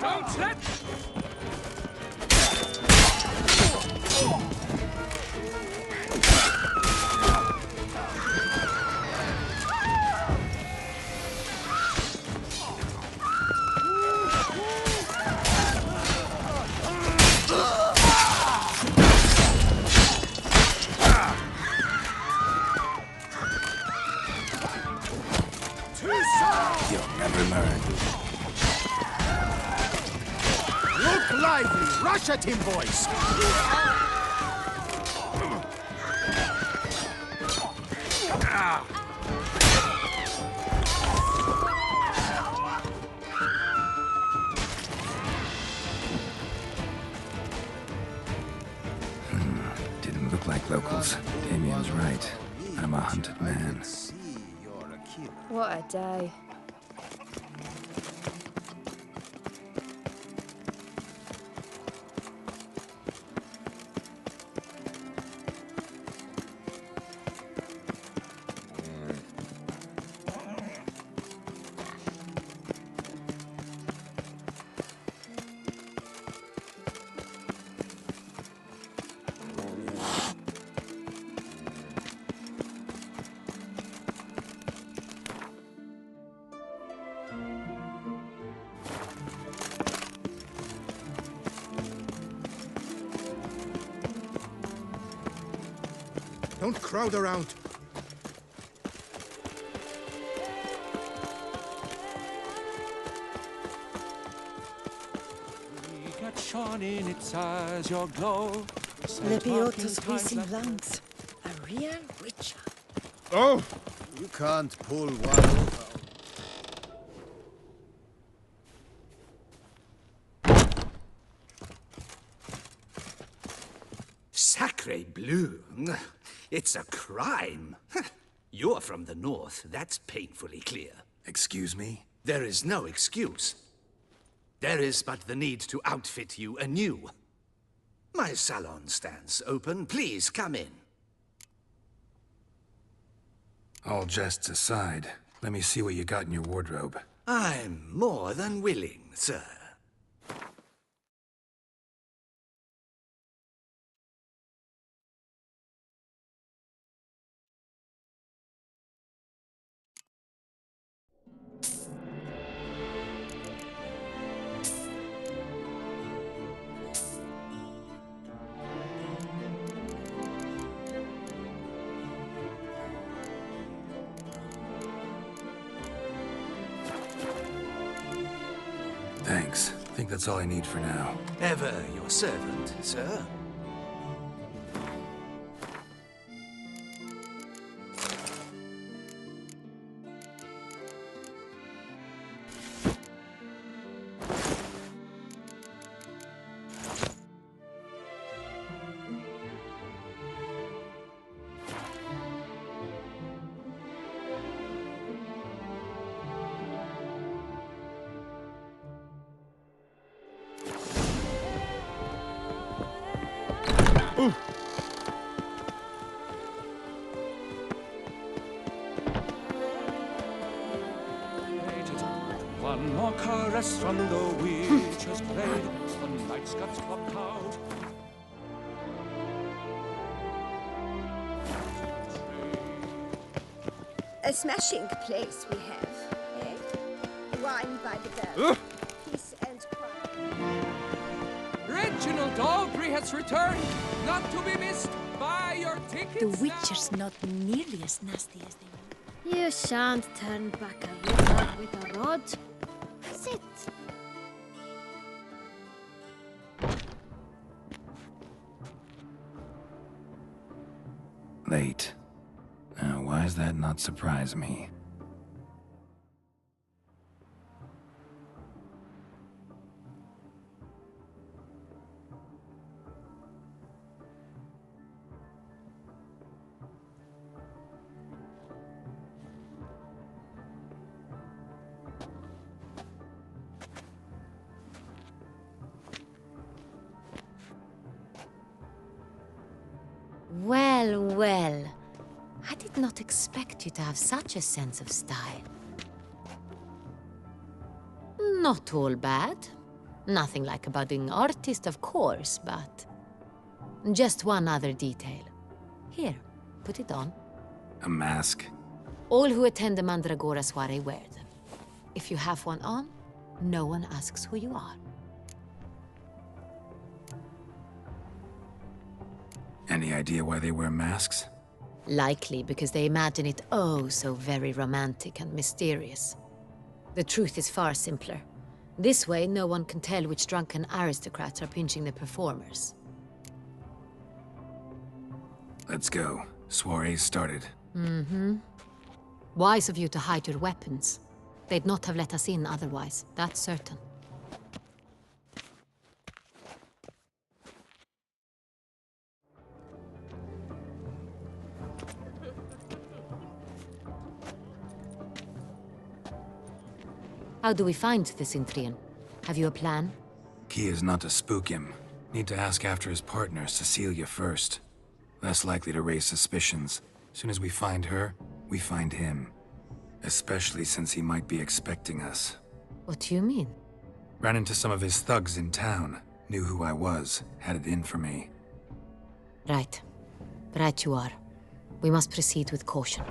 Don't let... You'll never learn. Look lively! Rush at him, boys! Didn't look like locals. Damien's right. I'm a hunted man. What a day. Don't crowd around. Got shone in its eyes, your glow. Lebiotus visiblanx. A real witcher. Oh! You can't pull one over. Sacre bleu! It's a crime. You're from the north, that's painfully clear. Excuse me? There is no excuse. There is but the need to outfit you anew. My salon stands open. Please come in. All jests aside, let me see what you got in your wardrobe. I'm more than willing, sir. Thanks. Think that's all I need for now. Ever your servant, sir. One more caress from the witch's blade. The night's got plucked out. A smashing place we have, eh? Wine by the bird. Peace and quiet. Reginald Aubrey has returned, not to be missed. Buy your tickets. The Witcher's not nearly as nasty as they were. You shan't turn back a river with a rod. Sit. Late. Now, why does that not surprise me? Well, well. I did not expect you to have such a sense of style. Not all bad. Nothing like a budding artist, of course, but... just one other detail. Here, put it on. A mask? All who attend the Mandragora soiree wear them. If you have one on, no one asks who you are. Any idea why they wear masks? Likely because they imagine it oh so very romantic and mysterious. The truth is far simpler. This way, no one can tell which drunken aristocrats are pinching the performers. Let's go. Soiree's started. Mm-hmm. Wise of you to hide your weapons. They'd not have let us in otherwise, that's certain. How do we find the Cintrian? Have you a plan? Key is not to spook him. Need to ask after his partner, Cecilia, first. Less likely to raise suspicions. Soon as we find her, we find him. Especially since he might be expecting us. What do you mean? Ran into some of his thugs in town. Knew who I was. Had it in for me. Right. Right you are. We must proceed with caution.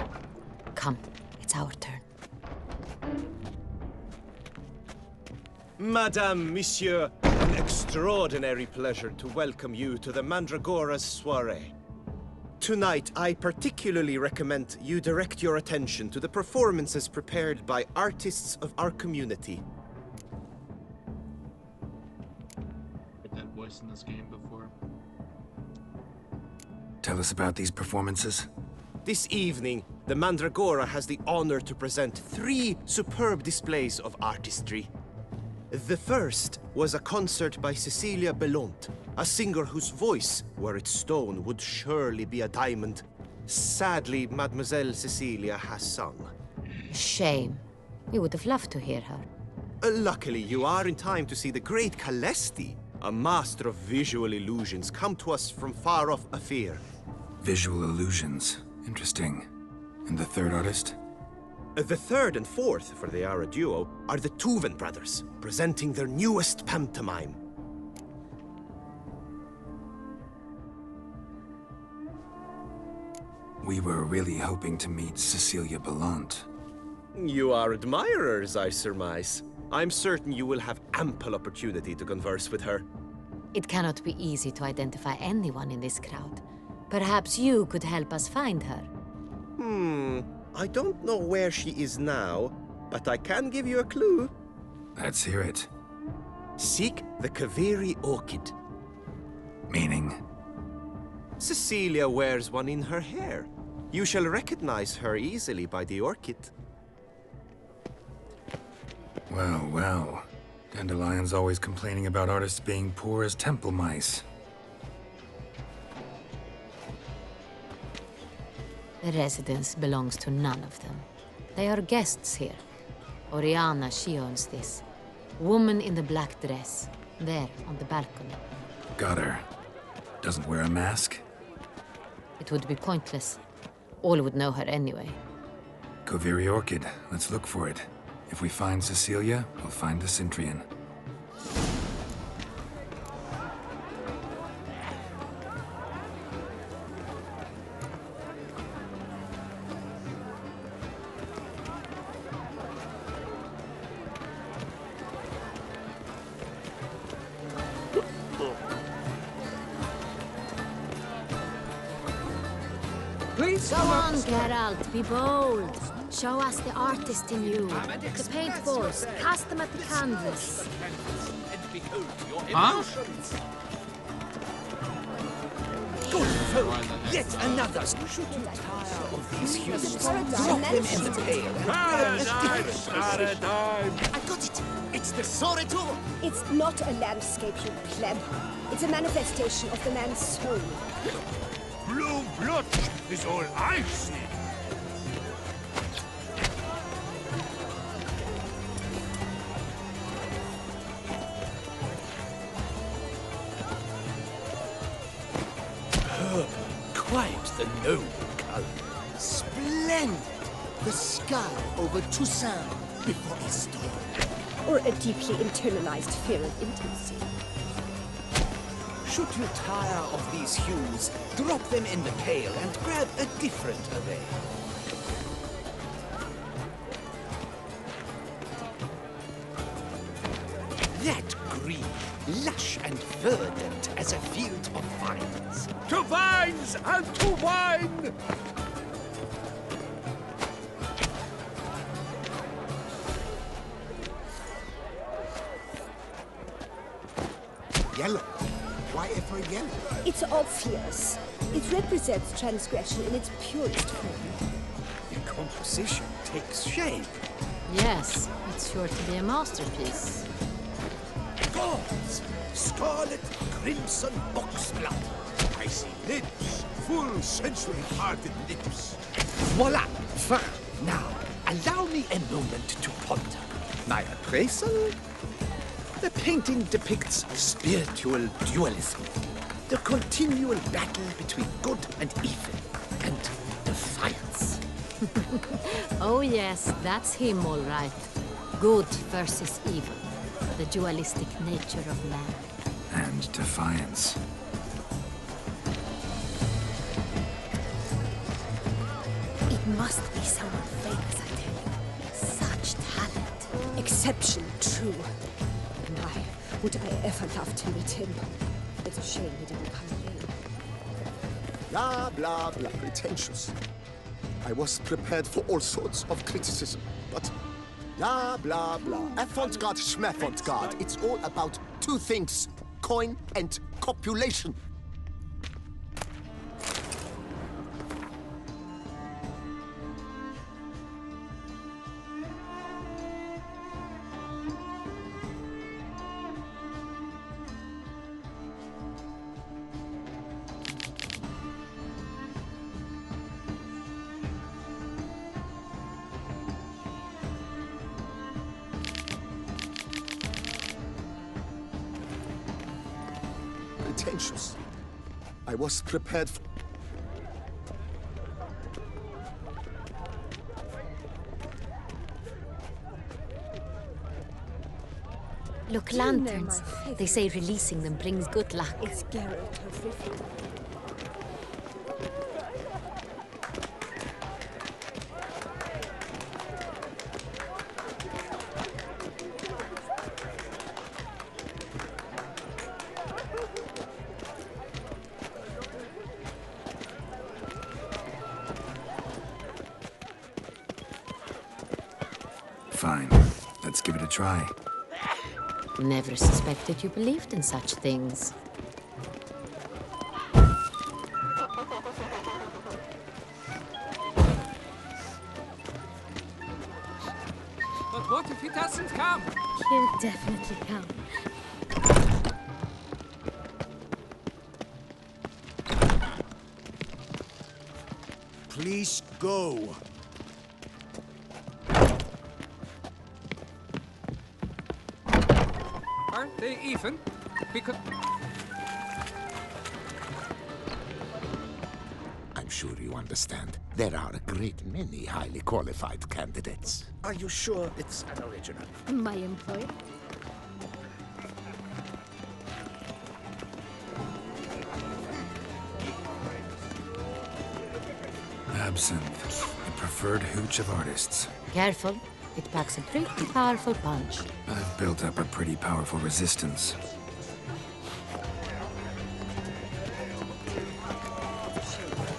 Come, it's our turn. Madame, Monsieur, an extraordinary pleasure to welcome you to the Mandragora's soiree. Tonight, I particularly recommend you direct your attention to the performances prepared by artists of our community. Heard that voice in this game before. Tell us about these performances. This evening, the Mandragora has the honor to present 3 superb displays of artistry. The first was a concert by Cecilia Belont, a singer whose voice, were it stone, would surely be a diamond. Sadly, Mademoiselle Cecilia has sung. Shame. We would have loved to hear her. Luckily, you are in time to see the great Calesti, a master of visual illusions, come to us from far-off Afir. Visual illusions. Interesting. And the third artist? The third and fourth, for they are a duo, are the Tuven brothers, presenting their newest pantomime. We were really hoping to meet Cecilia Belont. You are admirers, I surmise. I'm certain you will have ample opportunity to converse with her. It cannot be easy to identify anyone in this crowd. Perhaps you could help us find her. I don't know where she is now, but I can give you a clue. Let's hear it. Seek the Kaveri orchid. Meaning? Cecilia wears one in her hair. You shall recognize her easily by the orchid. Well, well. Dandelion's always complaining about artists being poor as temple mice. The residence belongs to none of them. They are guests here. Oriana, she owns this. Woman in the black dress. There, on the balcony. Got her. Doesn't wear a mask? It would be pointless. All would know her anyway. Kaveri Orchid. Let's look for it. If we find Cecilia, we'll find the Cintrian. Please go on, Geralt. Be bold. Show us the artist in you. The paintballs. Cast them at the canvas. Huh? Good folk, yet another. Should you tire of these humans? Drop them in the pail. Paradise, paradise. I got it. It's the SrPie. It's not a landscape, you pleb. It's a manifestation of the man's soul. Blue blood is all I see. Quite the noble color. Splendid! The sky over Toussaint before a storm. Or a deeply internalized fear of intimacy. Should you tire of these hues, drop them in the pail and grab a different array. That green, lush and verdant as a field of vines. To vines and to wine! Yellow. Why ever yellow? It's obvious. It represents transgression in its purest form. The composition takes shape. Yes, it's sure to be a masterpiece. Gods! Scarlet, crimson boxblood. I see lips, full sensually-hearted lips. Voila! Fine. Now, allow me a moment to ponder. My appraisal? The painting depicts spiritual dualism. The continual battle between good and evil, and defiance. Oh yes, that's him all right. Good versus evil. The dualistic nature of man. And defiance. It must be someone famous, I tell you. Such talent. Exception true. My, would I ever love to meet him. It's a shame he didn't come in. Blah, blah, blah. Pretentious. I was prepared for all sorts of criticism, but blah, blah, blah. Avant-garde, schmavant-garde. It's all about two things. Coin and copulation. Pretentious. I was prepared for... Look, lanterns. They say releasing them brings good luck. It's Geralt of Rivia. Fine. Let's give it a try. Never suspected you believed in such things. But what if he doesn't come? He'll definitely come. Please go. Aren't they even? Because... I'm sure you understand. There are a great many highly qualified candidates. Are you sure it's an original? My employer? Absinthe, the preferred hooch of artists. Careful. It packs a pretty powerful punch. I've built up a pretty powerful resistance.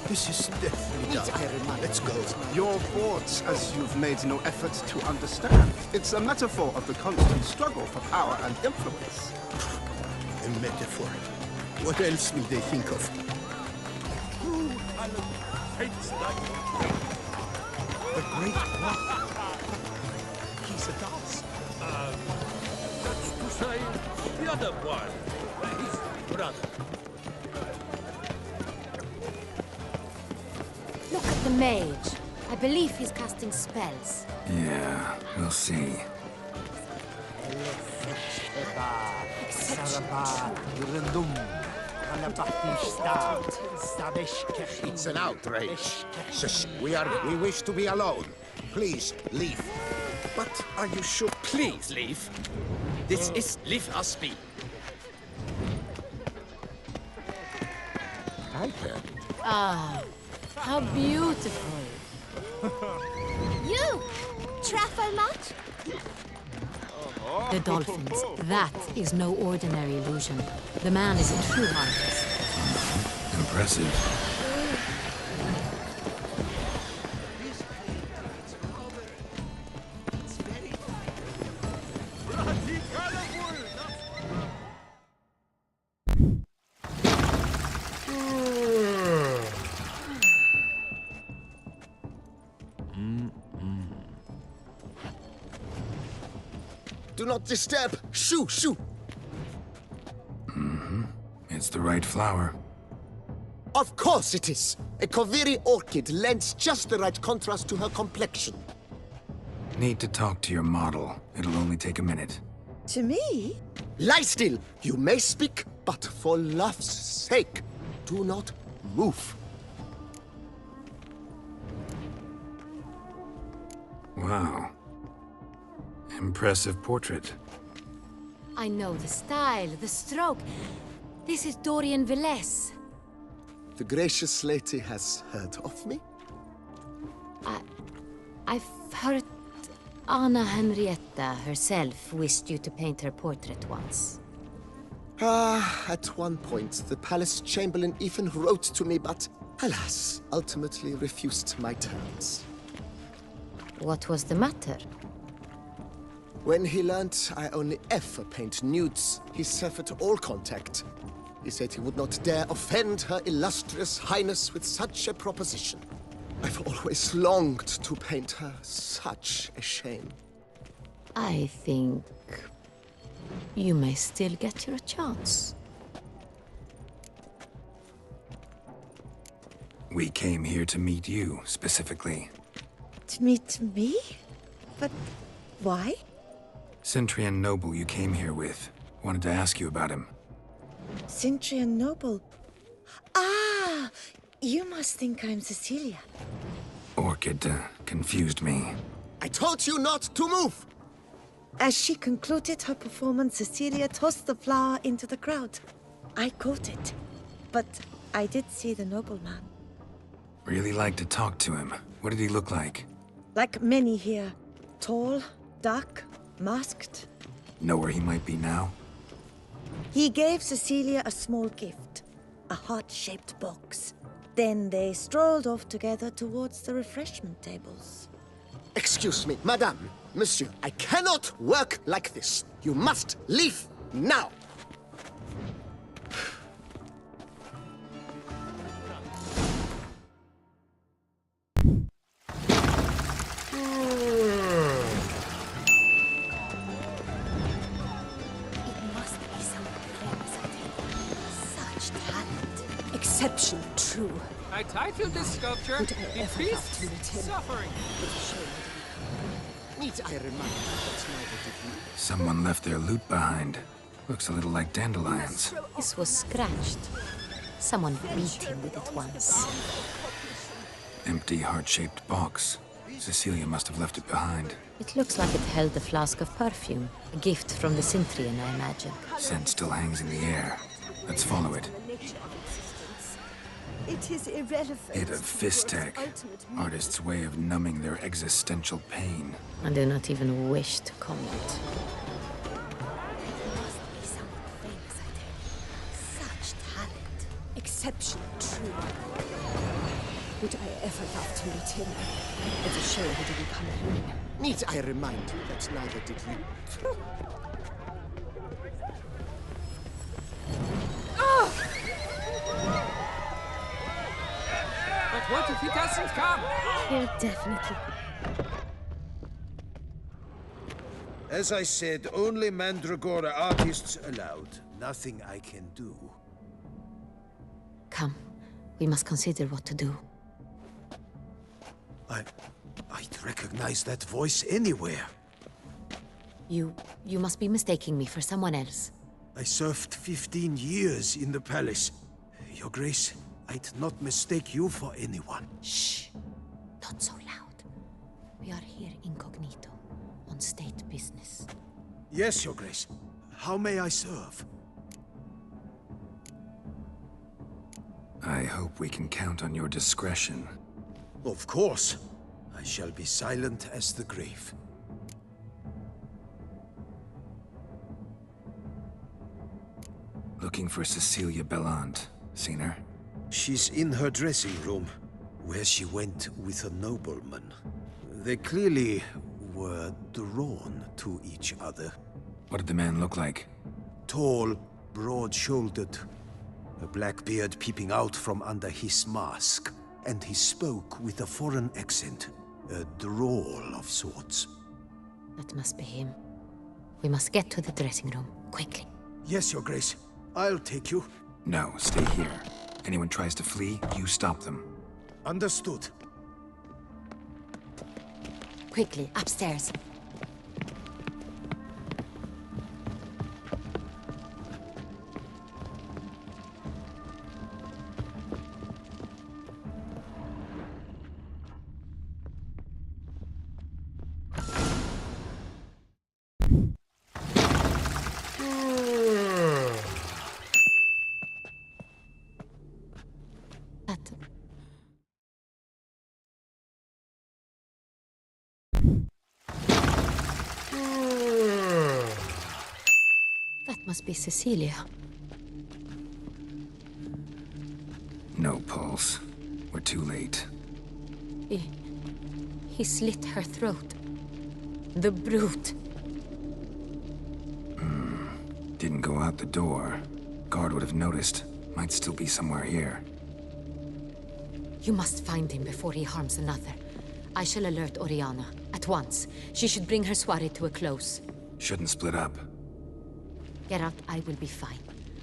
This is definitely done. Let's go. Your thoughts, as you've made no effort to understand. It's a metaphor of the constant struggle for power and influence. A metaphor. What else will they think of? The Great One. He's a dance. That's to say, the other one. His brother. Look at the mage. I believe he's casting spells. Yeah, we'll see. It's an outrage. Shush. We wish to be alone. Please, leave. But are you sure? Please leave. This is Leave Us Be. I can. Ah, how beautiful. You! Truffle much? The dolphins. That is no ordinary illusion. The man is a true artist. Impressive. Do not disturb! Shoo! Shoo! It's the right flower. Of course it is! A Koviri orchid lends just the right contrast to her complexion. Need to talk to your model. It'll only take a minute. To me? Lie still! You may speak, but for love's sake, do not move. Wow. Impressive portrait. I know the style, the stroke. This is Dorian Velez. The gracious lady has heard of me? I've heard Anna Henrietta herself wished you to paint her portrait once. At one point, the palace chamberlain even wrote to me, but alas, ultimately refused my terms. What was the matter? When he learned I only ever paint nudes, he severed all contact. He said he would not dare offend her illustrious highness with such a proposition. I've always longed to paint her. Such a shame. I think you may still get your chance. We came here to meet you, specifically. To meet me? But why? Centrian noble you came here with. Wanted to ask you about him. Centrian noble. Ah! You must think I'm Cecilia. Orchid confused me. I told you not to move! As she concluded her performance, Cecilia tossed the flower into the crowd. I caught it. But I did see the nobleman. Really like to talk to him. What did he look like? Like many here. Tall, dark, masked. Know where he might be now? He gave Cecilia a small gift. A heart-shaped box. Then they strolled off together towards the refreshment tables. Excuse me, madame, monsieur, I cannot work like this. You must leave now. Exception true. I titled this sculpture The Feast Suffering. Need I remind you that neither did you? Someone left their loot behind. Looks a little like dandelions. This was scratched. Someone beat him with it once. Empty heart-shaped box. Cecilia must have left it behind. It looks like it held a flask of perfume. A gift from the Cintrian, I imagine. Scent still hangs in the air. Let's follow it. It is irrelevant. Hit of fist tech. Artist's way of numbing their existential pain. I do not even wish to comment. Such talent. Exception true. Would I ever love to meet him? It's a shame he didn't come alone. Need I remind you that neither did you? But what if he doesn't come? He'll definitely. As I said, only Mandragora artists allowed. Nothing I can do. Come, we must consider what to do. I'd recognize that voice anywhere. You must be mistaking me for someone else. I served 15 years in the palace. Your Grace, I'd not mistake you for anyone. Shh! Not so loud. We are here incognito, on state business. Yes, Your Grace. How may I serve? I hope we can count on your discretion. Of course. I shall be silent as the grave. Looking for Cecilia Bellant. Seen her? She's in her dressing room, where she went with a nobleman. They clearly were drawn to each other. What did the man look like? Tall, broad-shouldered, a black beard peeping out from under his mask. And he spoke with a foreign accent, a drawl of sorts. That must be him. We must get to the dressing room, quickly. Yes, Your Grace. I'll take you. No, stay here. Anyone tries to flee, you stop them. Understood. Quickly, upstairs. That must be Cecilia. No pulse. We're too late. He slit her throat. The brute. Didn't go out the door. Guard would have noticed. Might still be somewhere here. You must find him before he harms another. I shall alert Oriana. At once. She should bring her soirée to a close. Shouldn't split up. Geralt, I will be fine.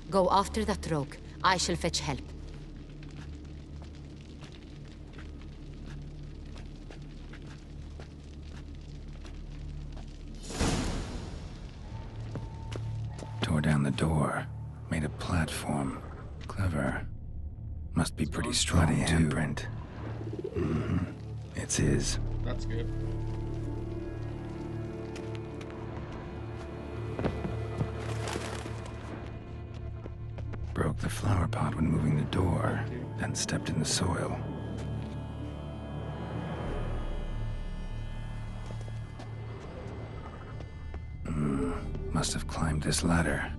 Go after that rogue. I shall fetch help. Tore down the door. Made a platform. Clever. Must be pretty strong, too. Handprint. It's his. That's good. Broke the flower pot when moving the door, then stepped in the soil. Must have climbed this ladder.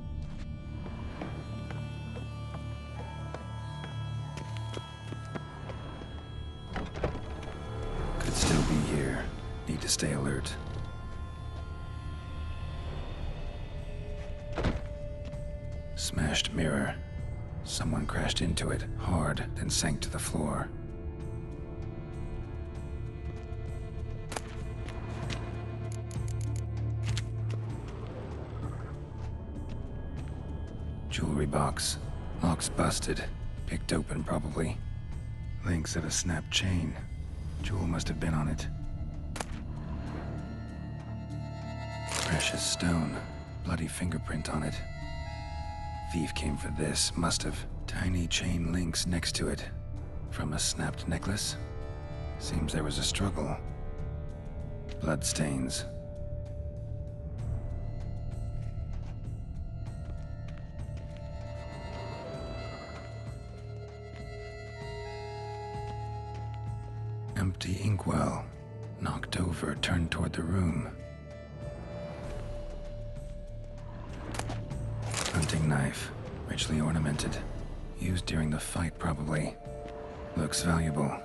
Could still be here. Need to stay alert. Smashed mirror. Someone crashed into it, hard, then sank to the floor. Jewelry box. Lock's busted. Picked open, probably. Links of a snapped chain. Jewel must have been on it. Precious stone. Bloody fingerprint on it. Thief came for this, must have. Tiny chain links next to it. From a snapped necklace? Seems there was a struggle. Bloodstains. Empty inkwell. Knocked over, turned toward the room. Hunting knife. Richly ornamented. Used during the fight, probably. Looks valuable,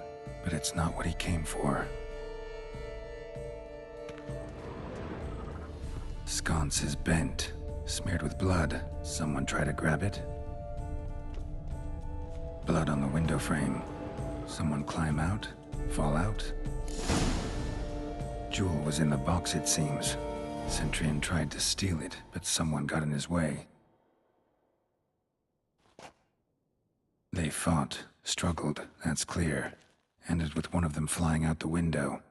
but it's not what he came for. Sconce is bent. Smeared with blood. Someone try to grab it? Blood on the window frame. Someone climb out? Fall out? Jewel was in the box, it seems. Centurion tried to steal it, but someone got in his way. They fought, struggled, that's clear. Ended with one of them flying out the window.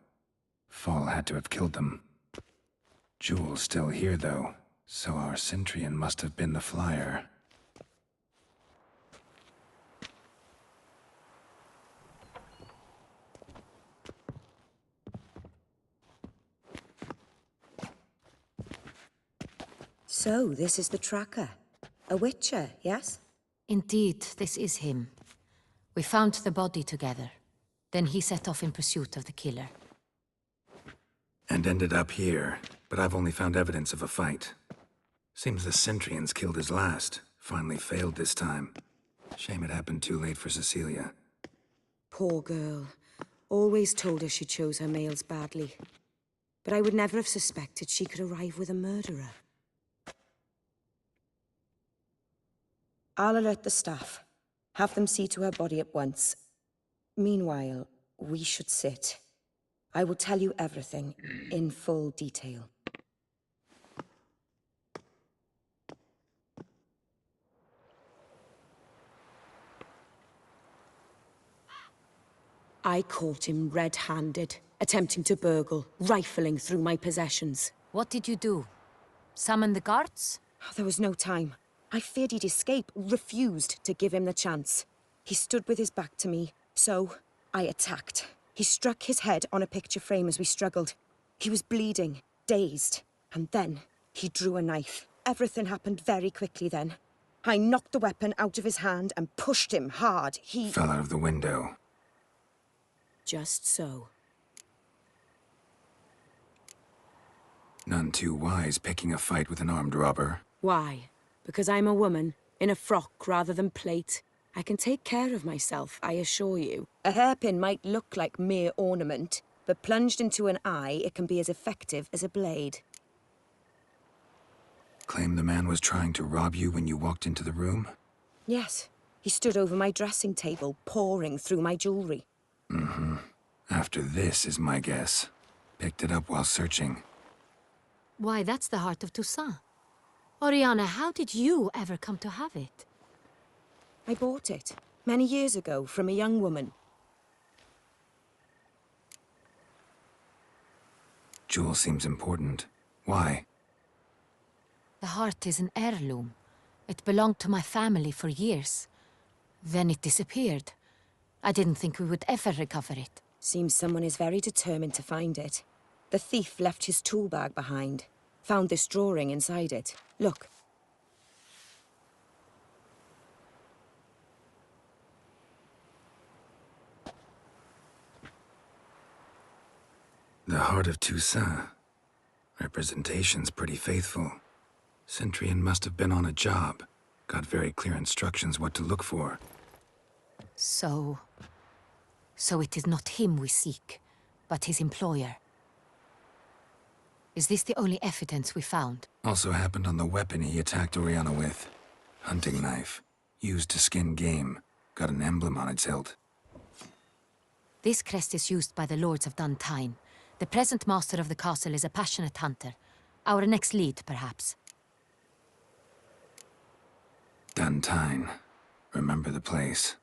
Fall had to have killed them. Jewel's still here, though, so our Centurion must have been the flyer. So, this is the tracker. A witcher, yes? Indeed, this is him. We found the body together. Then he set off in pursuit of the killer. And ended up here, but I've only found evidence of a fight. Seems the Centrians killed his last. Finally failed this time. Shame it happened too late for Cecilia. Poor girl. Always told her she chose her males badly. But I would never have suspected she could arrive with a murderer. I'll alert the staff. Have them see to her body at once. Meanwhile, we should sit. I will tell you everything, in full detail. I caught him red-handed, attempting to burgle, rifling through my possessions. What did you do? Summon the guards? There was no time. I feared he'd escape, refused to give him the chance. He stood with his back to me, so I attacked. He struck his head on a picture frame as we struggled. He was bleeding, dazed, and then he drew a knife. Everything happened very quickly then. I knocked the weapon out of his hand and pushed him hard. He fell out of the window. Just so. None too wise picking a fight with an armed robber. Why? Because I'm a woman, in a frock rather than plate. I can take care of myself, I assure you. A hairpin might look like mere ornament, but plunged into an eye, it can be as effective as a blade. Claim the man was trying to rob you when you walked into the room? Yes. He stood over my dressing table, pouring through my jewelry. Mm-hmm. After this is my guess. Picked it up while searching. Why, that's the heart of Toussaint. Oriana, how did you ever come to have it? I bought it, many years ago, from a young woman. Jewel seems important. Why? The heart is an heirloom. It belonged to my family for years. Then it disappeared. I didn't think we would ever recover it. Seems someone is very determined to find it. The thief left his tool bag behind. Found this drawing inside it. Look. The heart of Toussaint. Representation's pretty faithful. Centrian must have been on a job. Got very clear instructions what to look for. So it is not him we seek, but his employer. Is this the only evidence we found? Also happened on the weapon he attacked Oriana with. Hunting knife. Used to skin game. Got an emblem on its hilt. This crest is used by the Lords of Duntine. The present master of the castle is a passionate hunter. Our next lead, perhaps. Duntine. Remember the place.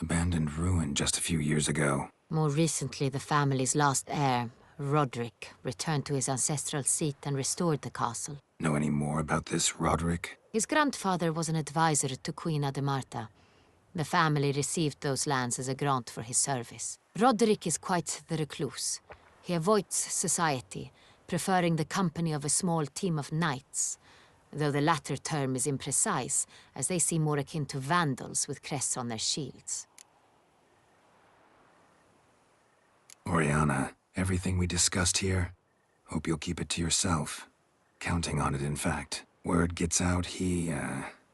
Abandoned ruin just a few years ago. More recently, the family's last heir, Roderick, returned to his ancestral seat and restored the castle. Know any more about this Roderick? His grandfather was an advisor to Queen Ademarta. The family received those lands as a grant for his service. Roderick is quite the recluse. He avoids society, preferring the company of a small team of knights, though the latter term is imprecise, as they seem more akin to vandals with crests on their shields. Oriana, everything we discussed here, hope you'll keep it to yourself. Counting on it, in fact. Word gets out he,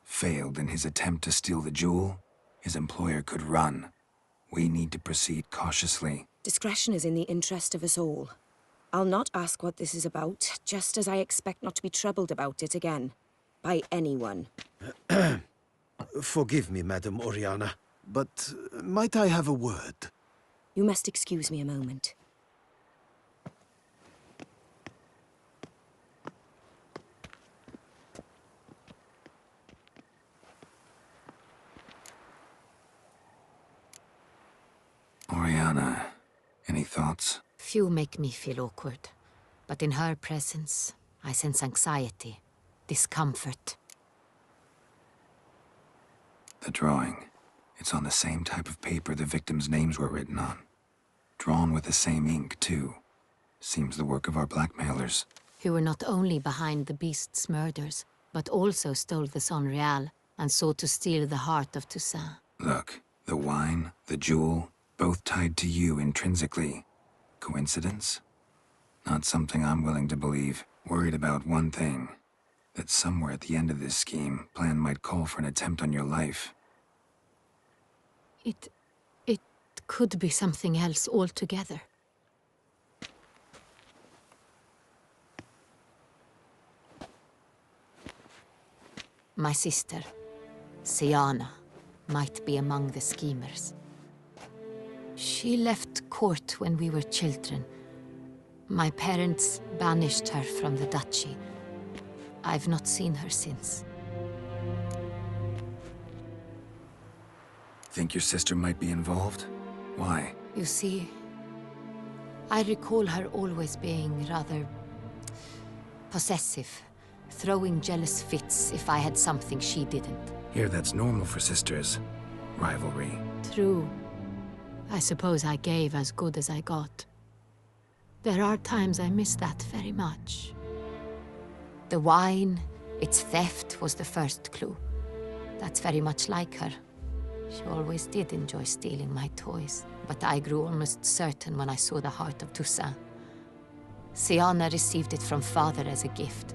failed in his attempt to steal the jewel. His employer could run. We need to proceed cautiously. Discretion is in the interest of us all. I'll not ask what this is about, just as I expect not to be troubled about it again. By anyone. Forgive me, Madam Oriana, but might I have a word? You must excuse me a moment. Oriana, any thoughts? Few make me feel awkward, but in her presence, I sense anxiety, discomfort. The drawing. It's on the same type of paper the victims' names were written on. Drawn with the same ink, too. Seems the work of our blackmailers. Who were not only behind the beast's murders, but also stole the Son Real and sought to steal the heart of Toussaint. Look, the wine, the jewel, both tied to you intrinsically. Coincidence? Not something I'm willing to believe. Worried about one thing. That somewhere at the end of this scheme, plan might call for an attempt on your life. It could be something else altogether. My sister, Siana, might be among the schemers. She left court when we were children. My parents banished her from the duchy. I've not seen her since. Think your sister might be involved? Why? You see, I recall her always being rather possessive, throwing jealous fits if I had something she didn't. Here, that's normal for sisters. Rivalry. True. I suppose I gave as good as I got. There are times I miss that very much. The wine, its theft, was the first clue. That's very much like her. She always did enjoy stealing my toys, but I grew almost certain when I saw the heart of Toussaint. Siana received it from father as a gift.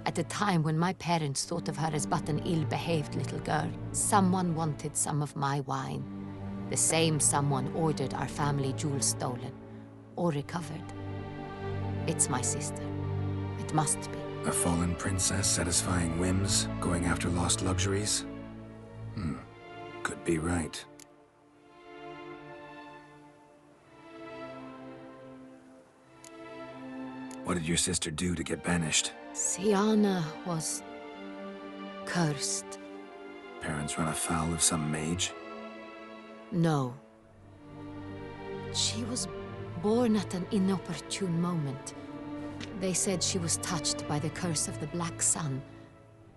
At a time when my parents thought of her as but an ill-behaved little girl, someone wanted some of my wine. The same someone ordered our family jewels stolen, or recovered. It's my sister. It must be. A fallen princess satisfying whims, going after lost luxuries? Could be right. What did your sister do to get banished? Siana was cursed. Parents run afoul of some mage? No. She was born at an inopportune moment. They said she was touched by the curse of the Black Sun.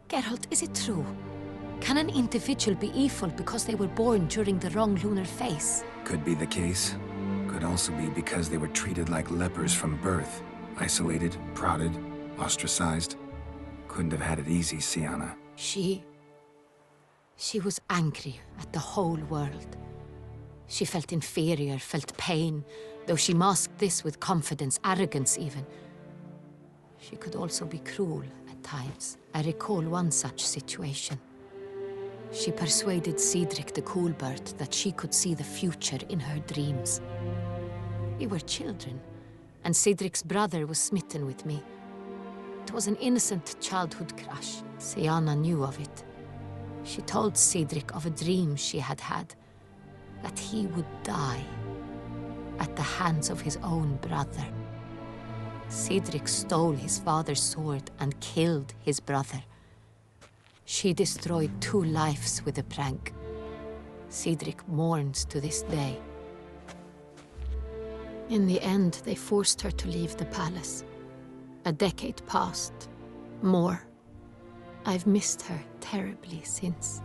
Geralt, is it true? Can an individual be evil because they were born during the wrong lunar phase? Could be the case. Could also be because they were treated like lepers from birth. Isolated, prodded, ostracized. Couldn't have had it easy, Siana. She was angry at the whole world. She felt inferior, felt pain, though she masked this with confidence, arrogance even. She could also be cruel at times. I recall one such situation. She persuaded Cedric the Coolbird that she could see the future in her dreams. We were children, and Cedric's brother was smitten with me. It was an innocent childhood crush. Siana knew of it. She told Cedric of a dream she had had, that he would die at the hands of his own brother. Cedric stole his father's sword and killed his brother. She destroyed 2 lives with a prank. Cedric mourns to this day. In the end, they forced her to leave the palace. A decade passed. More. I've missed her terribly since.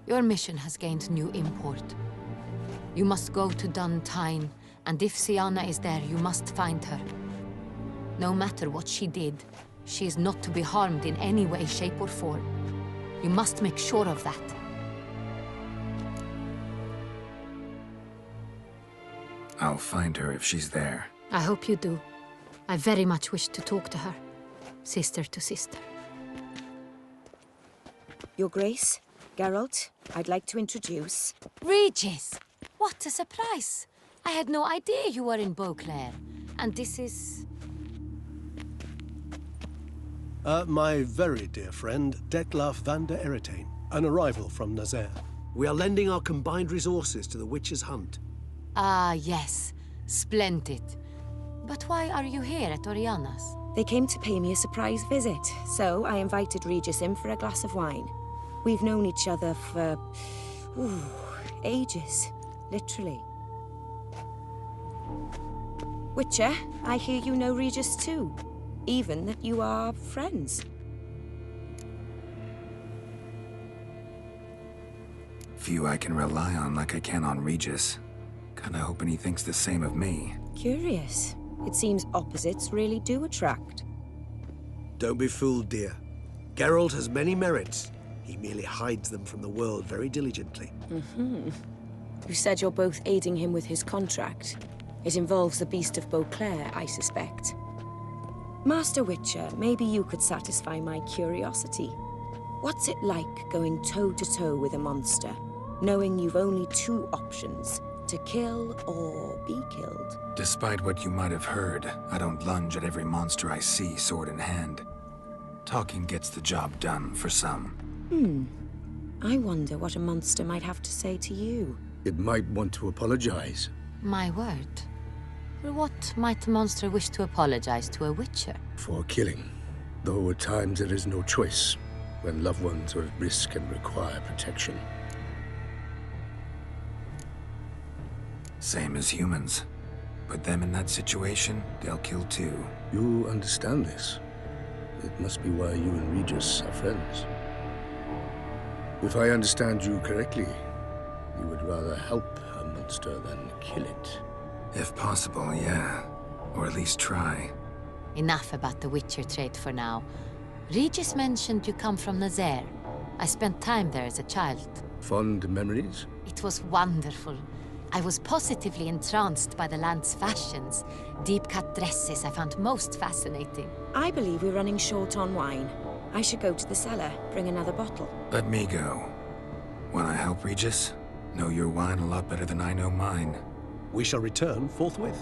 Your mission has gained new import. You must go to Duntine, and if Siana is there, you must find her. No matter what she did, she is not to be harmed in any way, shape, or form. You must make sure of that. I'll find her if she's there. I hope you do. I very much wish to talk to her. Sister to sister. Your Grace, Geralt, I'd like to introduce... Regis! What a surprise! I had no idea you were in Beauclair. And this is... My very dear friend, Detlaf van der Eretain, an arrival from Nazaire. We are lending our combined resources to the Witch's Hunt. Ah, yes. Splendid. But why are you here at Oriana's? They came to pay me a surprise visit, so I invited Regis in for a glass of wine. We've known each other for... ages. Literally. Witcher, I hear you know Regis too. Even that you are friends. Few I can rely on like I can on Regis. Kinda hoping he thinks the same of me. Curious. It seems opposites really do attract. Don't be fooled, dear. Geralt has many merits. He merely hides them from the world very diligently. You said you're both aiding him with his contract. It involves the Beast of Beauclair, I suspect. Master Witcher, maybe you could satisfy my curiosity. What's it like going toe-to-toe with a monster, knowing you've only two options, to kill or be killed? Despite what you might have heard, I don't lunge at every monster I see sword in hand. Talking gets the job done for some. I wonder what a monster might have to say to you. It might want to apologize. My word. For what might a monster wish to apologize to a witcher? For killing. Though at times there is no choice, when loved ones are at risk and require protection. Same as humans. Put them in that situation, they'll kill too. You understand this. It must be why you and Regis are friends. If I understand you correctly, you would rather help a monster than kill it. If possible, yeah. Or at least try. Enough about the Witcher trait for now. Regis mentioned you come from Nazaire. I spent time there as a child. Fond memories? It was wonderful. I was positively entranced by the land's fashions. Deep-cut dresses I found most fascinating. I believe we're running short on wine. I should go to the cellar, bring another bottle. Let me go. Wanna help, Regis? Know your wine a lot better than I know mine. We shall return forthwith.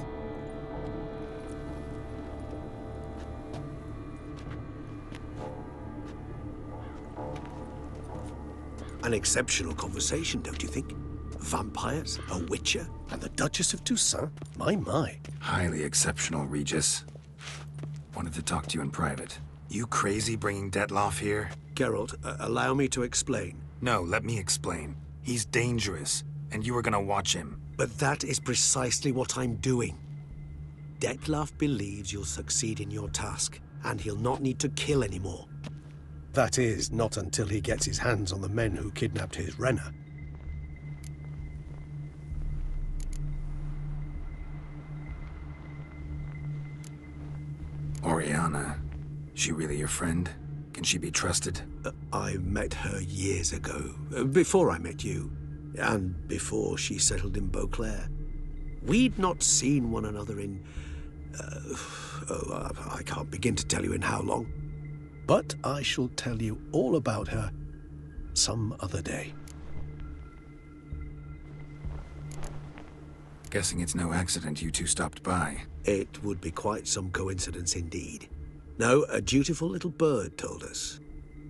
An exceptional conversation, don't you think? Vampires, a witcher, and the Duchess of Toussaint? My. Highly exceptional, Regis. Wanted to talk to you in private. You crazy bringing Detloff here? Geralt, allow me to explain. No, let me explain. He's dangerous, and you were gonna watch him. But that is precisely what I'm doing. Detloff believes you'll succeed in your task, and he'll not need to kill anymore. That is, not until he gets his hands on the men who kidnapped his Renna. Oriana. She really your friend? Can she be trusted? I met her years ago, before I met you, and before she settled in Beauclair. We'd not seen one another in... I can't begin to tell you in how long. But I shall tell you all about her some other day. Guessing it's no accident you two stopped by. It would be quite some coincidence indeed. No, a dutiful little bird told us.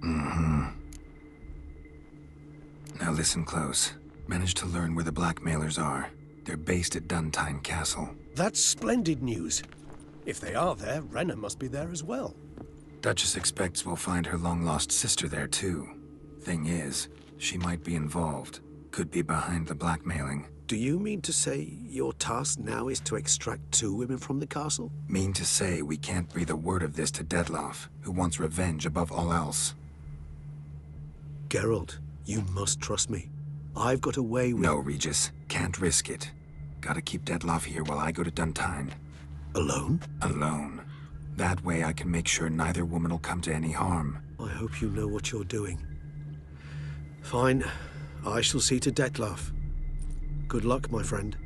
Now listen close. Managed to learn where the blackmailers are. They're based at Duntine Castle. That's splendid news. If they are there, Renna must be there as well. Duchess expects we'll find her long-lost sister there too. Thing is, she might be involved. Could be behind the blackmailing. Do you mean to say your task now is to extract 2 women from the castle? Mean to say we can't breathe a word of this to Detloff, who wants revenge above all else. Geralt, you must trust me. I've got a way with... No, Regis. Can't risk it. Gotta keep Detloff here while I go to Duntine. Alone? Alone. That way I can make sure neither woman will come to any harm. I hope you know what you're doing. Fine. I shall see to Detloff. Good luck, my friend.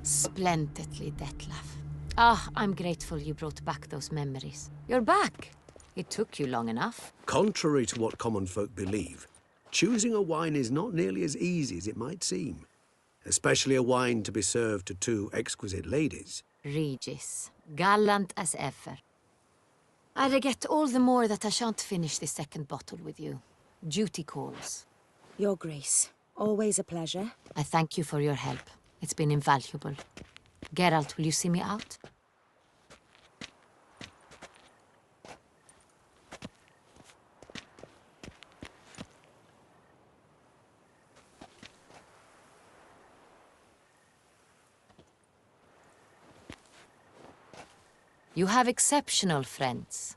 Splendidly, Detloff. Ah, I'm grateful you brought back those memories. You're back. It took you long enough. Contrary to what common folk believe, choosing a wine is not nearly as easy as it might seem. Especially a wine to be served to 2 exquisite ladies. Regis, gallant as ever. I regret all the more that I shan't finish the second bottle with you. Duty calls. Your Grace, always a pleasure. I thank you for your help. It's been invaluable. Geralt, will you see me out? You have exceptional friends.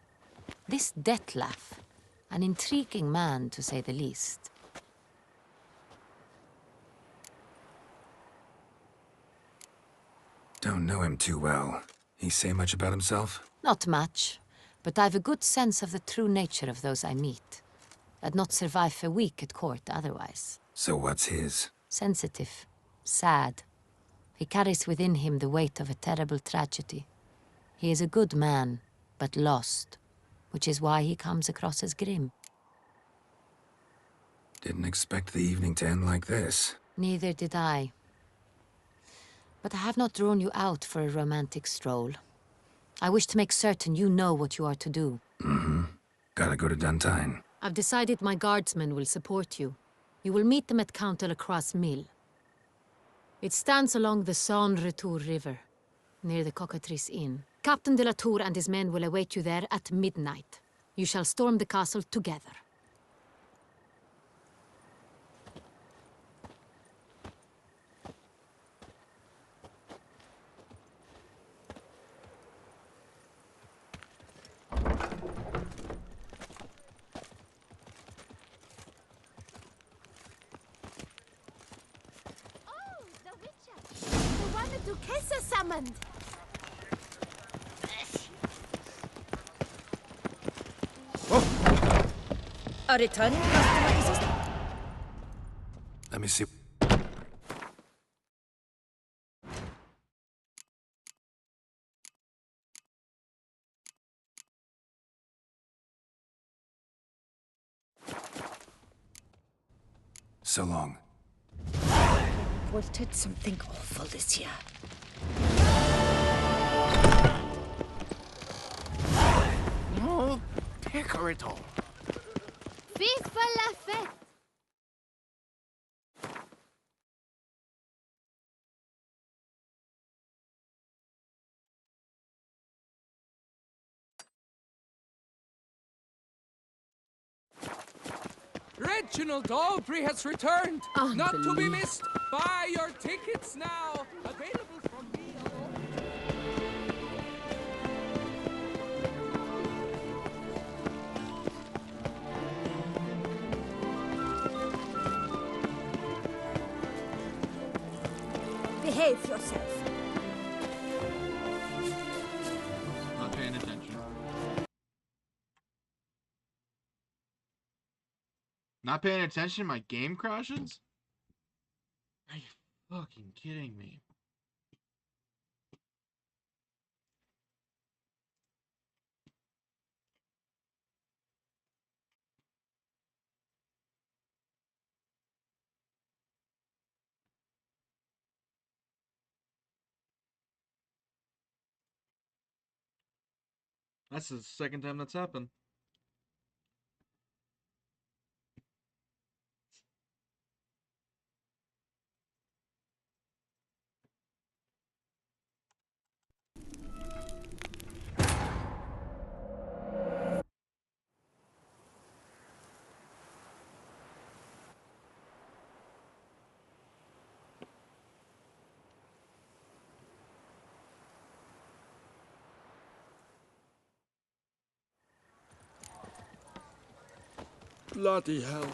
This Detloff, an intriguing man to say the least. Don't know him too well. He say much about himself? Not much, but I've a good sense of the true nature of those I meet. I'd not survive a week at court otherwise. So what's his? Sensitive. Sad. He carries within him the weight of a terrible tragedy. He is a good man, but lost, which is why he comes across as grim. Didn't expect the evening to end like this. Neither did I. But I have not drawn you out for a romantic stroll. I wish to make certain you know what you are to do. Mm-hmm. Gotta go to Duntine. I've decided my guardsmen will support you. You will meet them at Count de la Croix's mill. It stands along the Saône-Retour River, near the Cockatrice Inn. Captain de la Tour and his men will await you there at midnight. You shall storm the castle together. The one the Duchessa summoned. A returning customer, is it? Let me see. So long. Reported something awful this year. No pecorito. FIFA la fête. Reginald Aubrey has returned! Not to be missed! Buy your tickets now! Available from me alone. Behave yourself. Not paying attention. Not paying attention? My game crashes? Are you fucking kidding me? That's the second time that's happened. Bloody hell.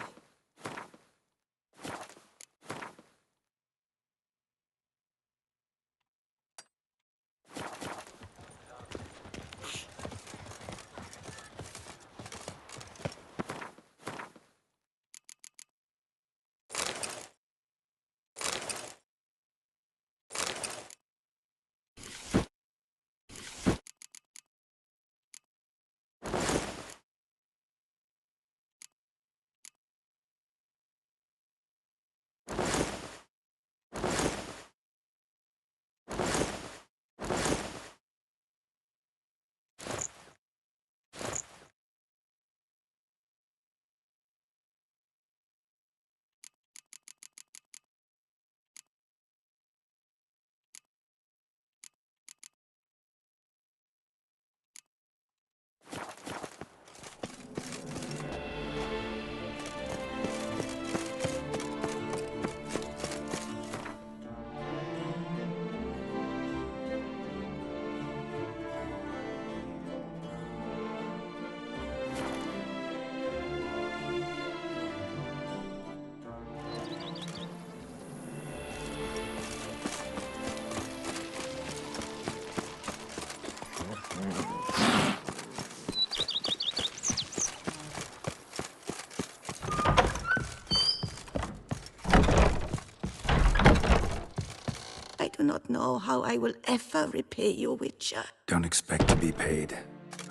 know how I will ever repay you, Witcher. Don't expect to be paid.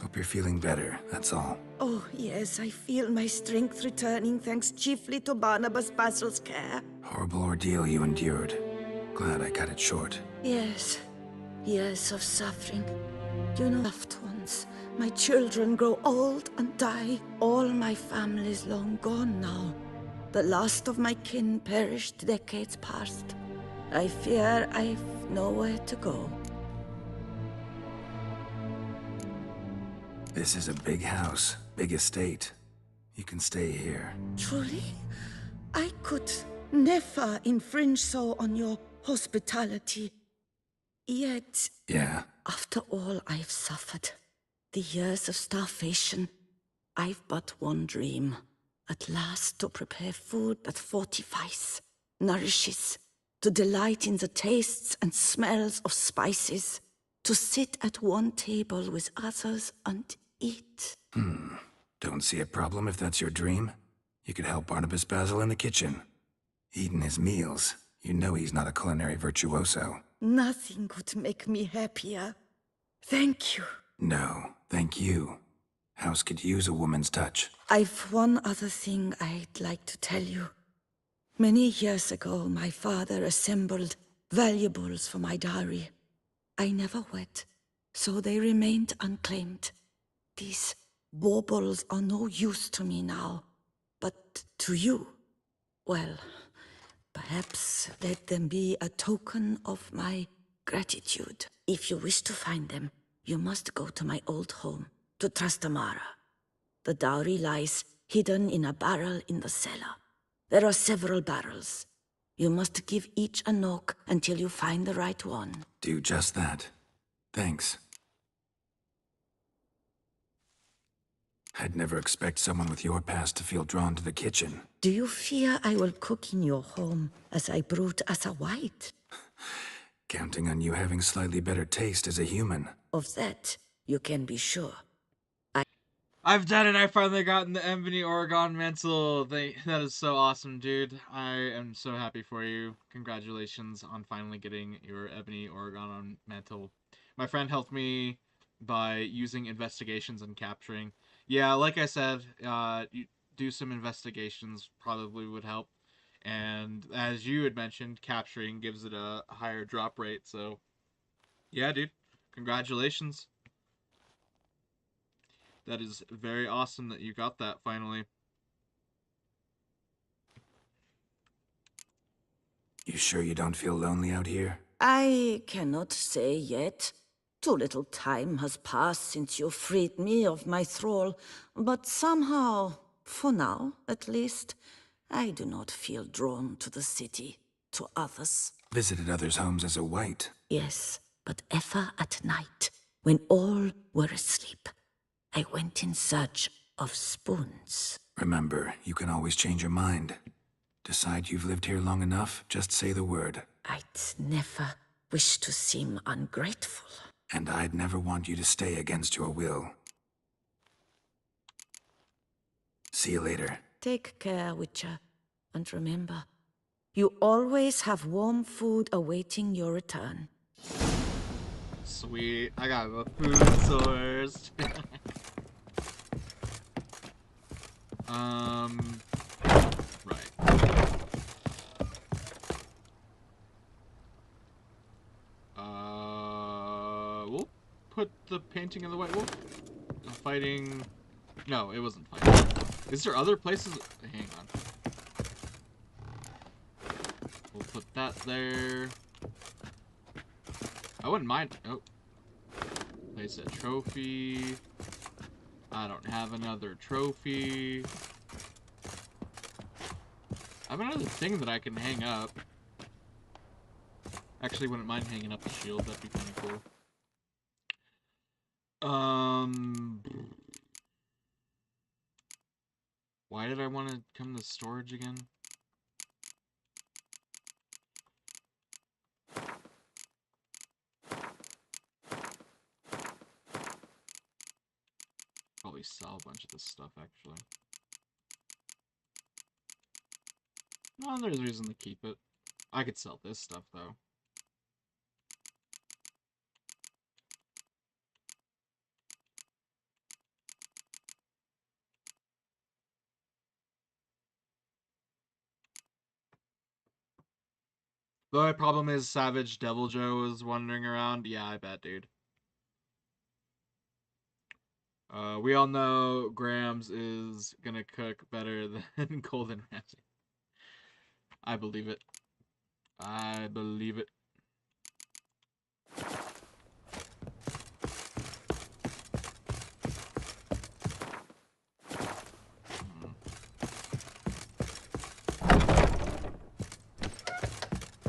Hope you're feeling better, that's all. Oh, yes, I feel my strength returning thanks chiefly to Barnabas Basil's care. Horrible ordeal you endured. Glad I cut it short. Yes, years of suffering. You know, loved ones. My children grow old and die. All my family's long gone now. The last of my kin perished decades past. I fear I've nowhere to go. This is a big house, big estate. You can stay here. Truly? I could never infringe so on your hospitality. Yet, Yeah? after all I've suffered, the years of starvation, I've but one dream. At last to prepare food that fortifies, nourishes, to delight in the tastes and smells of spices, to sit at one table with others and eat. Don't see a problem if that's your dream. You could help Barnabas Basil in the kitchen. Eating his meals. You know he's not a culinary virtuoso. Nothing could make me happier. Thank you. No, thank you. House could use a woman's touch. I've one other thing I'd like to tell you. Many years ago, my father assembled valuables for my dowry. I never wed, so they remained unclaimed. These baubles are no use to me now, but to you, well, perhaps let them be a token of my gratitude. If you wish to find them, you must go to my old home, to Trastamara. The dowry lies hidden in a barrel in the cellar. There are several barrels. You must give each a knock until you find the right one. Do just that. Thanks. I'd never expect someone with your past to feel drawn to the kitchen. Do you fear I will cook in your home as I brewed as a white? Counting on you having slightly better taste as a human. Of that, you can be sure. I've done it! I finally gotten the Ebony Oregon mantle. That is so awesome, dude. I am so happy for you. Congratulations on finally getting your Ebony Oregon mantle. My friend helped me by using investigations and capturing. Yeah, like I said, you do some investigations probably would help. And as you had mentioned, capturing gives it a higher drop rate. So, yeah, dude. Congratulations. That is very awesome that you got that finally. You sure you don't feel lonely out here? I cannot say yet. Too little time has passed since you freed me of my thrall, but somehow, for now at least, I do not feel drawn to the city, to others. Visited others' homes as a white. Yes, but ever at night, when all were asleep, I went in search of spoons. Remember, you can always change your mind. Decide you've lived here long enough, just say the word. I'd never wish to seem ungrateful. And I'd never want you to stay against your will. See you later. Take care, Witcher. And remember, you always have warm food awaiting your return. Sweet. I got a food source. Right. We'll put the painting of the White Wolf. Fighting. No, it wasn't fighting. Is there other places? Hang on. We'll put that there. I wouldn't mind. Oh. Place a trophy. I don't have another trophy. I have another thing that I can hang up. Actually, wouldn't mind hanging up the shield. That'd be kind of cool. Why did I want to come to storage again? Probably sell a bunch of this stuff, actually. No, there's reason to keep it. I could sell this stuff, though. The only problem is Savage Devil Joe is wandering around. Yeah, I bet, dude. We all know Grams is gonna cook better than Golden Ramsay. I believe it. I believe it.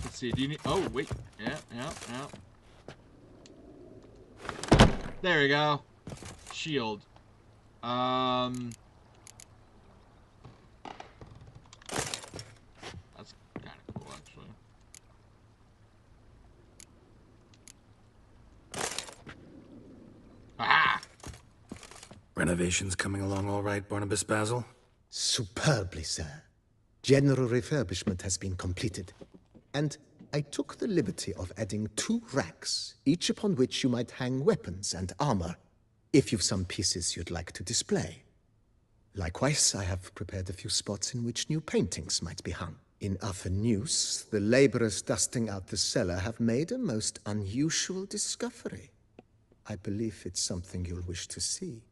Let's see, do you need... Oh, wait. Yeah. There we go. Shield. That's kind of cool, actually. Ah! Renovations coming along all right, Barnabas Basil? Superbly, sir. General refurbishment has been completed. And I took the liberty of adding 2 racks, each upon which you might hang weapons and armor, if you've some pieces you'd like to display. Likewise, I have prepared a few spots in which new paintings might be hung. In other news, the laborers dusting out the cellar have made a most unusual discovery. I believe it's something you'll wish to see.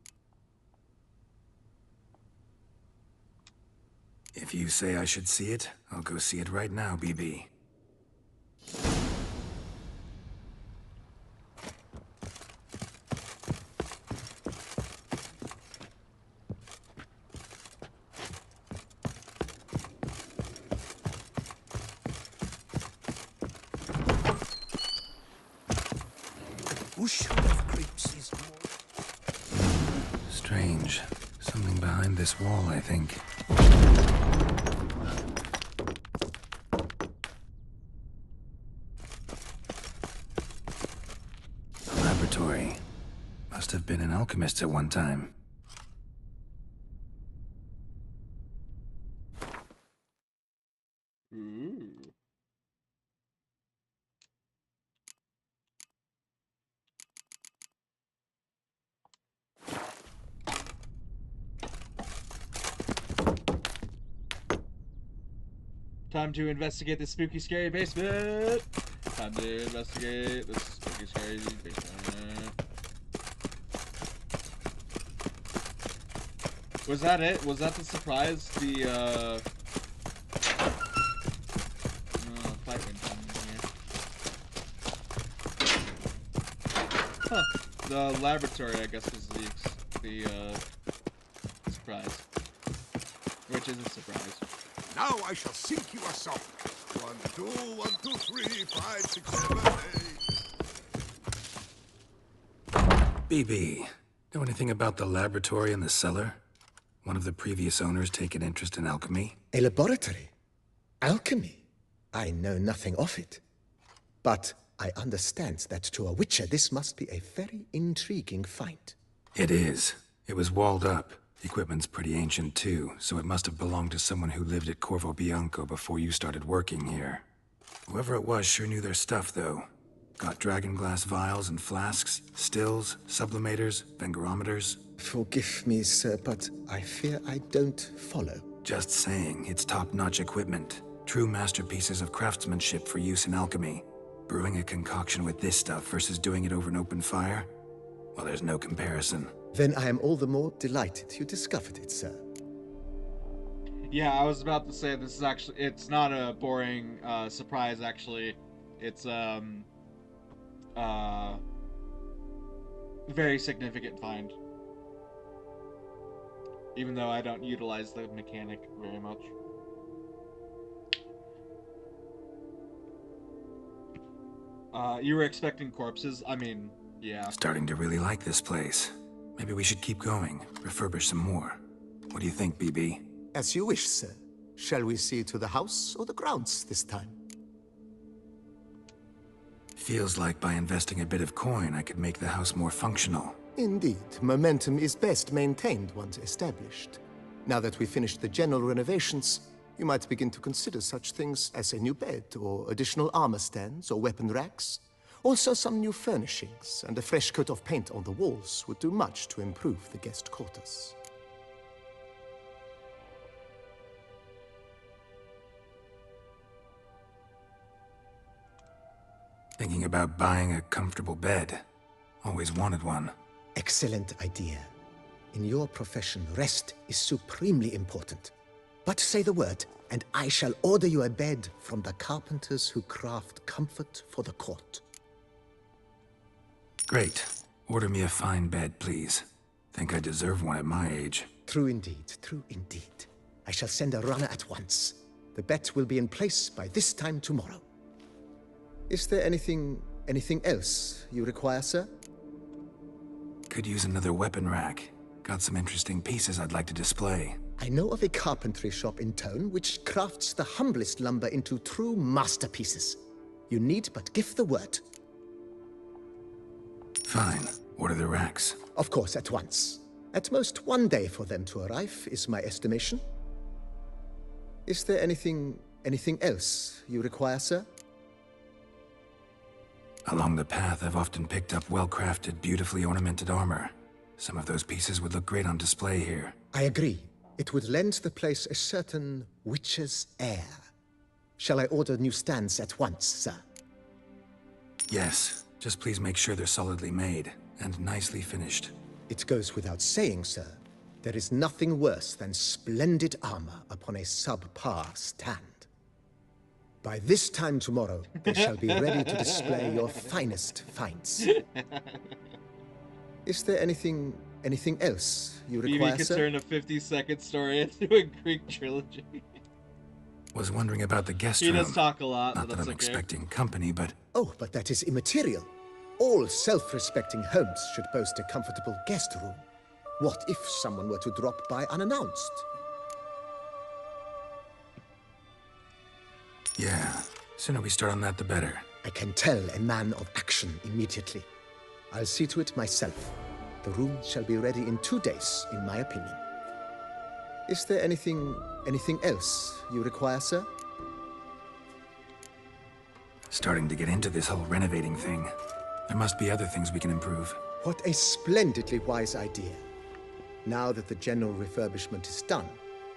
If you say I should see it, I'll go see it right now, BB. Strange. Something behind this wall, I think. A laboratory. Must have been an alchemist at one time. Ooh. Time to investigate the spooky, scary basement. Time to investigate the spooky, scary basement. Was that it? Was that the surprise? The fight went down here. Huh. The laboratory, I guess, was the surprise. Which is a surprise. Now I shall sink you a song. 1, 2, 1, 2, 3, 5, 6, 7, 8. BB, know anything about the laboratory in the cellar? One of the previous owners take an interest in alchemy? A laboratory? Alchemy? I know nothing of it. But I understand that to a witcher this must be a very intriguing find. It is. It was walled up. The equipment's pretty ancient too, so it must have belonged to someone who lived at Corvo Bianco before you started working here. Whoever it was sure knew their stuff, though. Got dragon glass vials and flasks, stills, sublimators, vengerometers. Forgive me, sir, but I fear I don't follow. Just saying, it's top-notch equipment. True masterpieces of craftsmanship for use in alchemy. Brewing a concoction with this stuff versus doing it over an open fire? Well, there's no comparison. Then I am all the more delighted you discovered it, sir. Yeah, I was about to say this is actually, it's not a boring surprise, actually. It's very significant find. Even though I don't utilize the mechanic very much. You were expecting corpses? I mean, yeah. Starting to really like this place. Maybe we should keep going, refurbish some more. What do you think, BB? As you wish, sir. Shall we see to the house or the grounds this time? Feels like by investing a bit of coin, I could make the house more functional. Indeed, momentum is best maintained once established. Now that we've finished the general renovations, you might begin to consider such things as a new bed, or additional armor stands, or weapon racks. Also, some new furnishings and a fresh coat of paint on the walls would do much to improve the guest quarters. Thinking about buying a comfortable bed. Always wanted one. Excellent idea. In your profession, rest is supremely important. But say the word, and I shall order you a bed from the carpenters who craft comfort for the court. Great. Order me a fine bed, please. Think I deserve one at my age. True indeed, true indeed. I shall send a runner at once. The bet will be in place by this time tomorrow. Is there anything else you require, sir? Could use another weapon rack. Got some interesting pieces I'd like to display. I know of a carpentry shop in town which crafts the humblest lumber into true masterpieces. You need but give the word. Fine. Order the racks. Of course, at once. At most 1 day for them to arrive, is my estimation. Is there anything else you require, sir? Along the path, I've often picked up well-crafted, beautifully ornamented armor. Some of those pieces would look great on display here. I agree. It would lend the place a certain witch's air. Shall I order new stands at once, sir? Yes. Just please make sure they're solidly made and nicely finished. It goes without saying, sir. There is nothing worse than splendid armor upon a subpar stand. By this time tomorrow, they shall be ready to display your finest finds. Is there anything else you require, BB could sir? turn a 50-second story into a Greek trilogy. Was wondering about the guest He room. does talk a lot, Not but that I'm that's okay. expecting company, but... Oh, but that is immaterial. All self-respecting homes should boast a comfortable guest room. What if someone were to drop by unannounced? Yeah. Sooner we start on that, the better. I can tell a man of action immediately. I'll see to it myself. The room shall be ready in 2 days, in my opinion. Is there anything else you require, sir? Starting to get into this whole renovating thing. There must be other things we can improve. What a splendidly wise idea. Now that the general refurbishment is done,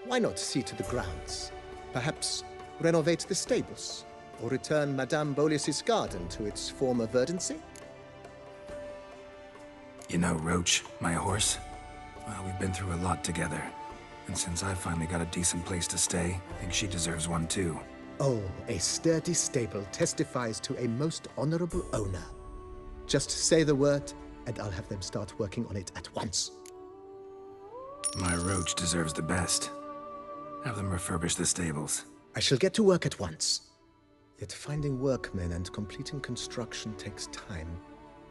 why not see to the grounds? Perhaps renovate the stables, or return Madame Bolis's garden to its former verdancy? You know, Roach, my horse? Well, we've been through a lot together. And since I finally got a decent place to stay, I think she deserves one too. Oh, a sturdy stable testifies to a most honorable owner. Just say the word, and I'll have them start working on it at once. My Roach deserves the best. Have them refurbish the stables. I shall get to work at once. Yet finding workmen and completing construction takes time,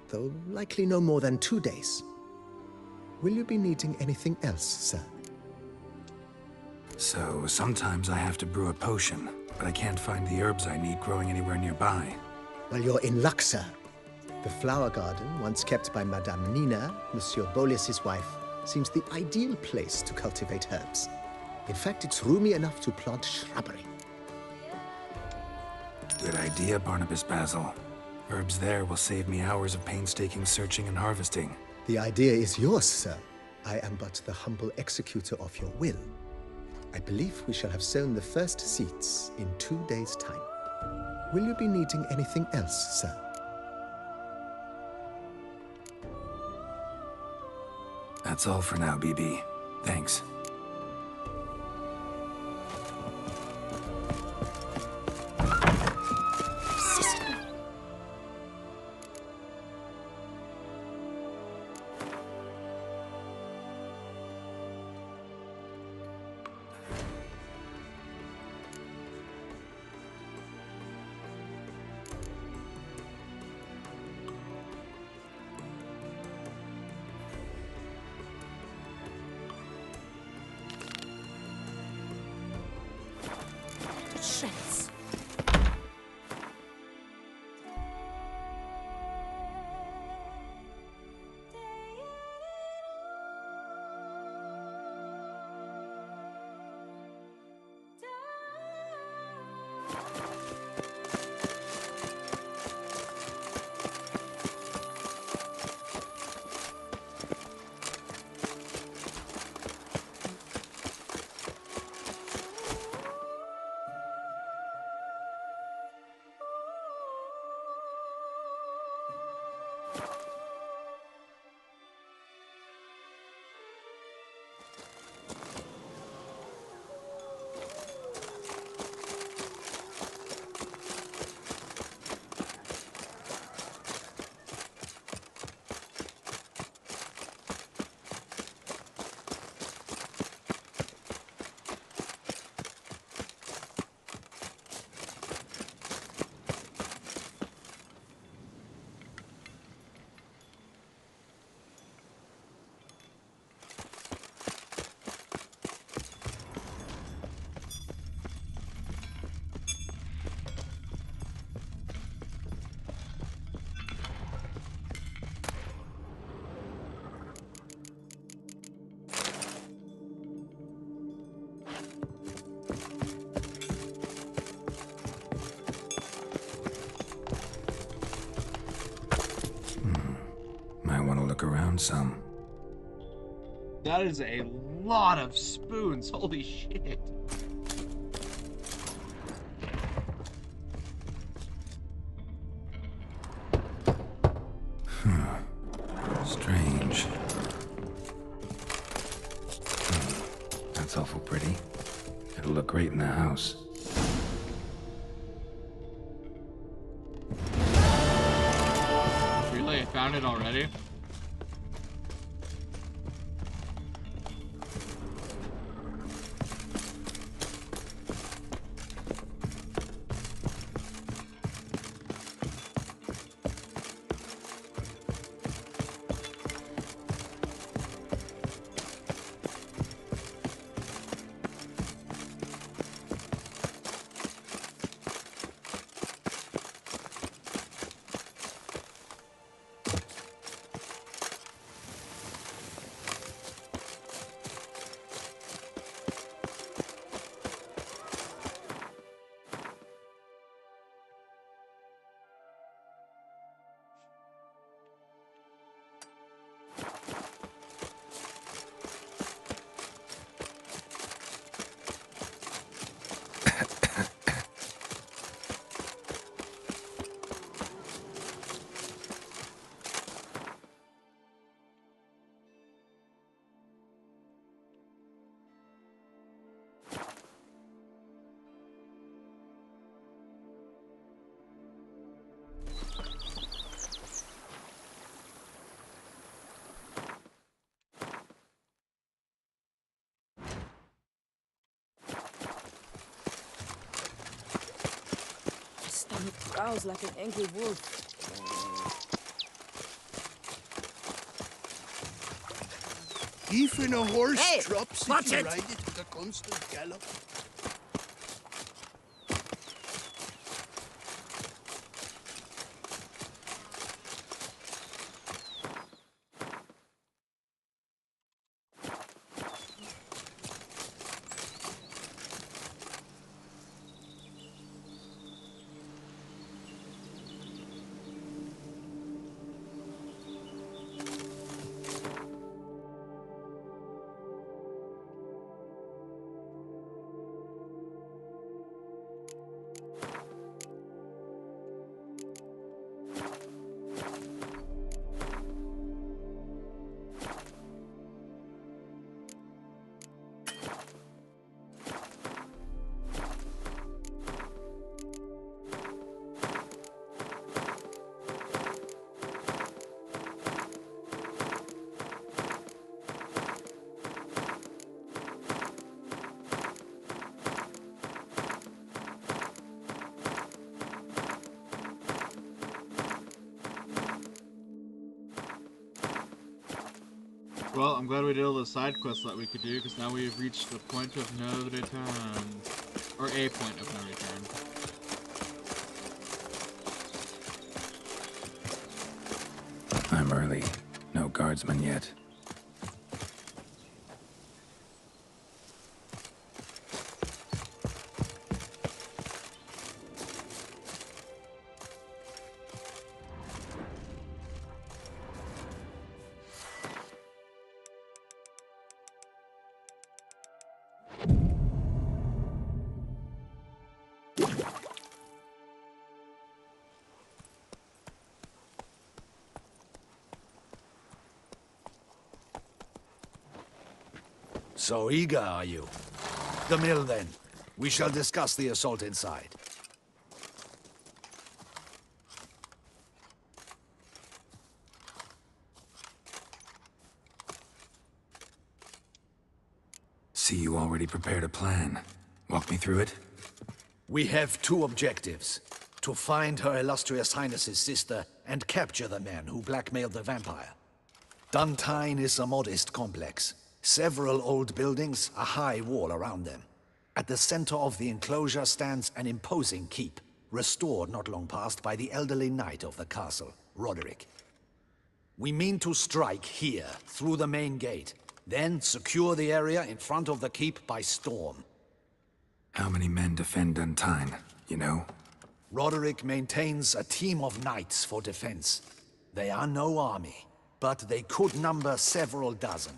though likely no more than 2 days. Will you be needing anything else, sir? So, sometimes I have to brew a potion, but I can't find the herbs I need growing anywhere nearby. Well, you're in luck, sir. The flower garden, once kept by Madame Nina, Monsieur Bolis's wife, seems the ideal place to cultivate herbs. In fact, it's roomy enough to plant shrubbery. Good idea, Barnabas Basil. Herbs there will save me hours of painstaking searching and harvesting. The idea is yours, sir. I am but the humble executor of your will. I believe we shall have sown the first seeds in 2 days' time. Will you be needing anything else, sir? That's all for now, BB. Thanks. look around some. That is a lot of spoons. Holy shit. Strange. That's awful pretty. It'll look great in the house. Really? I found it already? Stomach growls like an angry wolf. Even a horse Hey, drops watch if you it. ride it at a constant gallop. Well, I'm glad we did all the side quests that we could do, because now we've reached the point of no return. Or a point of no return. I'm early. No guardsmen yet. So eager, are you? The mill, then. We shall discuss the assault inside. See, you already prepared a plan. Walk me through it? We have two objectives. To find Her Illustrious Highness's sister and capture the man who blackmailed the vampire. Duntine is a modest complex. Several old buildings, a high wall around them. At the center of the enclosure stands an imposing keep, restored not long past by the elderly knight of the castle, Roderick. We mean to strike here, through the main gate, then secure the area in front of the keep by storm. How many men defend Duntine, you know? Roderick maintains a team of knights for defense. They are no army. but they could number several dozen.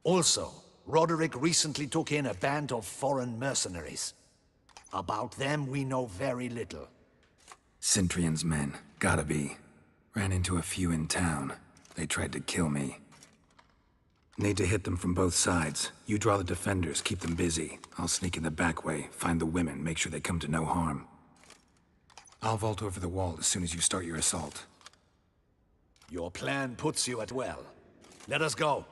Also, Roderick recently took in a band of foreign mercenaries. About them, we know very little. Cintrian's men, gotta be. Ran into a few in town. They tried to kill me. Need to hit them from both sides. You draw the defenders, keep them busy. I'll sneak in the back way, find the women, make sure they come to no harm. I'll vault over the wall as soon as you start your assault. Your plan puts you at well. Let us go.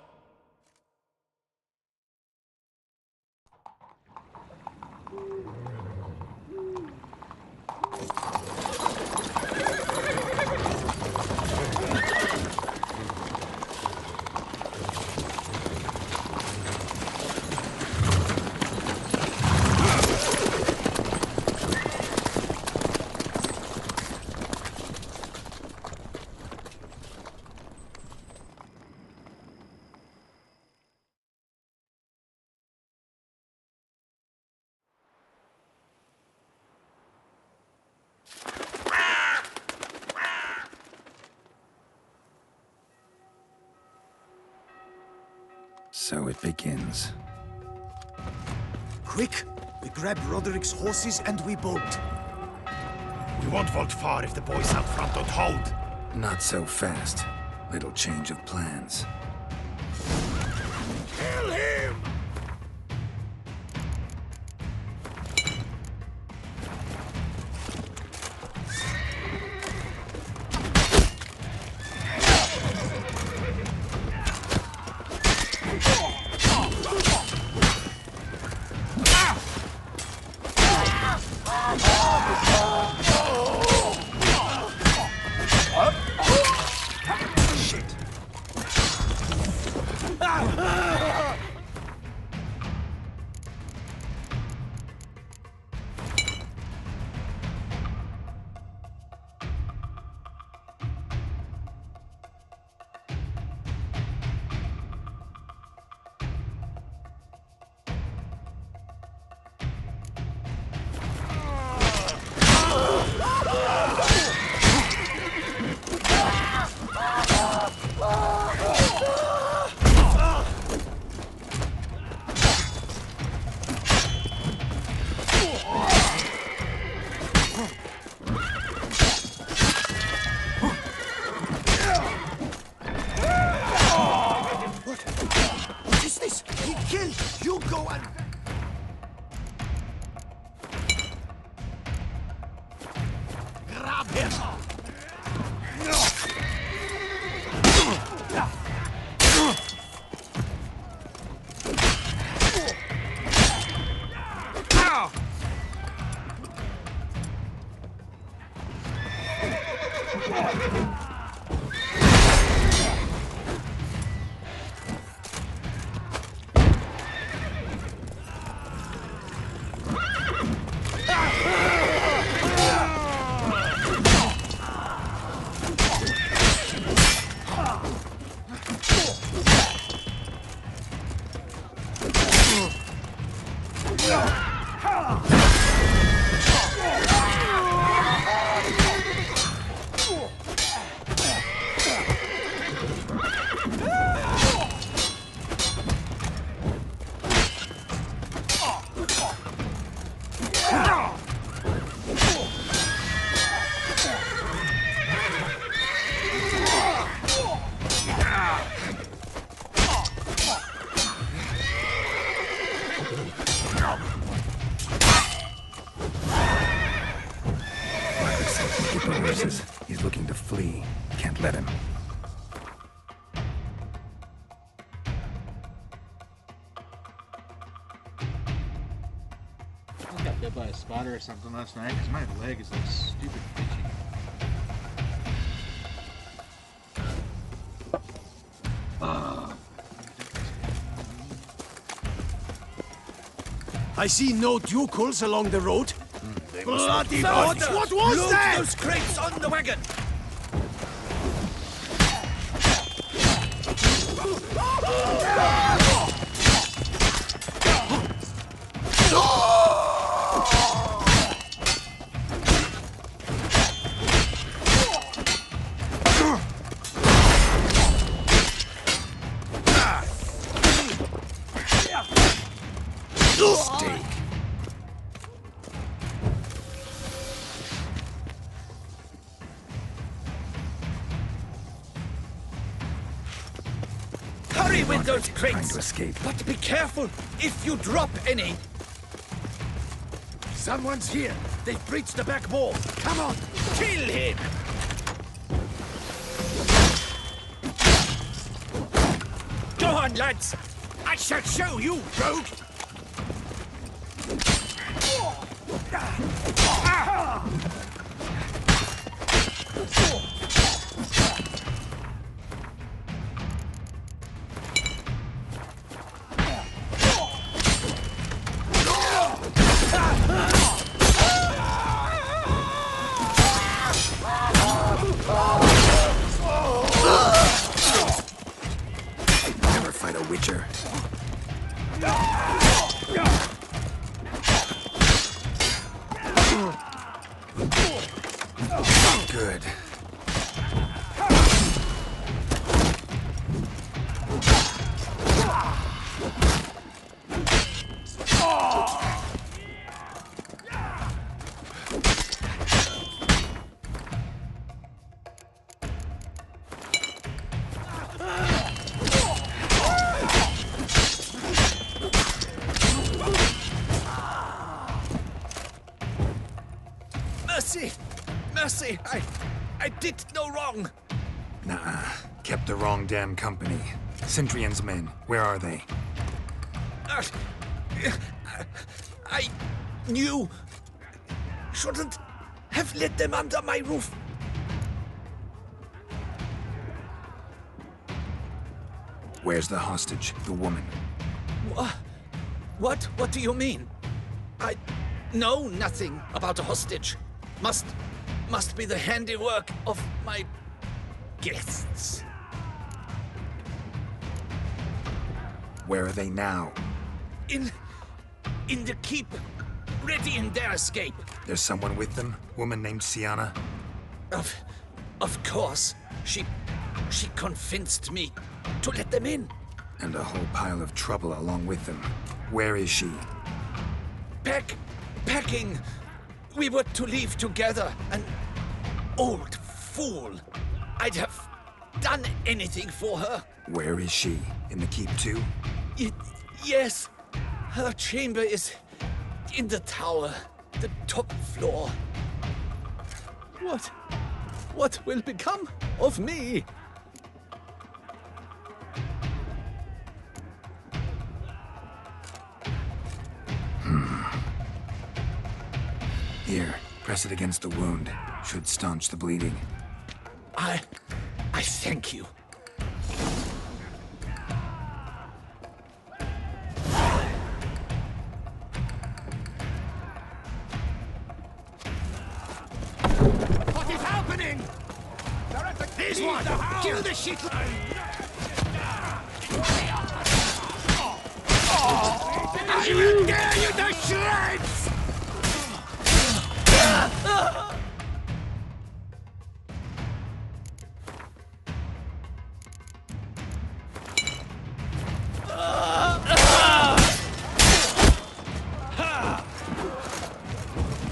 So it begins. Quick! We grab Roderick's horses and we bolt. We won't vault far if the boys out front don't hold. Not so fast. Little change of plans. Kill him! He's looking to flee. Can't let him. I got bit by a spider or something last night because my leg is like stupid itchy. I see no ducals along the road. Bloody Order! what was Load that? those crates on the wagon! Mistake. Hurry with those Trying crates! to escape. But be careful if you drop any! Someone's here! They've breached the back wall! Come on! Kill him! Go on, lads! I shall show you, rogue! Never fight a witcher. Good. Mercy! Mercy! I did no wrong! Nah, kept the wrong damn company. Centrion's men, where are they? I knew... shouldn't have let them under my roof. Where's the hostage, the woman? What do you mean? I know nothing about a hostage. Must be the handiwork of my guests. Where are they now? In the keep, ready in their escape. There's someone with them? Woman named Sienna? Of course. She convinced me to let them in. And a whole pile of trouble along with them. Where is she? Packing. We were to leave together. An old fool. I'd have done anything for her. Where is she? In the keep too? Yes. Her chamber is in the tower. The top floor. What will become of me? Here, press it against the wound. Should staunch the bleeding. I thank you. What is happening? This one! Kill the shit! I will tear you to shreds!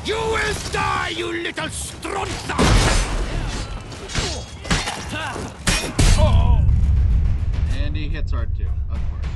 You will die, you little strunter! And he hits hard too, of course.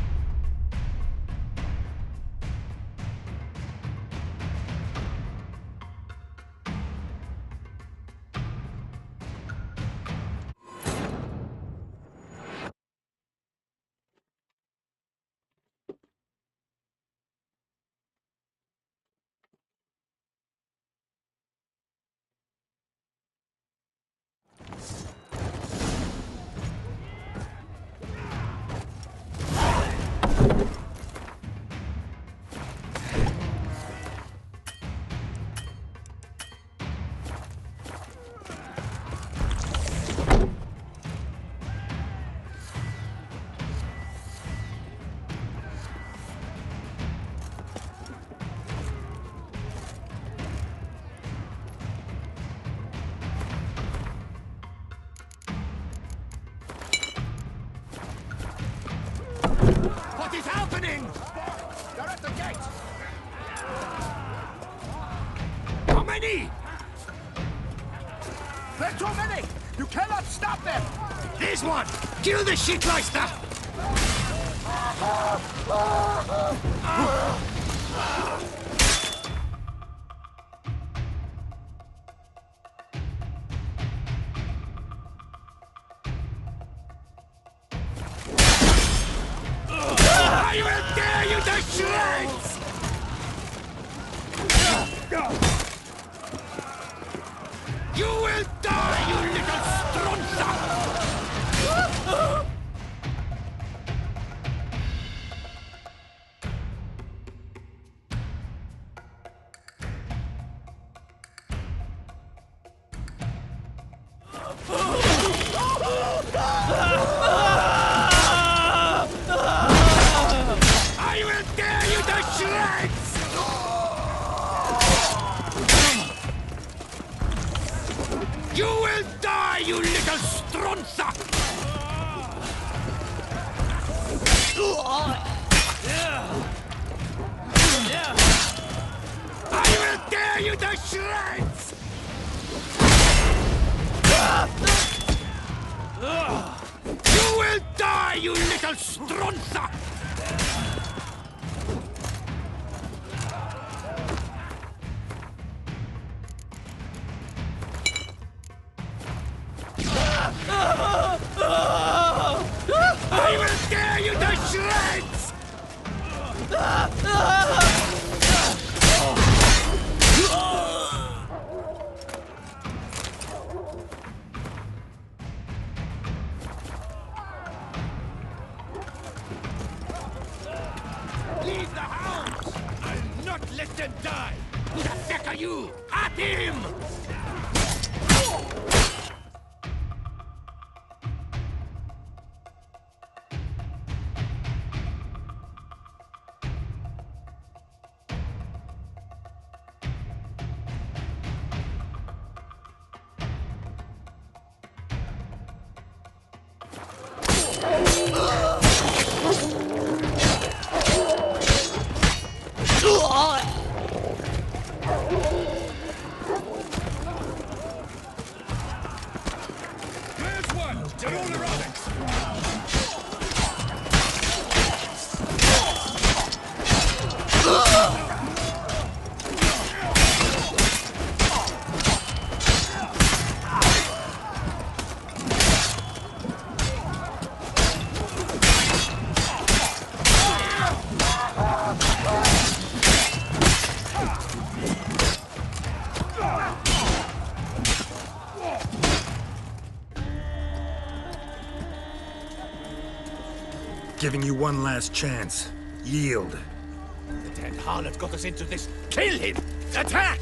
many! They're too many! You cannot stop them! Here's one! Kill the shitleister! I will tear you to shreds! You will die, you little stronza! I will tear you to shreds! You will die, you little stronza! I will tear you to shreds! You will die, you little stronza! I will tear you to shreds! Leave the hounds! I'll not let them die! Who the heck are you? At him! There's one! They're all around it! Giving you one last chance. Yield. The damned harlot got us into this. Kill him! Attack!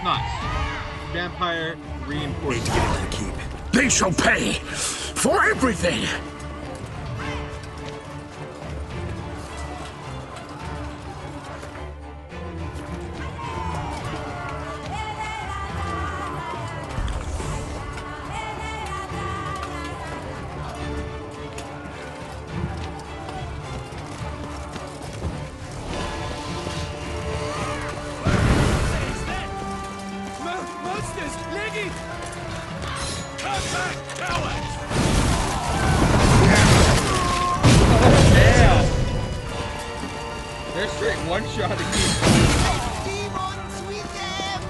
Nice. Vampire reinforced. Need to get into the keep. They shall pay for everything! Monsters! Leg it! Come back, cowards! Damn! They're straight one-shot again. Demons with them!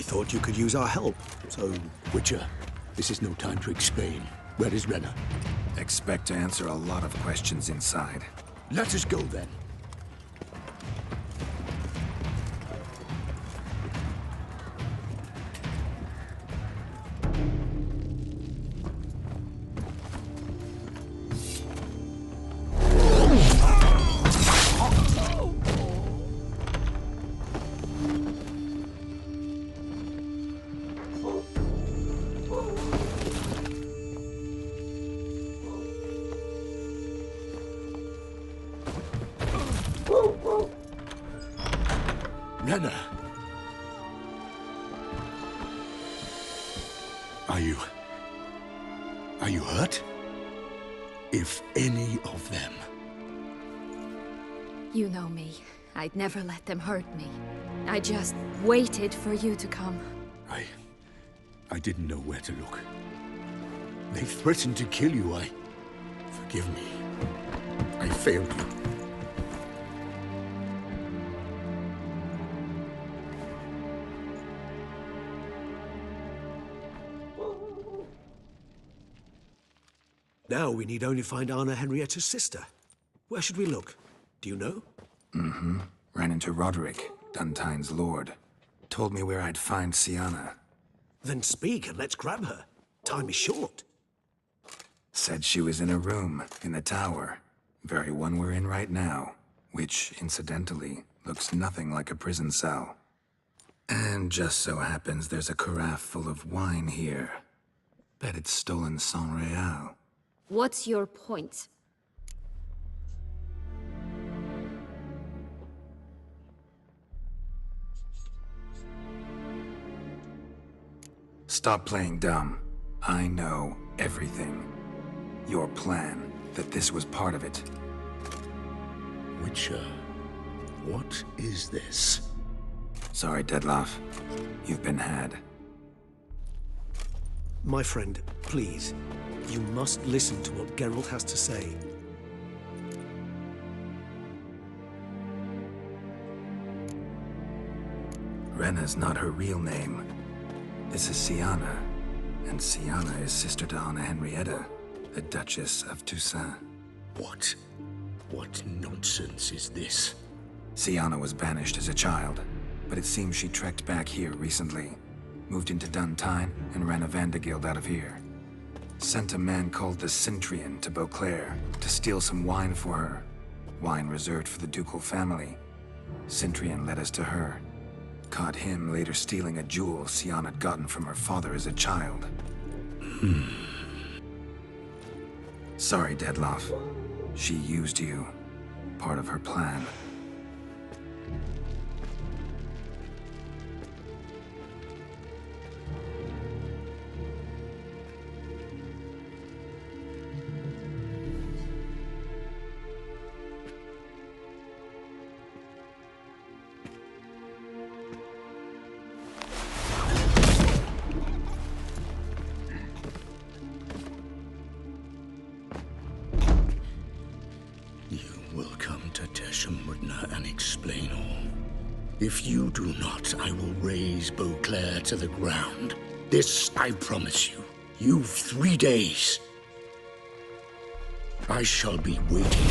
thought you could use our help, so... Witcher, this is no time to explain. Where is Renna? Expect to answer a lot of questions inside. Let us go then. Renna! Are you hurt? If any of them. You know me. I'd never let them hurt me. I just waited for you to come. I didn't know where to look. They threatened to kill you. Forgive me. I failed you. Now we need only find Anna Henrietta's sister. Where should we look? Do you know? Mm-hmm. Ran into Roderick, Duntine's lord. Told me where I'd find Sienna. Then speak and let's grab her. Time is short. Said she was in a room in the tower. Very one we're in right now. Which, incidentally, looks nothing like a prison cell. And just so happens there's a carafe full of wine here. Bet it's stolen San Real. What's your point? Stop playing dumb. I know everything. Your plan, that this was part of it. Witcher, what is this? Sorry, Dettlaff. You've been had. My friend, please. You must listen to what Geralt has to say. Renna's not her real name. This is Sienna. And Sienna is sister to Anna Henrietta, the Duchess of Toussaint. What nonsense is this? Sienna was banished as a child, but it seems she trekked back here recently. Moved into Duntine and ran a Vandergild out of here. Sent a man called the Cintrian to Beauclair to steal some wine for her. Wine reserved for the ducal family. Cintrian led us to her. Caught him later stealing a jewel Sienna had gotten from her father as a child. Sorry, Dettlaff. She used you. Part of her plan. And explain all. If you do not, I will raise Beauclair to the ground. This I promise you. You've 3 days. I shall be waiting.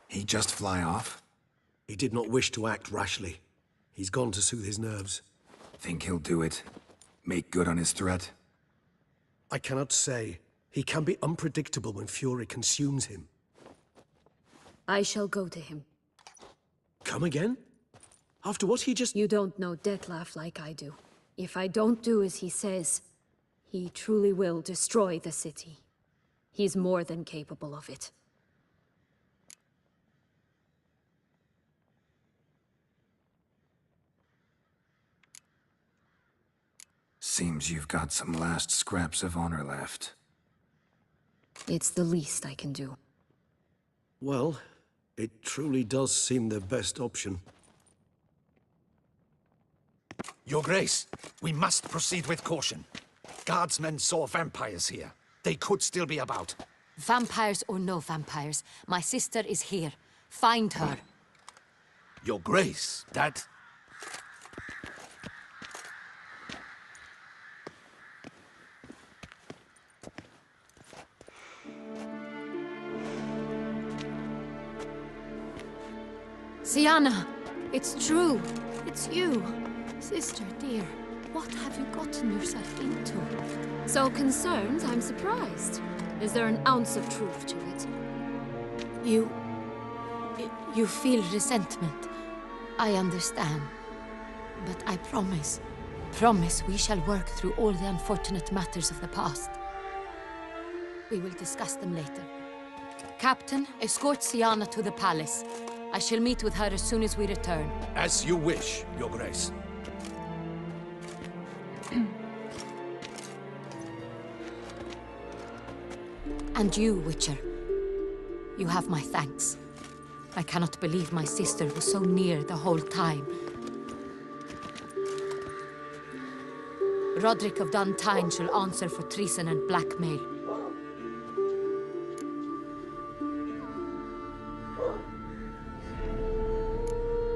He just fly off? He did not wish to act rashly. He's gone to soothe his nerves. Think he'll do it? Make good on his threat? I cannot say. He can be unpredictable when fury consumes him. I shall go to him. Come again? After what he just... You don't know Dettlaff like I do. If I don't do as he says, he truly will destroy the city. He's more than capable of it. Seems you've got some last scraps of honor left. It's the least I can do. Well, it truly does seem the best option. Your Grace, we must proceed with caution. Guardsmen saw vampires here. They could still be about. Vampires or no vampires, my sister is here. Find her. Your Grace, that... Sienna, it's true. It's you. Sister, dear, what have you gotten yourself into? So concerned, I'm surprised. Is there an ounce of truth to it? You feel resentment. I understand. But I promise we shall work through all the unfortunate matters of the past. We will discuss them later. Captain, escort Sienna to the palace. I shall meet with her as soon as we return. As you wish, Your Grace. And you, Witcher. You have my thanks. I cannot believe my sister was so near the whole time. Roderick of Duntine shall answer for treason and blackmail.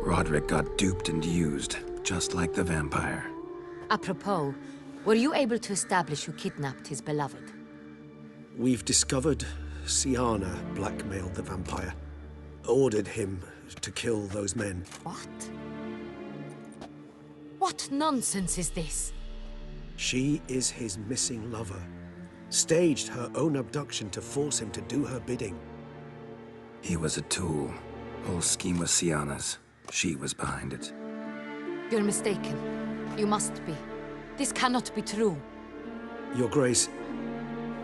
Roderick got duped and used, just like the vampire. Apropos, were you able to establish who kidnapped his beloved? We've discovered Sienna blackmailed the vampire. Ordered him to kill those men. What? What nonsense is this? She is his missing lover. Staged her own abduction to force him to do her bidding. He was a tool. Whole scheme was Sienna's. She was behind it. You're mistaken. You must be. This cannot be true. Your Grace,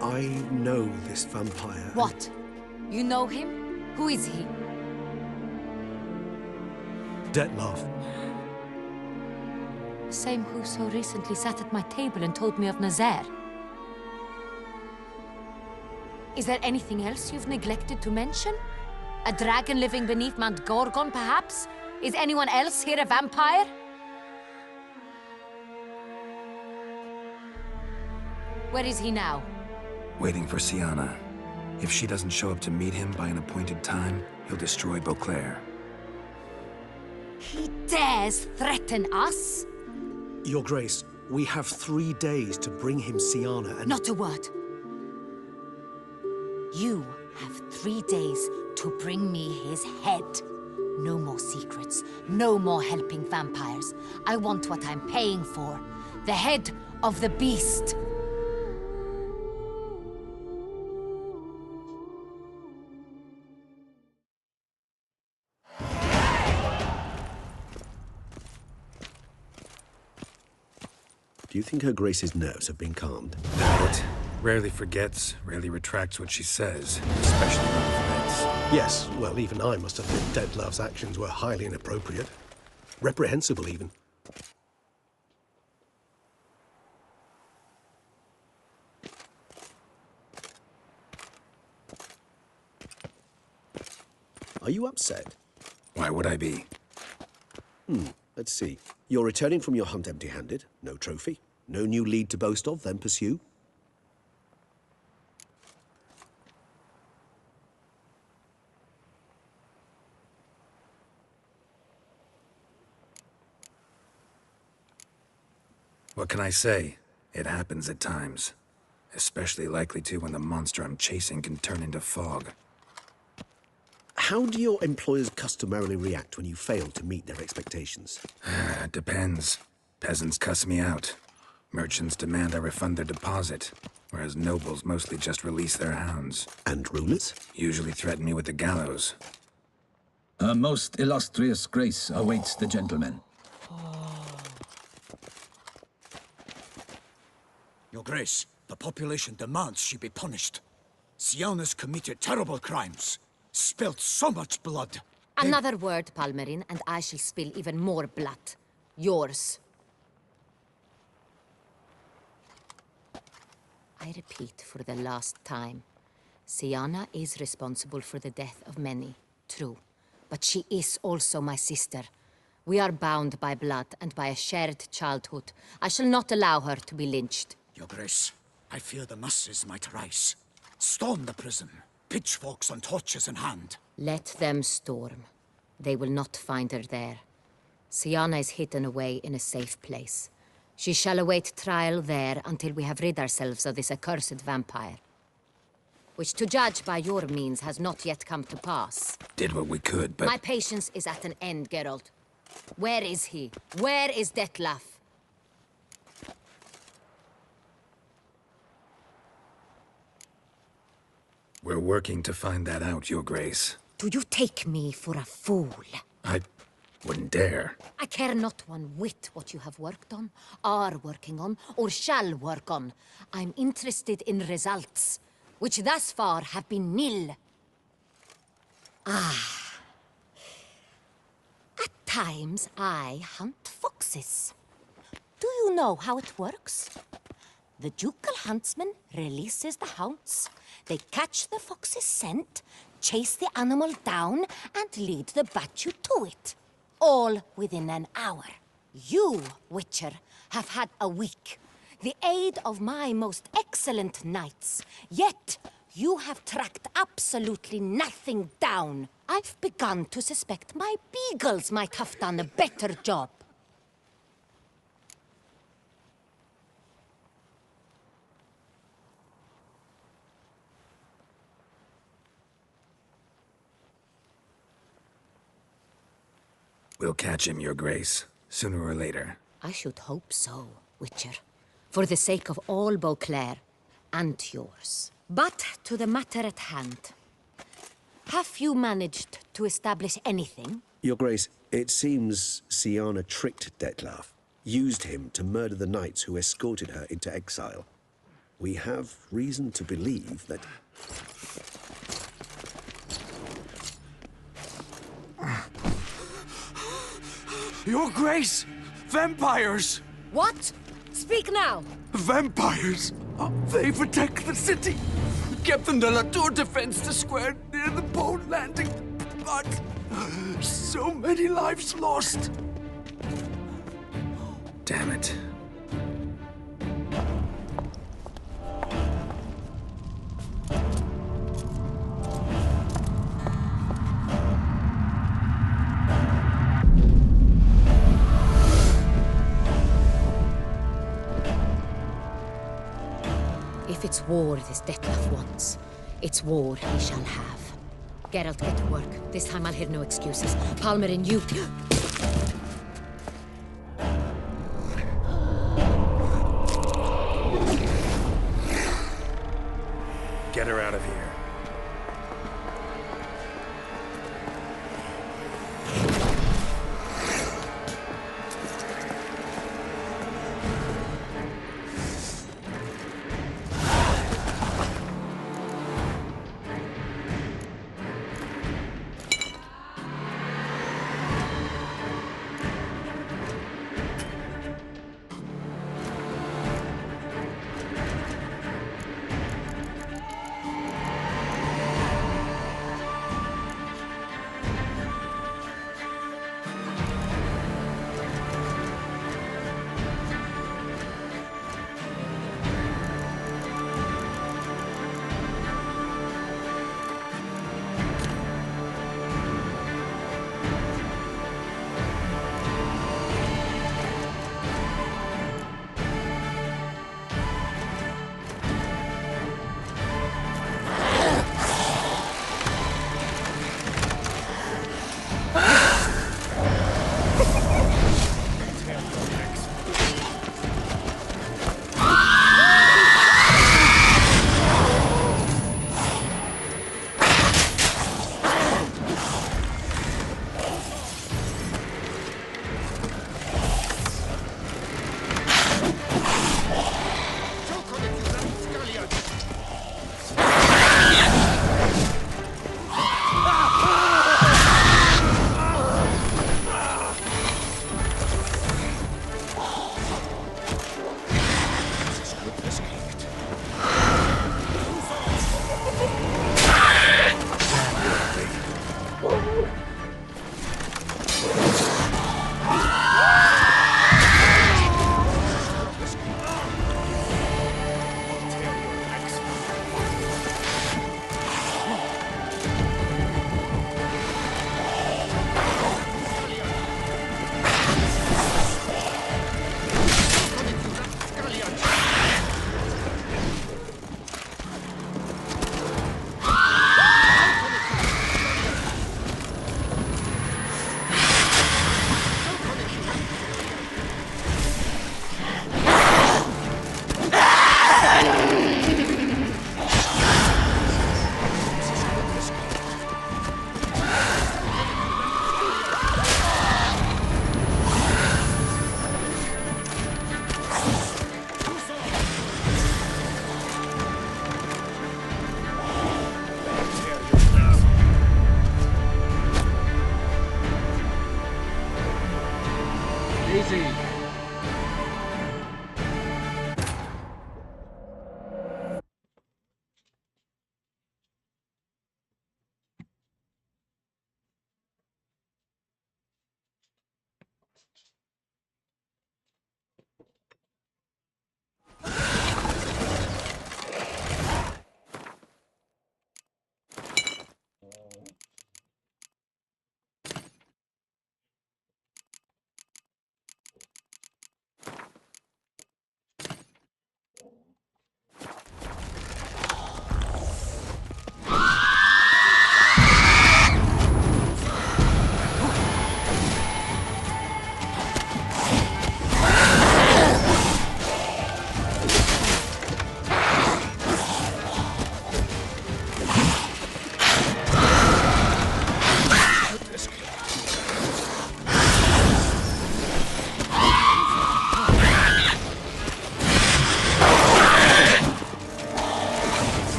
I know this vampire. What? You know him? Who is he? Detlef. Same who so recently sat at my table and told me of Nazaire. Is there anything else you've neglected to mention? A dragon living beneath Mount Gorgon, perhaps? Is anyone else here a vampire? Where is he now? Waiting for Sienna. If she doesn't show up to meet him by an appointed time, he'll destroy Beauclair. He dares threaten us? Your Grace, we have 3 days to bring him Sienna and... Not a word. You have 3 days to bring me his head. No more secrets. No more helping vampires. I want what I'm paying for. The head of the beast. Do you think Her Grace's nerves have been calmed? Doubt it. Rarely forgets, rarely retracts what she says, especially about events. Yes, well, even I must admit Detlef's actions were highly inappropriate. Reprehensible, even. Are you upset? Why would I be? Let's see. You're returning from your hunt empty-handed. No trophy. No new lead to boast of, then pursue. What can I say? It happens at times. Especially likely to when the monster I'm chasing can turn into fog. How do your employers customarily react when you fail to meet their expectations? Depends. Peasants cuss me out. Merchants demand I refund their deposit, whereas nobles mostly just release their hounds. And rulers? Usually threaten me with the gallows. Her most illustrious grace awaits the gentleman. Your Grace, the population demands she be punished. Sienna's committed terrible crimes. Spilt so much blood. Another word, Palmerin, and I shall spill even more blood. Yours. I repeat for the last time. Sienna is responsible for the death of many, true. But she is also my sister. We are bound by blood and by a shared childhood. I shall not allow her to be lynched. Your Grace, I fear the masses might rise. Storm the prison, pitchforks and torches in hand. Let them storm. They will not find her there. Sienna is hidden away in a safe place. She shall await trial there until we have rid ourselves of this accursed vampire. Which, to judge by your means, has not yet come to pass. Did what we could, but... My patience is at an end, Geralt. Where is he? Where is Detlef? We're working to find that out, Your Grace. Do you take me for a fool? I wouldn't dare. I care not one whit what you have worked on, are working on, or shall work on. I'm interested in results, which thus far have been nil. Ah. At times, I hunt foxes. Do you know how it works? The ducal huntsman releases the hounds. They catch the fox's scent, chase the animal down, and lead the battue to it. All within an hour. You, Witcher, have had a week. The aid of my most excellent knights. Yet, you have tracked absolutely nothing down. I've begun to suspect my beagles might have done a better job. We'll catch him, Your Grace, sooner or later. I should hope so, Witcher. For the sake of all Beauclair, and yours. But to the matter at hand. Have you managed to establish anything? Your Grace, it seems Sienna tricked Detlef, used him to murder the knights who escorted her into exile. We have reason to believe that... Your Grace! Vampires! What? Speak now! Vampires! They've attacked the city! Captain de la Tour defends the square near the boat landing, but so many lives lost! Damn it. If it's war this Detlef wants, it's war he shall have. Geralt, get to work. This time I'll hear no excuses. Palmer and you... Get her out of here.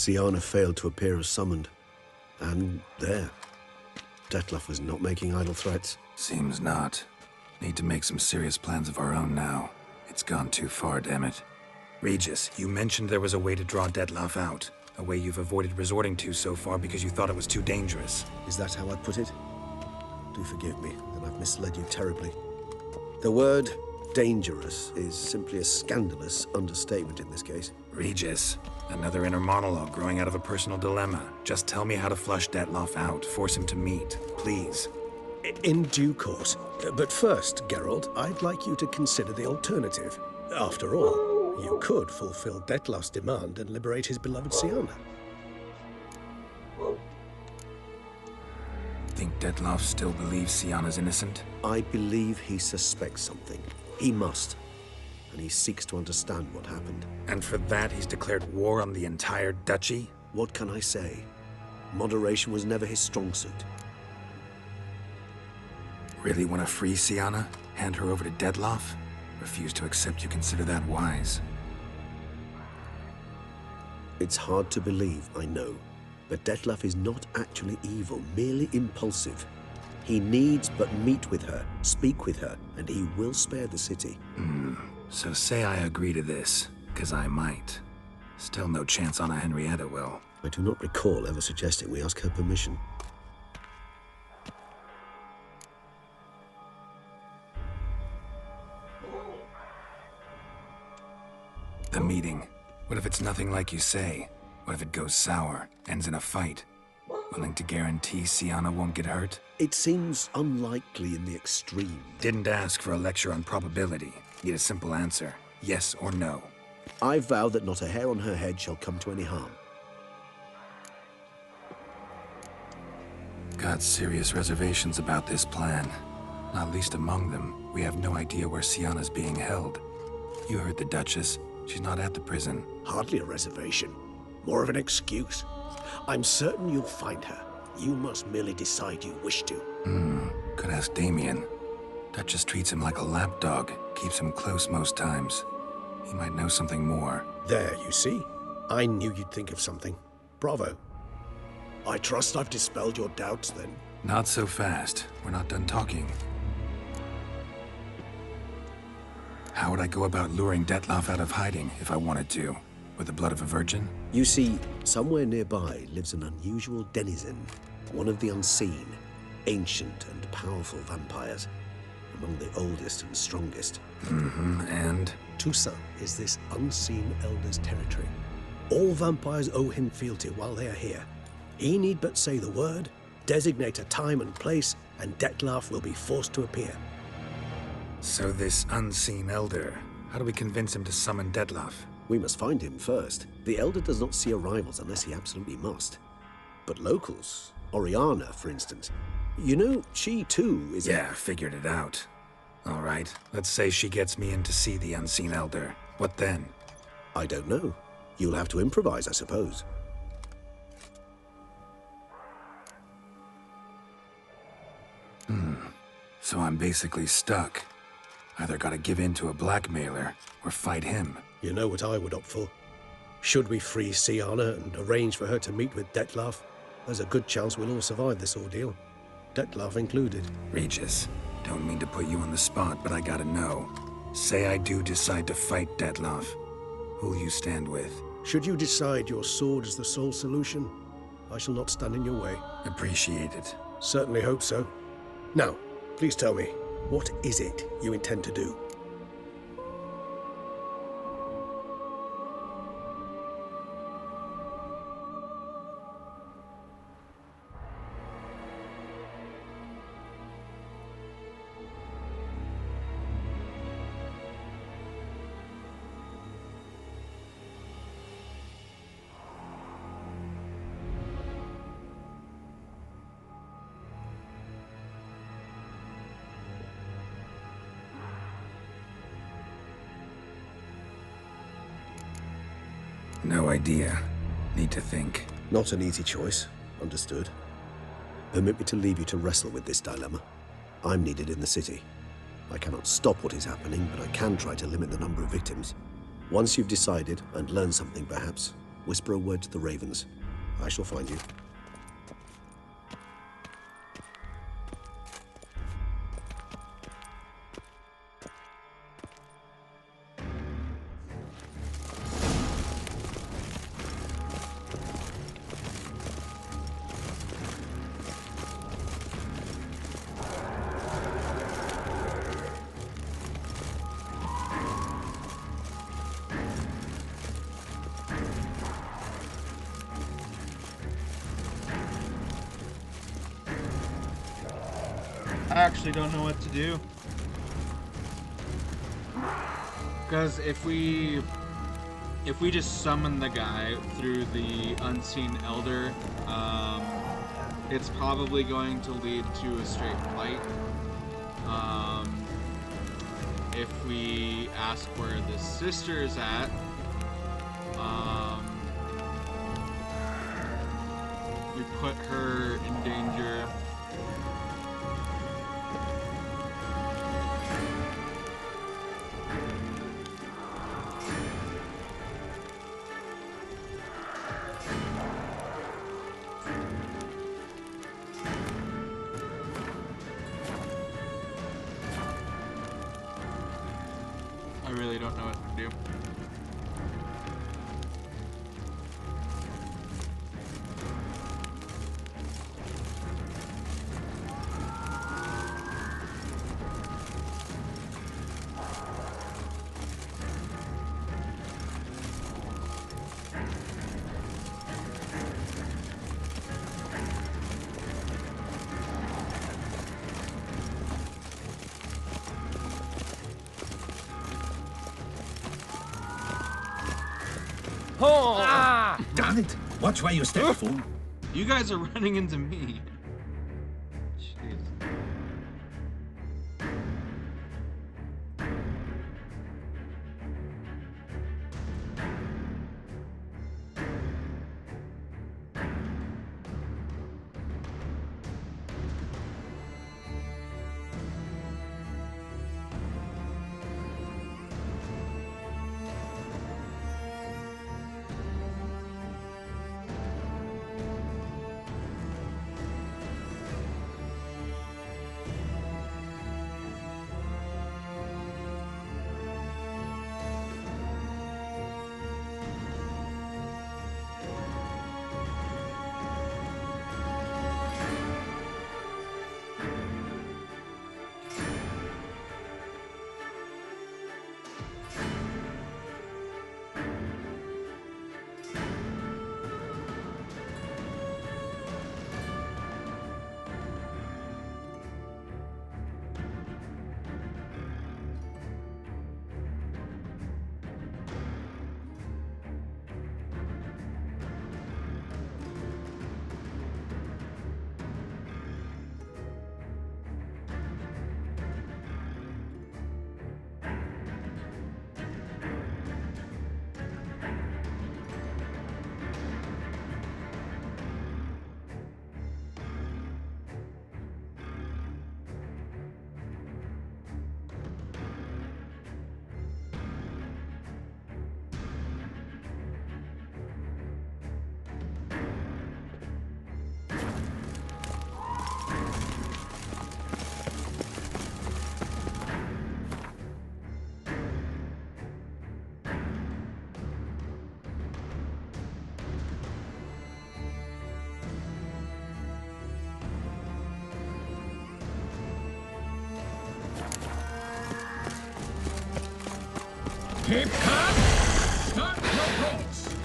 Siana failed to appear as summoned. And there. Detlef was not making idle threats. Seems not. Need to make some serious plans of our own now. It's gone too far, damn it. Regis, you mentioned there was a way to draw Detlef out. A way you've avoided resorting to so far because you thought it was too dangerous. Is that how I'd put it? Do forgive me, that I've misled you terribly. The word dangerous is simply a scandalous understatement in this case. Regis, another inner monologue growing out of a personal dilemma. Just tell me how to flush Detlef out. Force him to meet, please. In due course. But first, Geralt, I'd like you to consider the alternative. After all, you could fulfill Detlef's demand and liberate his beloved Siana. Think Detlef still believes Siana's innocent? I believe he suspects something. He must. And he seeks to understand what happened. And for that, he's declared war on the entire duchy? What can I say? Moderation was never his strong suit. Really want to free Siana? Hand her over to Detlef? Refuse to accept you consider that wise. It's hard to believe, I know. But Detlef is not actually evil, merely impulsive. He needs but meet with her, speak with her, and he will spare the city. So say I agree to this, because I might. Still no chance Anna Henrietta will. I do not recall ever suggesting we ask her permission. The meeting. What if it's nothing like you say? What if it goes sour, ends in a fight? Willing to guarantee Siana won't get hurt? It seems unlikely in the extreme. Didn't ask for a lecture on probability. Need a simple answer. Yes or no. I vow that not a hair on her head shall come to any harm. Got serious reservations about this plan. Not least among them, we have no idea where Siana's being held. You heard the Duchess. She's not at the prison. Hardly a reservation. More of an excuse. I'm certain you'll find her. You must merely decide you wish to. Could ask Damien. Duchess treats him like a lapdog. Keeps him close most times. He might know something more. There, you see? I knew you'd think of something. Bravo. I trust I've dispelled your doubts, then. Not so fast. We're not done talking. How would I go about luring Detloff out of hiding if I wanted to? With the blood of a virgin? You see, somewhere nearby lives an unusual denizen, one of the unseen, ancient and powerful vampires, among the oldest and strongest. And? Toussaint is this unseen elder's territory. All vampires owe him fealty while they are here. He need but say the word, designate a time and place, and Detloff will be forced to appear. So this unseen elder, how do we convince him to summon Detloff? We must find him first. The elder does not see arrivals unless he absolutely must. But locals, Oriana, for instance, you know, she too is Yeah, figured it out. All right, let's say she gets me in to see the unseen elder. What then? I don't know. You'll have to improvise, I suppose. So I'm basically stuck. Either gotta give in to a blackmailer, or fight him. You know what I would opt for. Should we free Siana and arrange for her to meet with Detloff, there's a good chance we'll all survive this ordeal. Detloff included. Regis, don't mean to put you on the spot, but I gotta know. Say I do decide to fight Detloff. Who'll you stand with? Should you decide your sword is the sole solution, I shall not stand in your way. Appreciate it. Certainly hope so. Now, please tell me, what is it you intend to do? No idea. Need to think. Not an easy choice. Understood. Permit me to leave you to wrestle with this dilemma. I'm needed in the city. I cannot stop what is happening, but I can try to limit the number of victims. Once you've decided, and learned something perhaps, whisper a word to the Ravens. I shall find you. I actually don't know what to do. Because if we just summon the guy through the unseen elder, it's probably going to lead to a straight fight. If we ask where the sister is at, we put her in danger. I really don't know what to do. done it. Watch where you step, fool. You guys are running into me. Jeez. Keep calm! Start your bolts!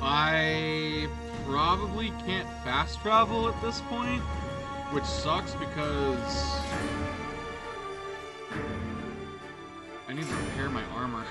I probably can't fast travel at this point, which sucks because I need to repair my armor.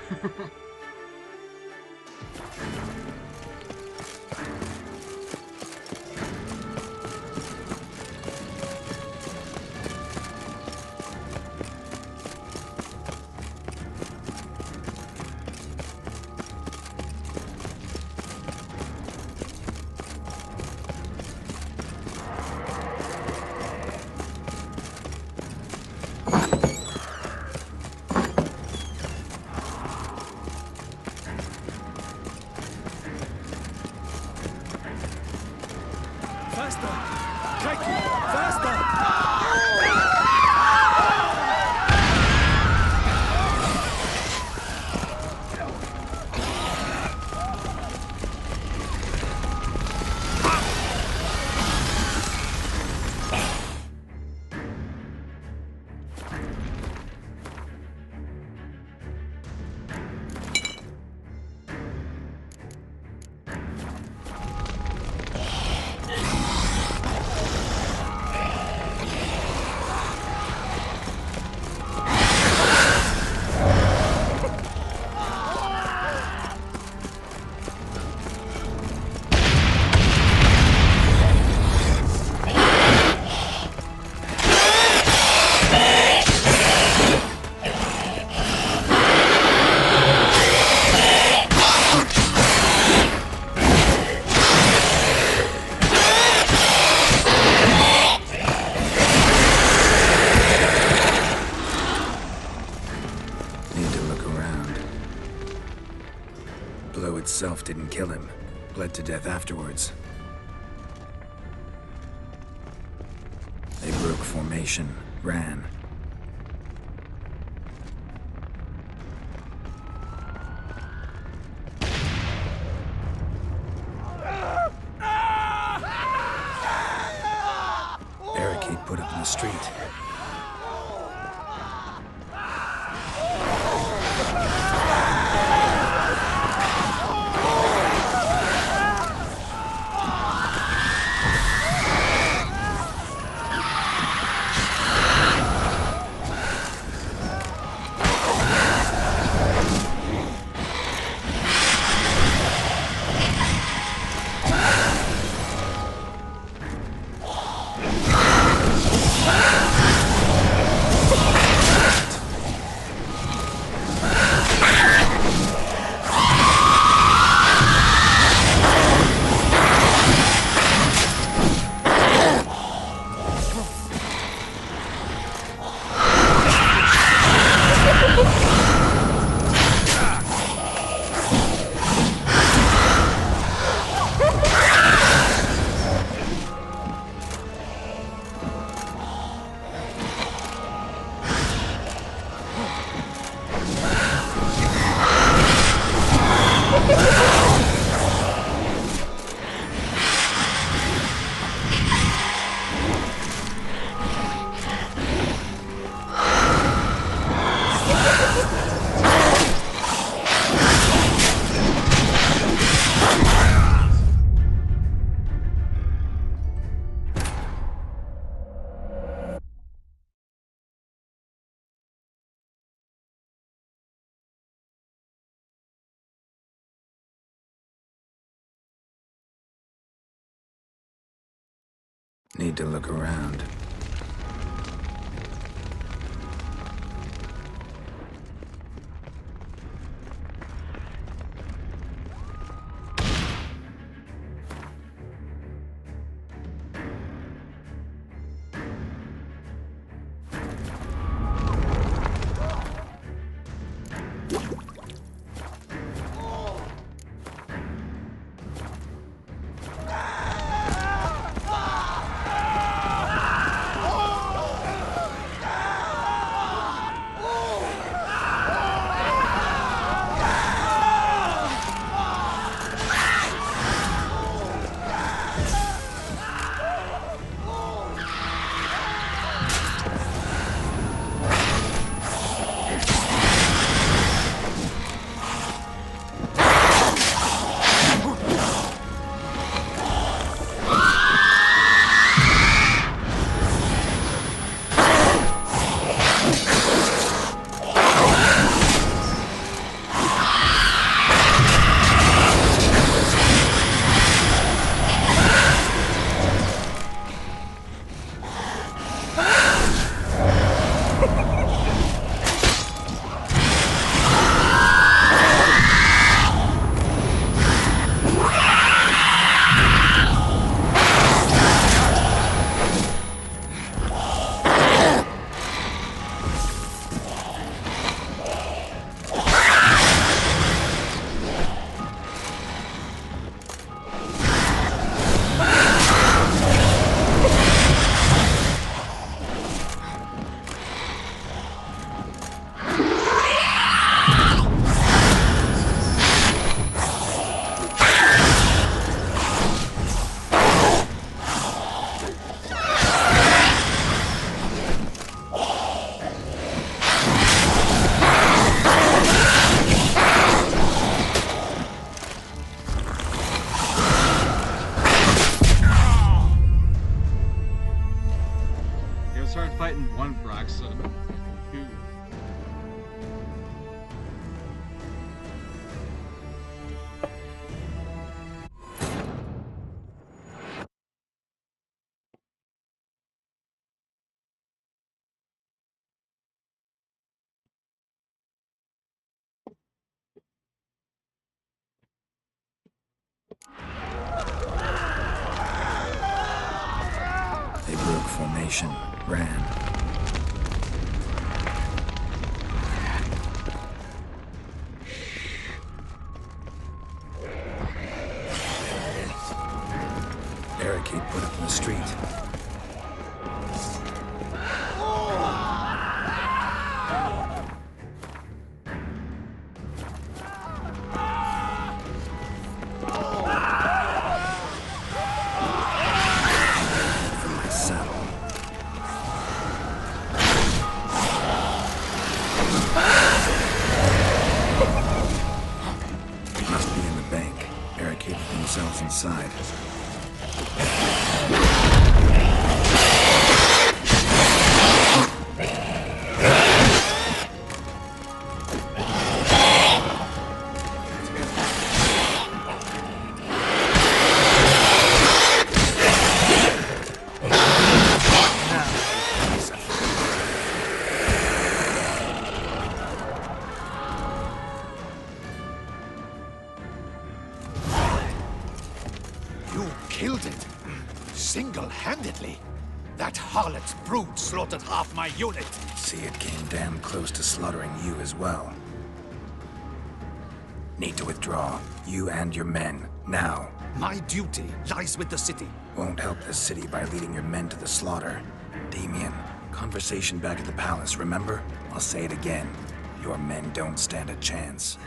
Itself didn't kill him. Bled to death afterwards. They broke formation, ran. Barricade put up in the street. Need to look around. Started fighting one Broxton. Two. They broke formation, ran. Barricade put up in the street. From my saddle. Must be in the bank. Barricaded themselves inside. You killed it. Single-handedly. That harlot's brood slaughtered half my unit. See, it came damn close to slaughtering you as well. Need to withdraw. You and your men. Now. My duty lies with the city. Won't help the city by leading your men to the slaughter. Damien, conversation back at the palace, remember? I'll say it again. Your men don't stand a chance.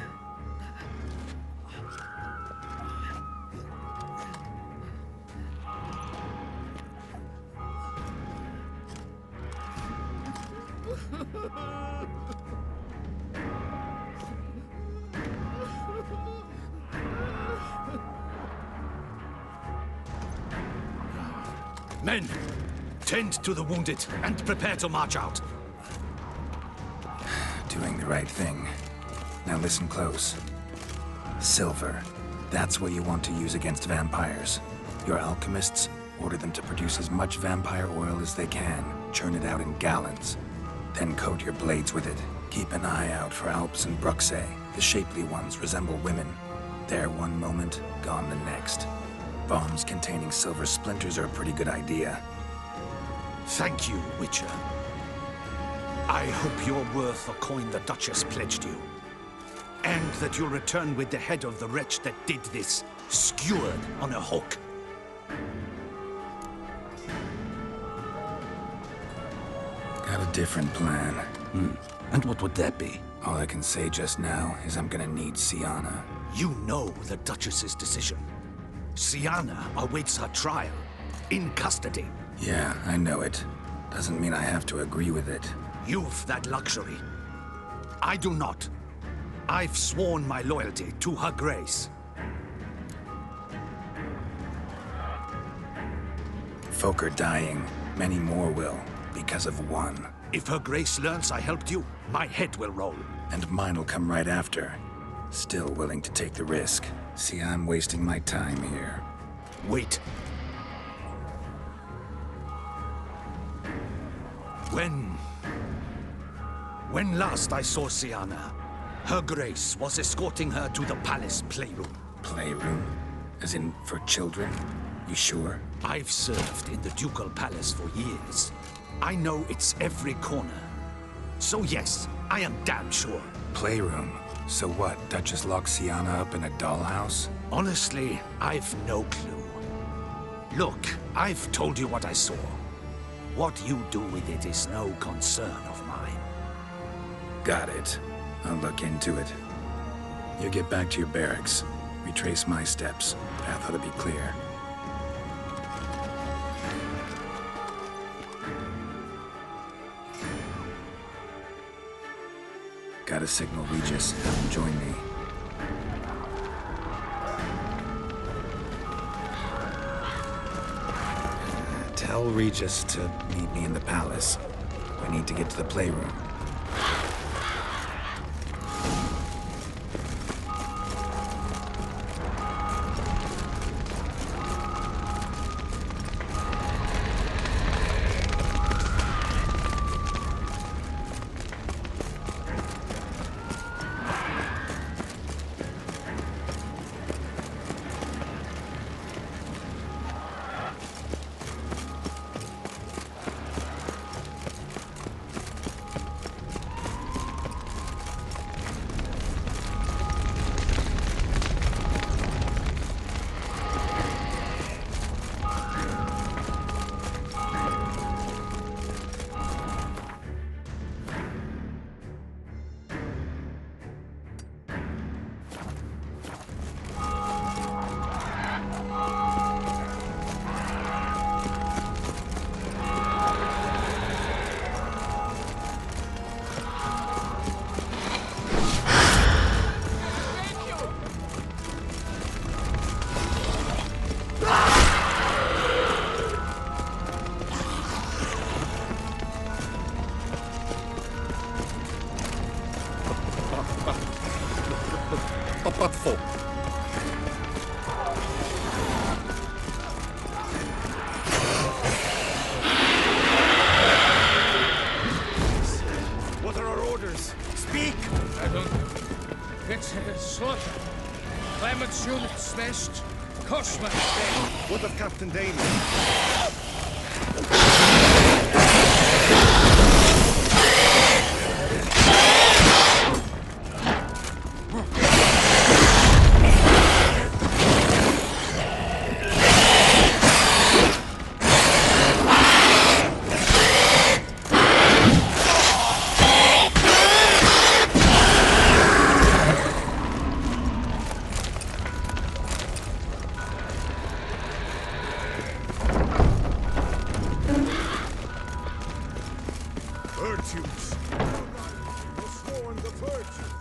Men, tend to the wounded and prepare to march out. Doing the right thing. Now listen close. Silver. That's what you want to use against vampires. Your alchemists, Order them to produce as much vampire oil as they can. Churn it out in gallons. Then coat your blades with it. Keep an eye out for Alps and Bruxae. The shapely ones resemble women. There one moment, gone the next. Bombs containing silver splinters are a pretty good idea. Thank you, Witcher. I hope you're worth the coin the Duchess pledged you. And that you'll return with the head of the wretch that did this, skewered on a hook. Got a different plan. And what would that be? All I can say just now is I'm gonna need Sienna. You know the Duchess's decision. Sienna awaits her trial, in custody. Yeah, I know it. Doesn't mean I have to agree with it. You've that luxury. I do not. I've sworn my loyalty to Her Grace. Folk are dying. Many more will, because of one. If Her Grace learns I helped you, my head will roll. And mine'll come right after. Still willing to take the risk. See, I'm wasting my time here. Wait. When last I saw Sienna, Her Grace was escorting her to the palace playroom. Playroom? As in, for children? You sure? I've served in the ducal palace for years. I know its every corner. So yes, I am damn sure. Playroom? So what, Duchess locked Sienna up in a dollhouse? Honestly, I've no clue. Look, I've told you what I saw. What you do with it is no concern of mine. Got it. I'll look into it. You get back to your barracks. Retrace my steps. Path ought to be clear. Gotta signal Regis. Have him join me. Tell Regis to meet me in the palace. We need to get to the playroom. What are our orders? Speak! I don't know. It's slaughter. Clement's unit smashed. Koshma dead. What of Captain Damon? Virtues. Forsworn the virtues.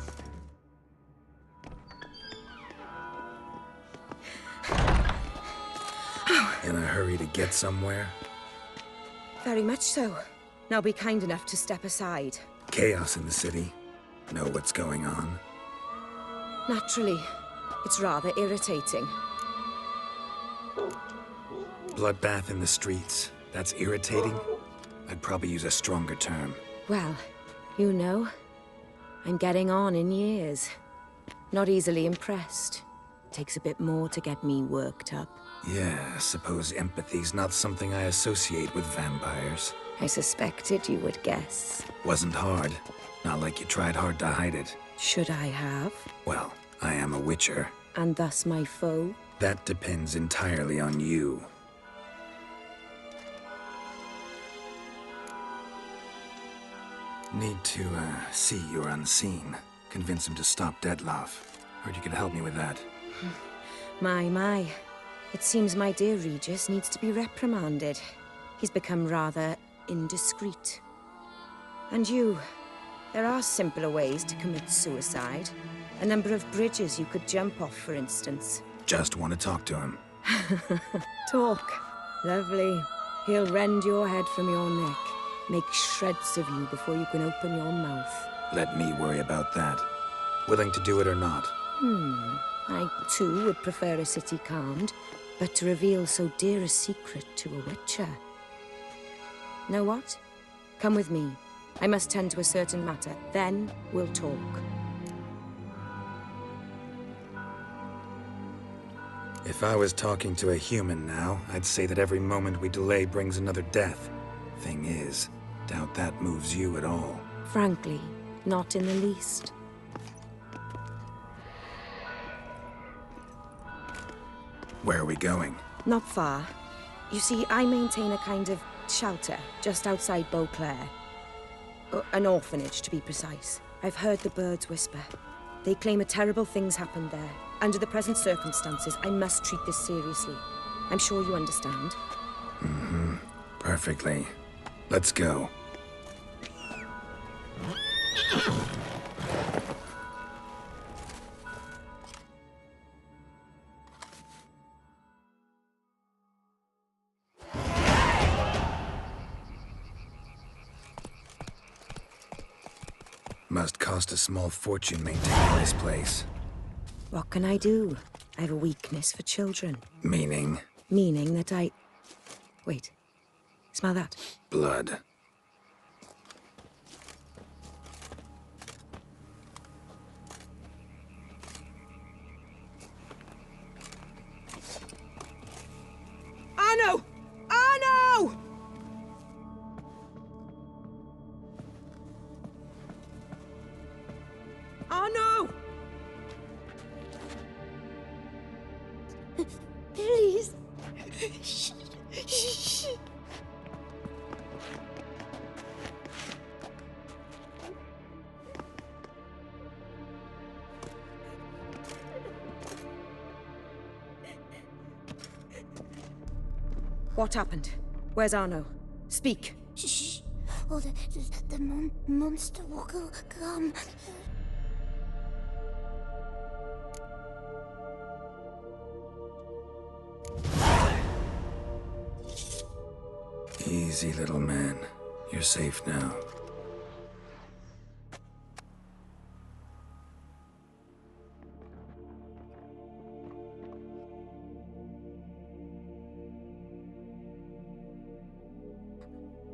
In a hurry to get somewhere? Very much so. Now be kind enough to step aside. Chaos in the city. Know what's going on? Naturally. It's rather irritating. Bloodbath in the streets. That's irritating? I'd probably use a stronger term. Well, you know, I'm getting on in years. Not easily impressed. Takes a bit more to get me worked up. Yeah, I suppose empathy's not something I associate with vampires. I suspected you would guess. Wasn't hard. Not like you tried hard to hide it. Should I have? Well, I am a witcher. And thus my foe? That depends entirely on you. Need to, see you're unseen. Convince him to stop Detloff. Heard you could help me with that. My. It seems my dear Regis needs to be reprimanded. He's become rather indiscreet. And you, there are simpler ways to commit suicide. A number of bridges you could jump off, for instance. Just want to talk to him. Talk. Lovely. He'll rend your head from your neck. Make shreds of you before you can open your mouth. Let me worry about that. Willing to do it or not? I too would prefer a city calmed, but to reveal so dear a secret to a witcher. Know what? Come with me. I must tend to a certain matter. Then we'll talk. If I was talking to a human now, I'd say that every moment we delay brings another death. Thing is, doubt that moves you at all. Frankly, not in the least. Where are we going? Not far. You see, I maintain a kind of shelter just outside Beauclair. An orphanage, to be precise. I've heard the birds whisper. They claim a terrible thing's happened there. Under the present circumstances, I must treat this seriously. I'm sure you understand. Perfectly. Let's go. Must cost a small fortune maintaining this place. What can I do? I have a weakness for children. Meaning? Meaning that I... Wait. Smell that? Blood. Arno! Arno! Arno! Please. Shh. What happened? Where's Arno? Speak. Shh. Oh, the monster will come. Easy, little man. You're safe now.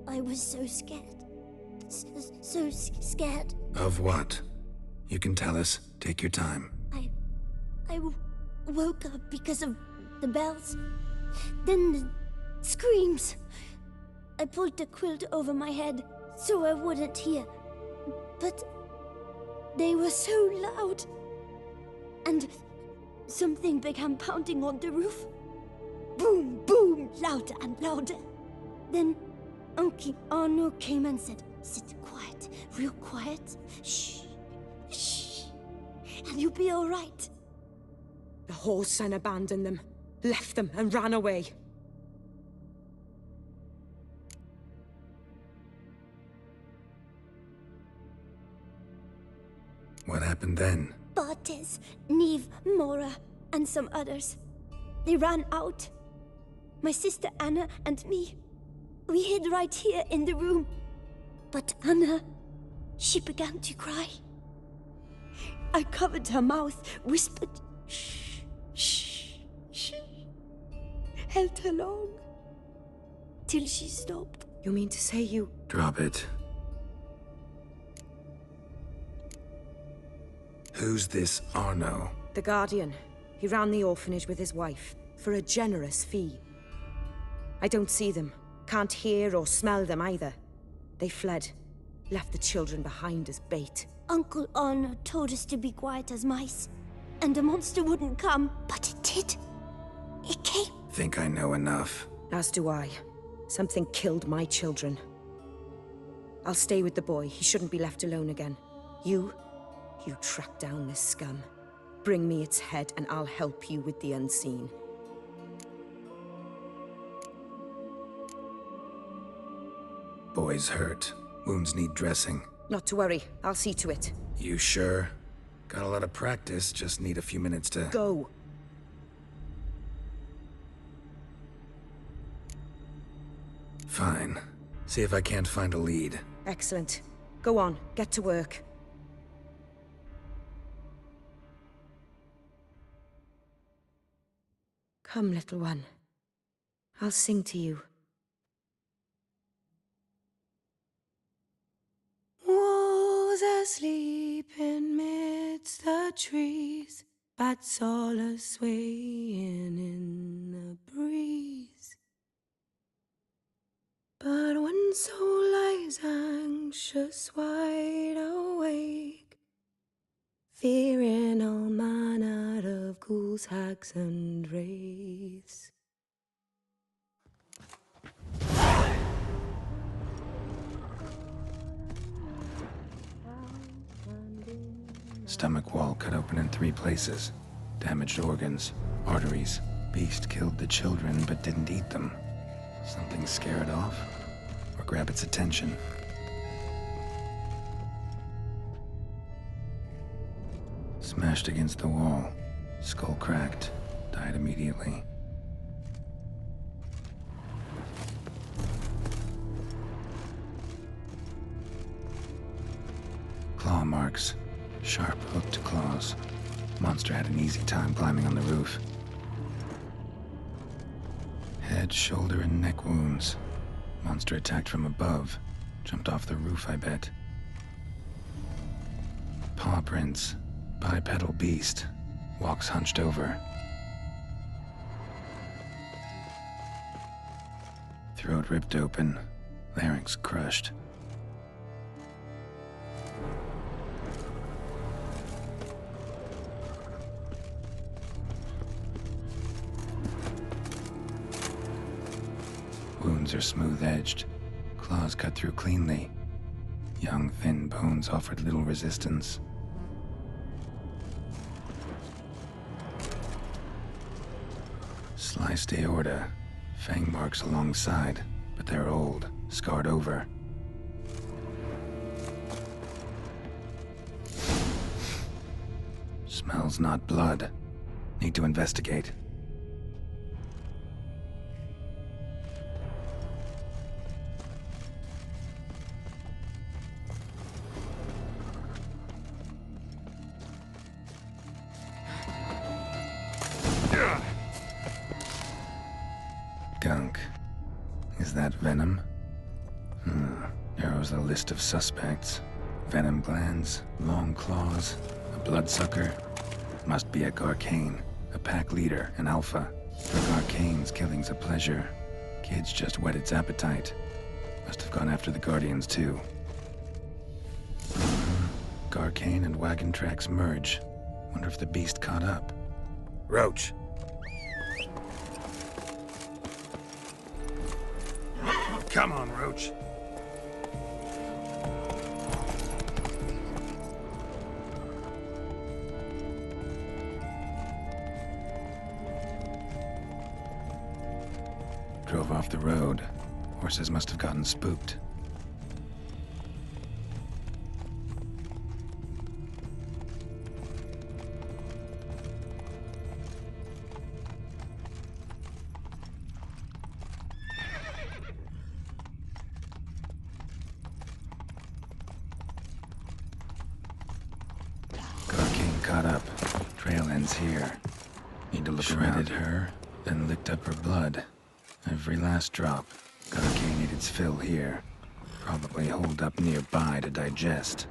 I was so scared. So scared. Of what? You can tell us. Take your time. I woke up because of the bells. Then the screams. I pulled the quilt over my head so I wouldn't hear. But they were so loud. And something began pounding on the roof. Boom, boom, louder and louder. Then Uncle Arno came and said, "Sit quiet, real quiet. Shh, shh, and you'll be all right." The whole son abandoned them, left them and ran away. What happened then? Bartes, Neve, Mora, and some others. They ran out. My sister Anna and me. We hid right here in the room. But Anna, she began to cry. I covered her mouth, whispered, "Shh, shh, shh." Held her long, till she stopped. You mean to say you... Drop it. Who's this Arno? The Guardian. He ran the orphanage with his wife, for a generous fee. I don't see them. Can't hear or smell them either. They fled. Left the children behind as bait. Uncle Arno told us to be quiet as mice. And the monster wouldn't come, but it did. It came. Think I know enough. As do I. Something killed my children. I'll stay with the boy. He shouldn't be left alone again. You track down this scum. Bring me its head and I'll help you with the unseen. Boy's hurt. Wounds need dressing. Not to worry. I'll see to it. You sure? Got a lot of practice, just need a few minutes to... Go! Fine. See if I can't find a lead. Excellent. Go on, get to work. Come, little one. I'll sing to you. Was asleep in midst the trees, bats all a-swaying in the breeze. But one soul lies anxious, wide awake, fearing all manner of ghouls, hags, and wraiths. Stomach wall cut open in 3 places. Damaged organs, arteries. Beast killed the children but didn't eat them. Something scare it off? Or grab its attention? Smashed against the wall. Skull cracked. Died immediately. Claw marks. Sharp, hooked claws. Monster had an easy time climbing on the roof. Head, shoulder, and neck wounds. Monster attacked from above. Jumped off the roof, I bet. Paw prints. Bipedal beast. Walks hunched over. Throat ripped open. Larynx crushed. Wounds are smooth-edged. Claws cut through cleanly. Young, thin bones offered little resistance. Sliced aorta. Fang marks alongside, but they're old, scarred over. Smells not blood. Need to investigate. Gunk. Is that venom? Narrows the list of suspects. Venom glands, long claws, a bloodsucker. Must be a Garcane, a pack leader, an alpha. For Garcane's killing's a pleasure. Kids just whet its appetite. Must have gone after the Guardians too. Garcane and wagon tracks merge. Wonder if the beast caught up. Roach. Come on, Roach. Drove off the road. Horses must have gotten spooked. Caught up. Trail ends here. Need to look around. Shredded her, then licked up her blood. Every last drop. Gurkha needed its fill here. Probably holed up nearby to digest.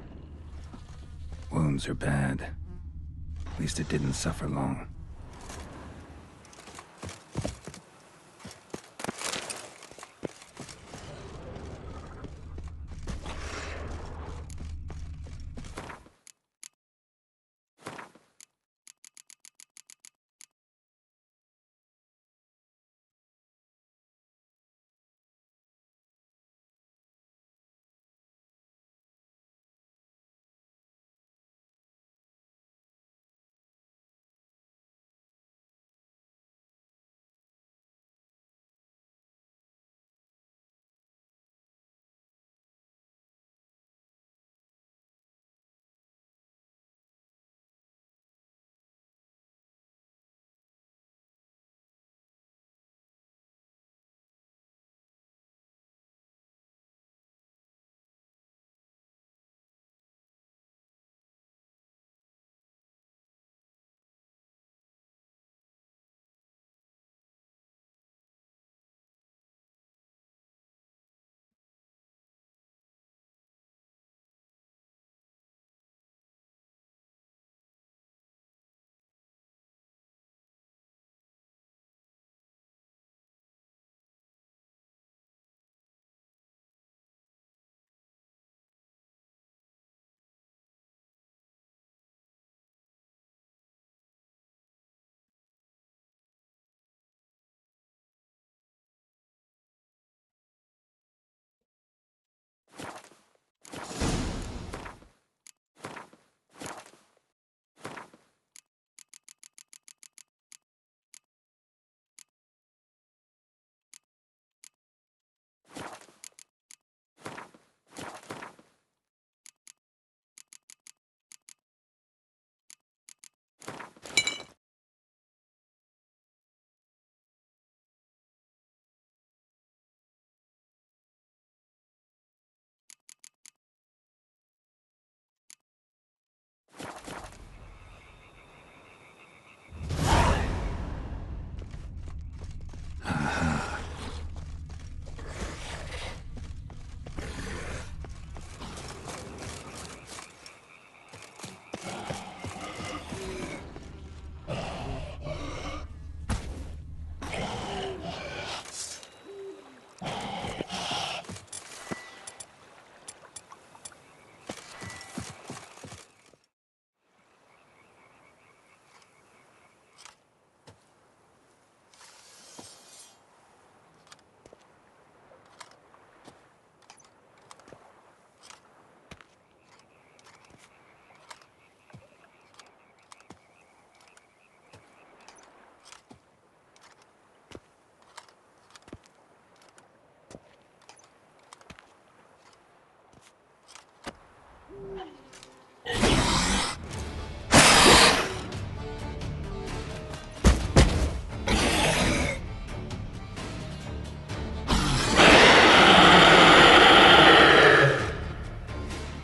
Wounds are bad. At least it didn't suffer long.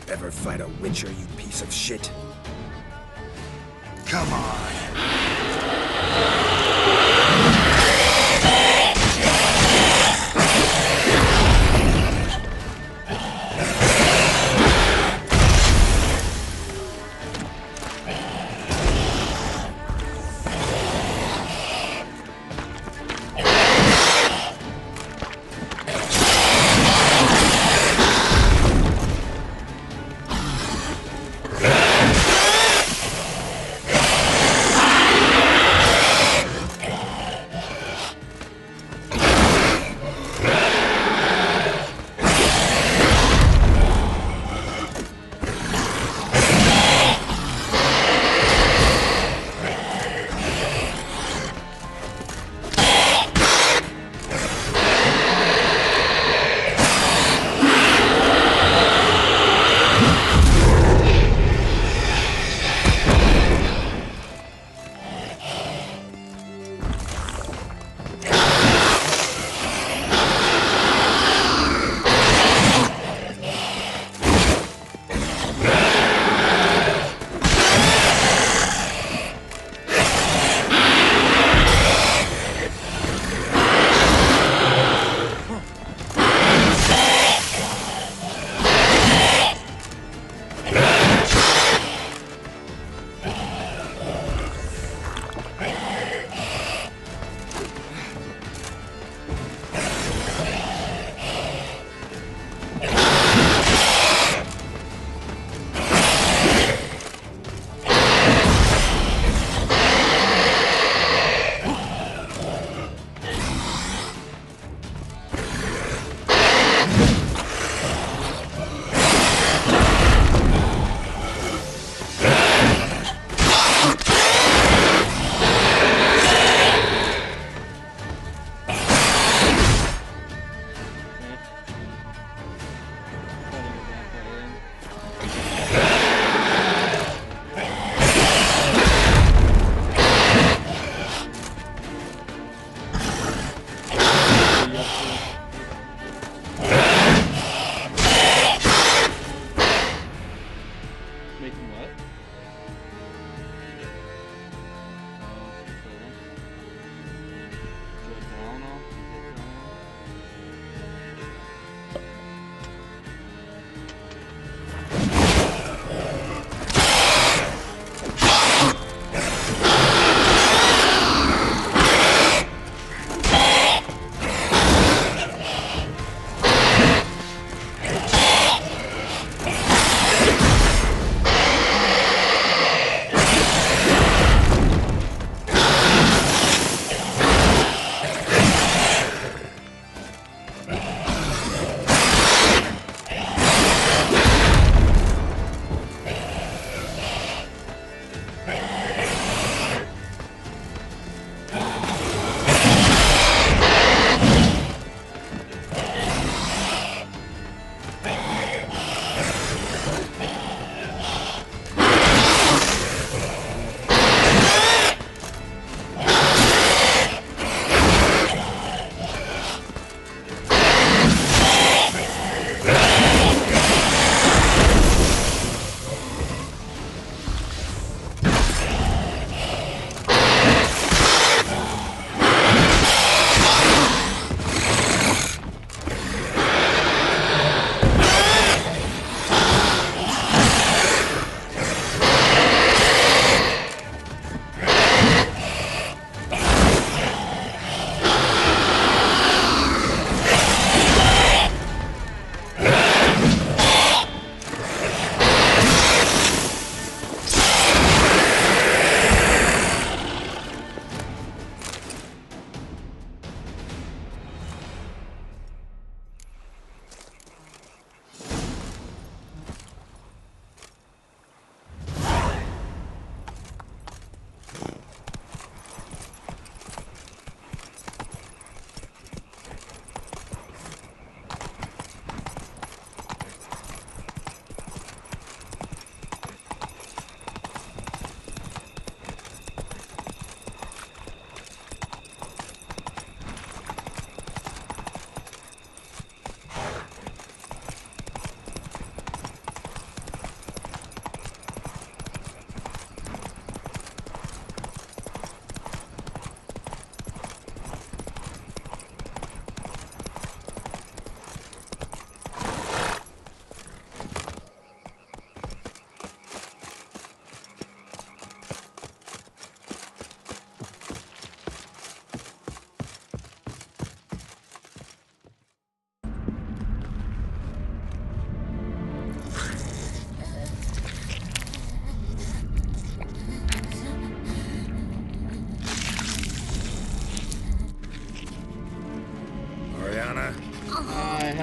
Ever fight a Witcher, you piece of shit? Come on.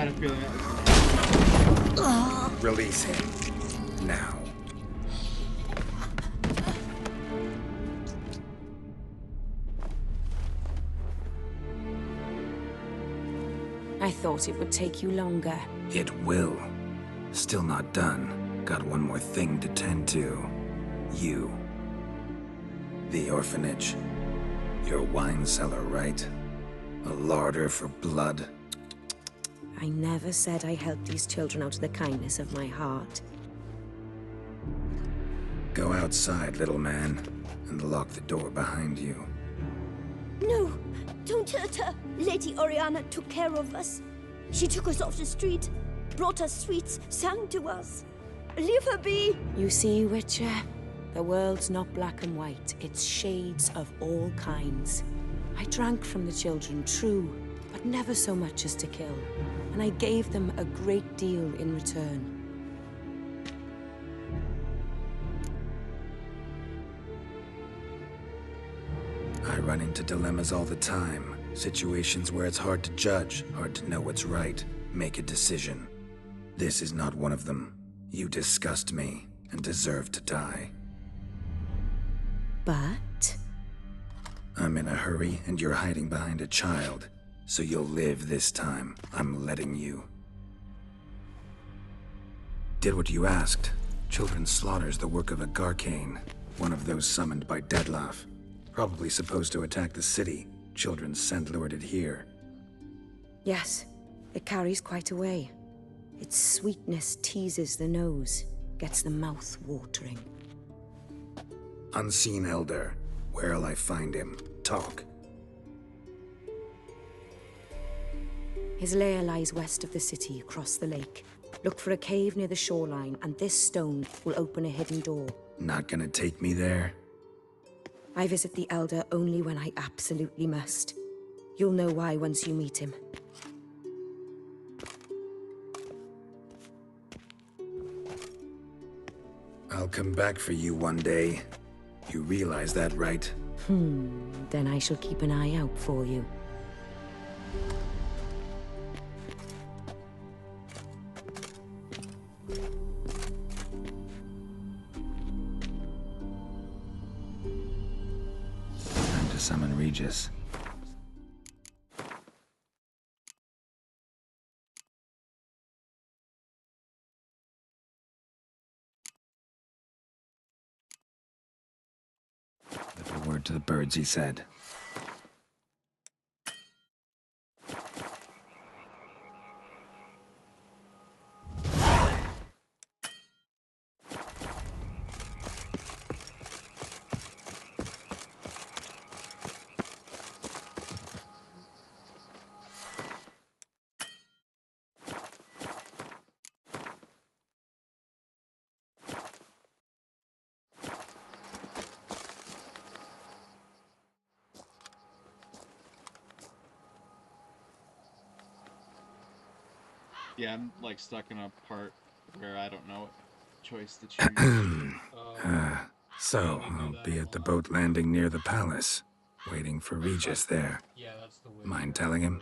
had a feeling that was gonna happen. Release him. Now. I thought it would take you longer. It will. Still not done. Got one more thing to tend to. You. The orphanage. Your wine cellar, right? A larder for blood. I never said I helped these children out of the kindness of my heart. Go outside, little man, and lock the door behind you. No, don't hurt her. Lady Oriana took care of us. She took us off the street, brought us sweets, sang to us. Leave her be. You see, Witcher? The world's not black and white. It's shades of all kinds. I drank from the children, true, but never so much as to kill. And I gave them a great deal in return. I run into dilemmas all the time. Situations where it's hard to judge, hard to know what's right, make a decision. This is not one of them. You disgust me and deserve to die. But? I'm in a hurry and you're hiding behind a child. So you'll live this time. I'm letting you. Did what you asked. Children's slaughter's the work of a Garcane, one of those summoned by Dettlaff. Probably supposed to attack the city. Children sent lured it here. Yes, it carries quite a way. Its sweetness teases the nose, gets the mouth watering. Unseen Elder. Where'll I find him? Talk. His lair lies west of the city, across the lake. Look for a cave near the shoreline, and this stone will open a hidden door. Not gonna take me there? I visit the Elder only when I absolutely must. You'll know why once you meet him. I'll come back for you one day. You realize that, right? Then I shall keep an eye out for you. Time to summon Regis. Little word to the birds, he said. Yeah, I'm like stuck in a part where I don't know what choice to choose. So, I'll be at the boat landing near the palace, waiting for Regis there. Mind telling him?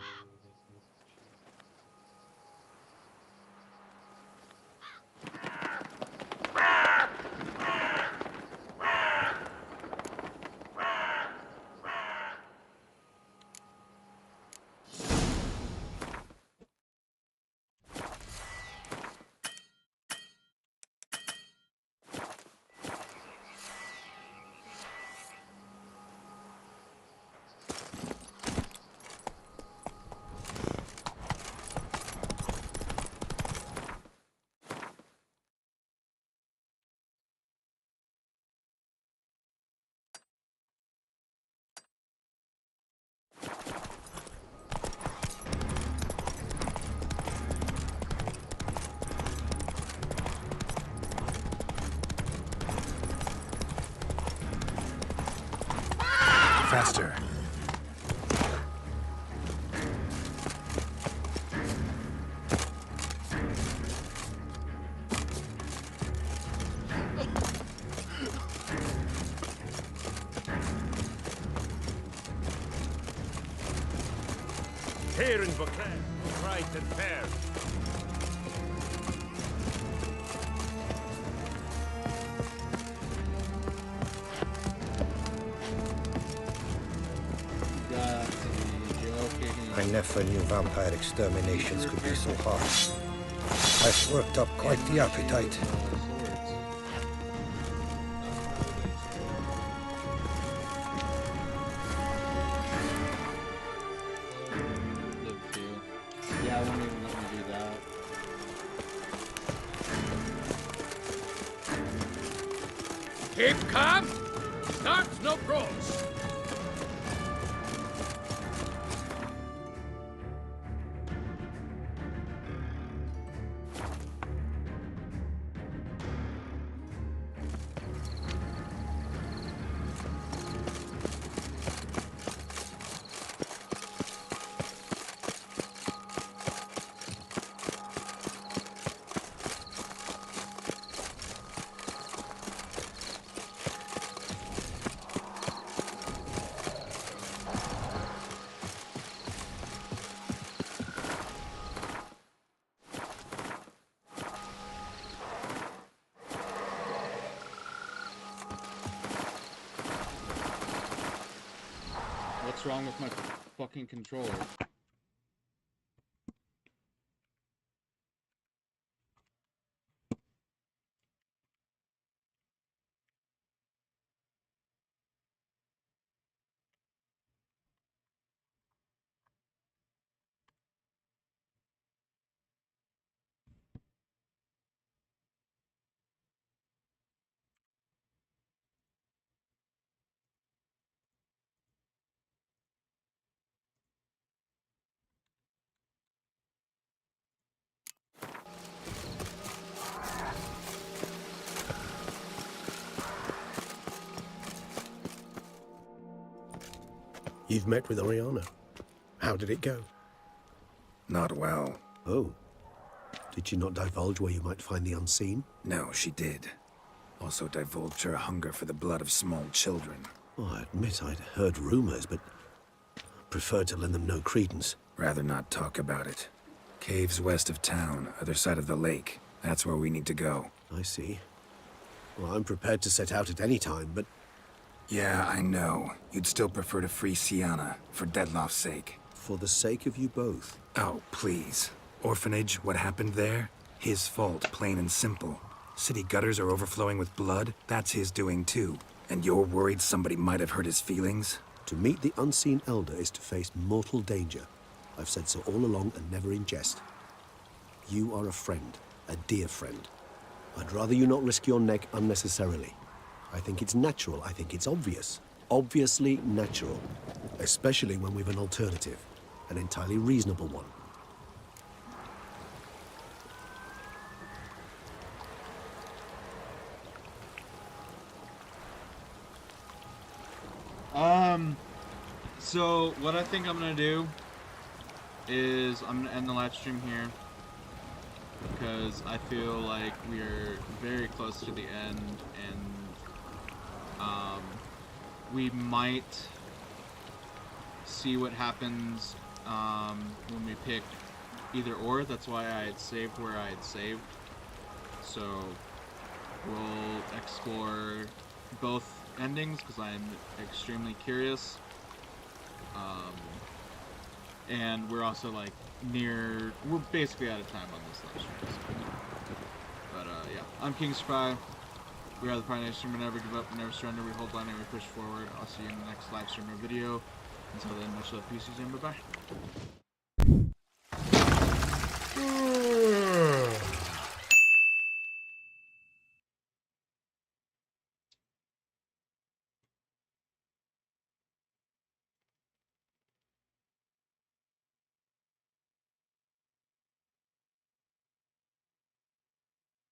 Faster. Here in Beauclair, bright and fair, never knew vampire exterminations could be so hard. I've worked up quite the appetite. Yeah, I won't even let me do that. Keep calm. Start no brawls. What's wrong with my fucking controller? You've met with Oriana. How did it go? Not well. Oh. Did she not divulge where you might find the unseen? No, she did. Also divulged her hunger for the blood of small children. Well, I admit I'd heard rumors, but preferred to lend them no credence. Rather not talk about it. Caves west of town, other side of the lake. That's where we need to go. I see. Well, I'm prepared to set out at any time, but... Yeah, I know. You'd still prefer to free Sienna, for Dettlaff's sake. For the sake of you both. Oh, please. Orphanage, what happened there? His fault, plain and simple. City gutters are overflowing with blood. That's his doing too. And you're worried somebody might have hurt his feelings? To meet the unseen elder is to face mortal danger. I've said so all along and never in jest. You are a friend, a dear friend. I'd rather you not risk your neck unnecessarily. I think it's natural, I think it's obvious. Obviously natural. Especially when we've an alternative. An entirely reasonable one. So what I think I'm gonna do is I'm gonna end the live stream here because I feel like we're very close to the end, and we might see what happens when we pick either or. That's why I had saved where I had saved. So we'll explore both endings because I'm extremely curious. And we're also like we're basically out of time on this live stream. But yeah, I'm KingSrpie. We are the Pride Nation. We never give up, we never surrender, we hold line and we push forward. I'll see you in the next live stream or video. Until then, much love, peace, and bye-bye.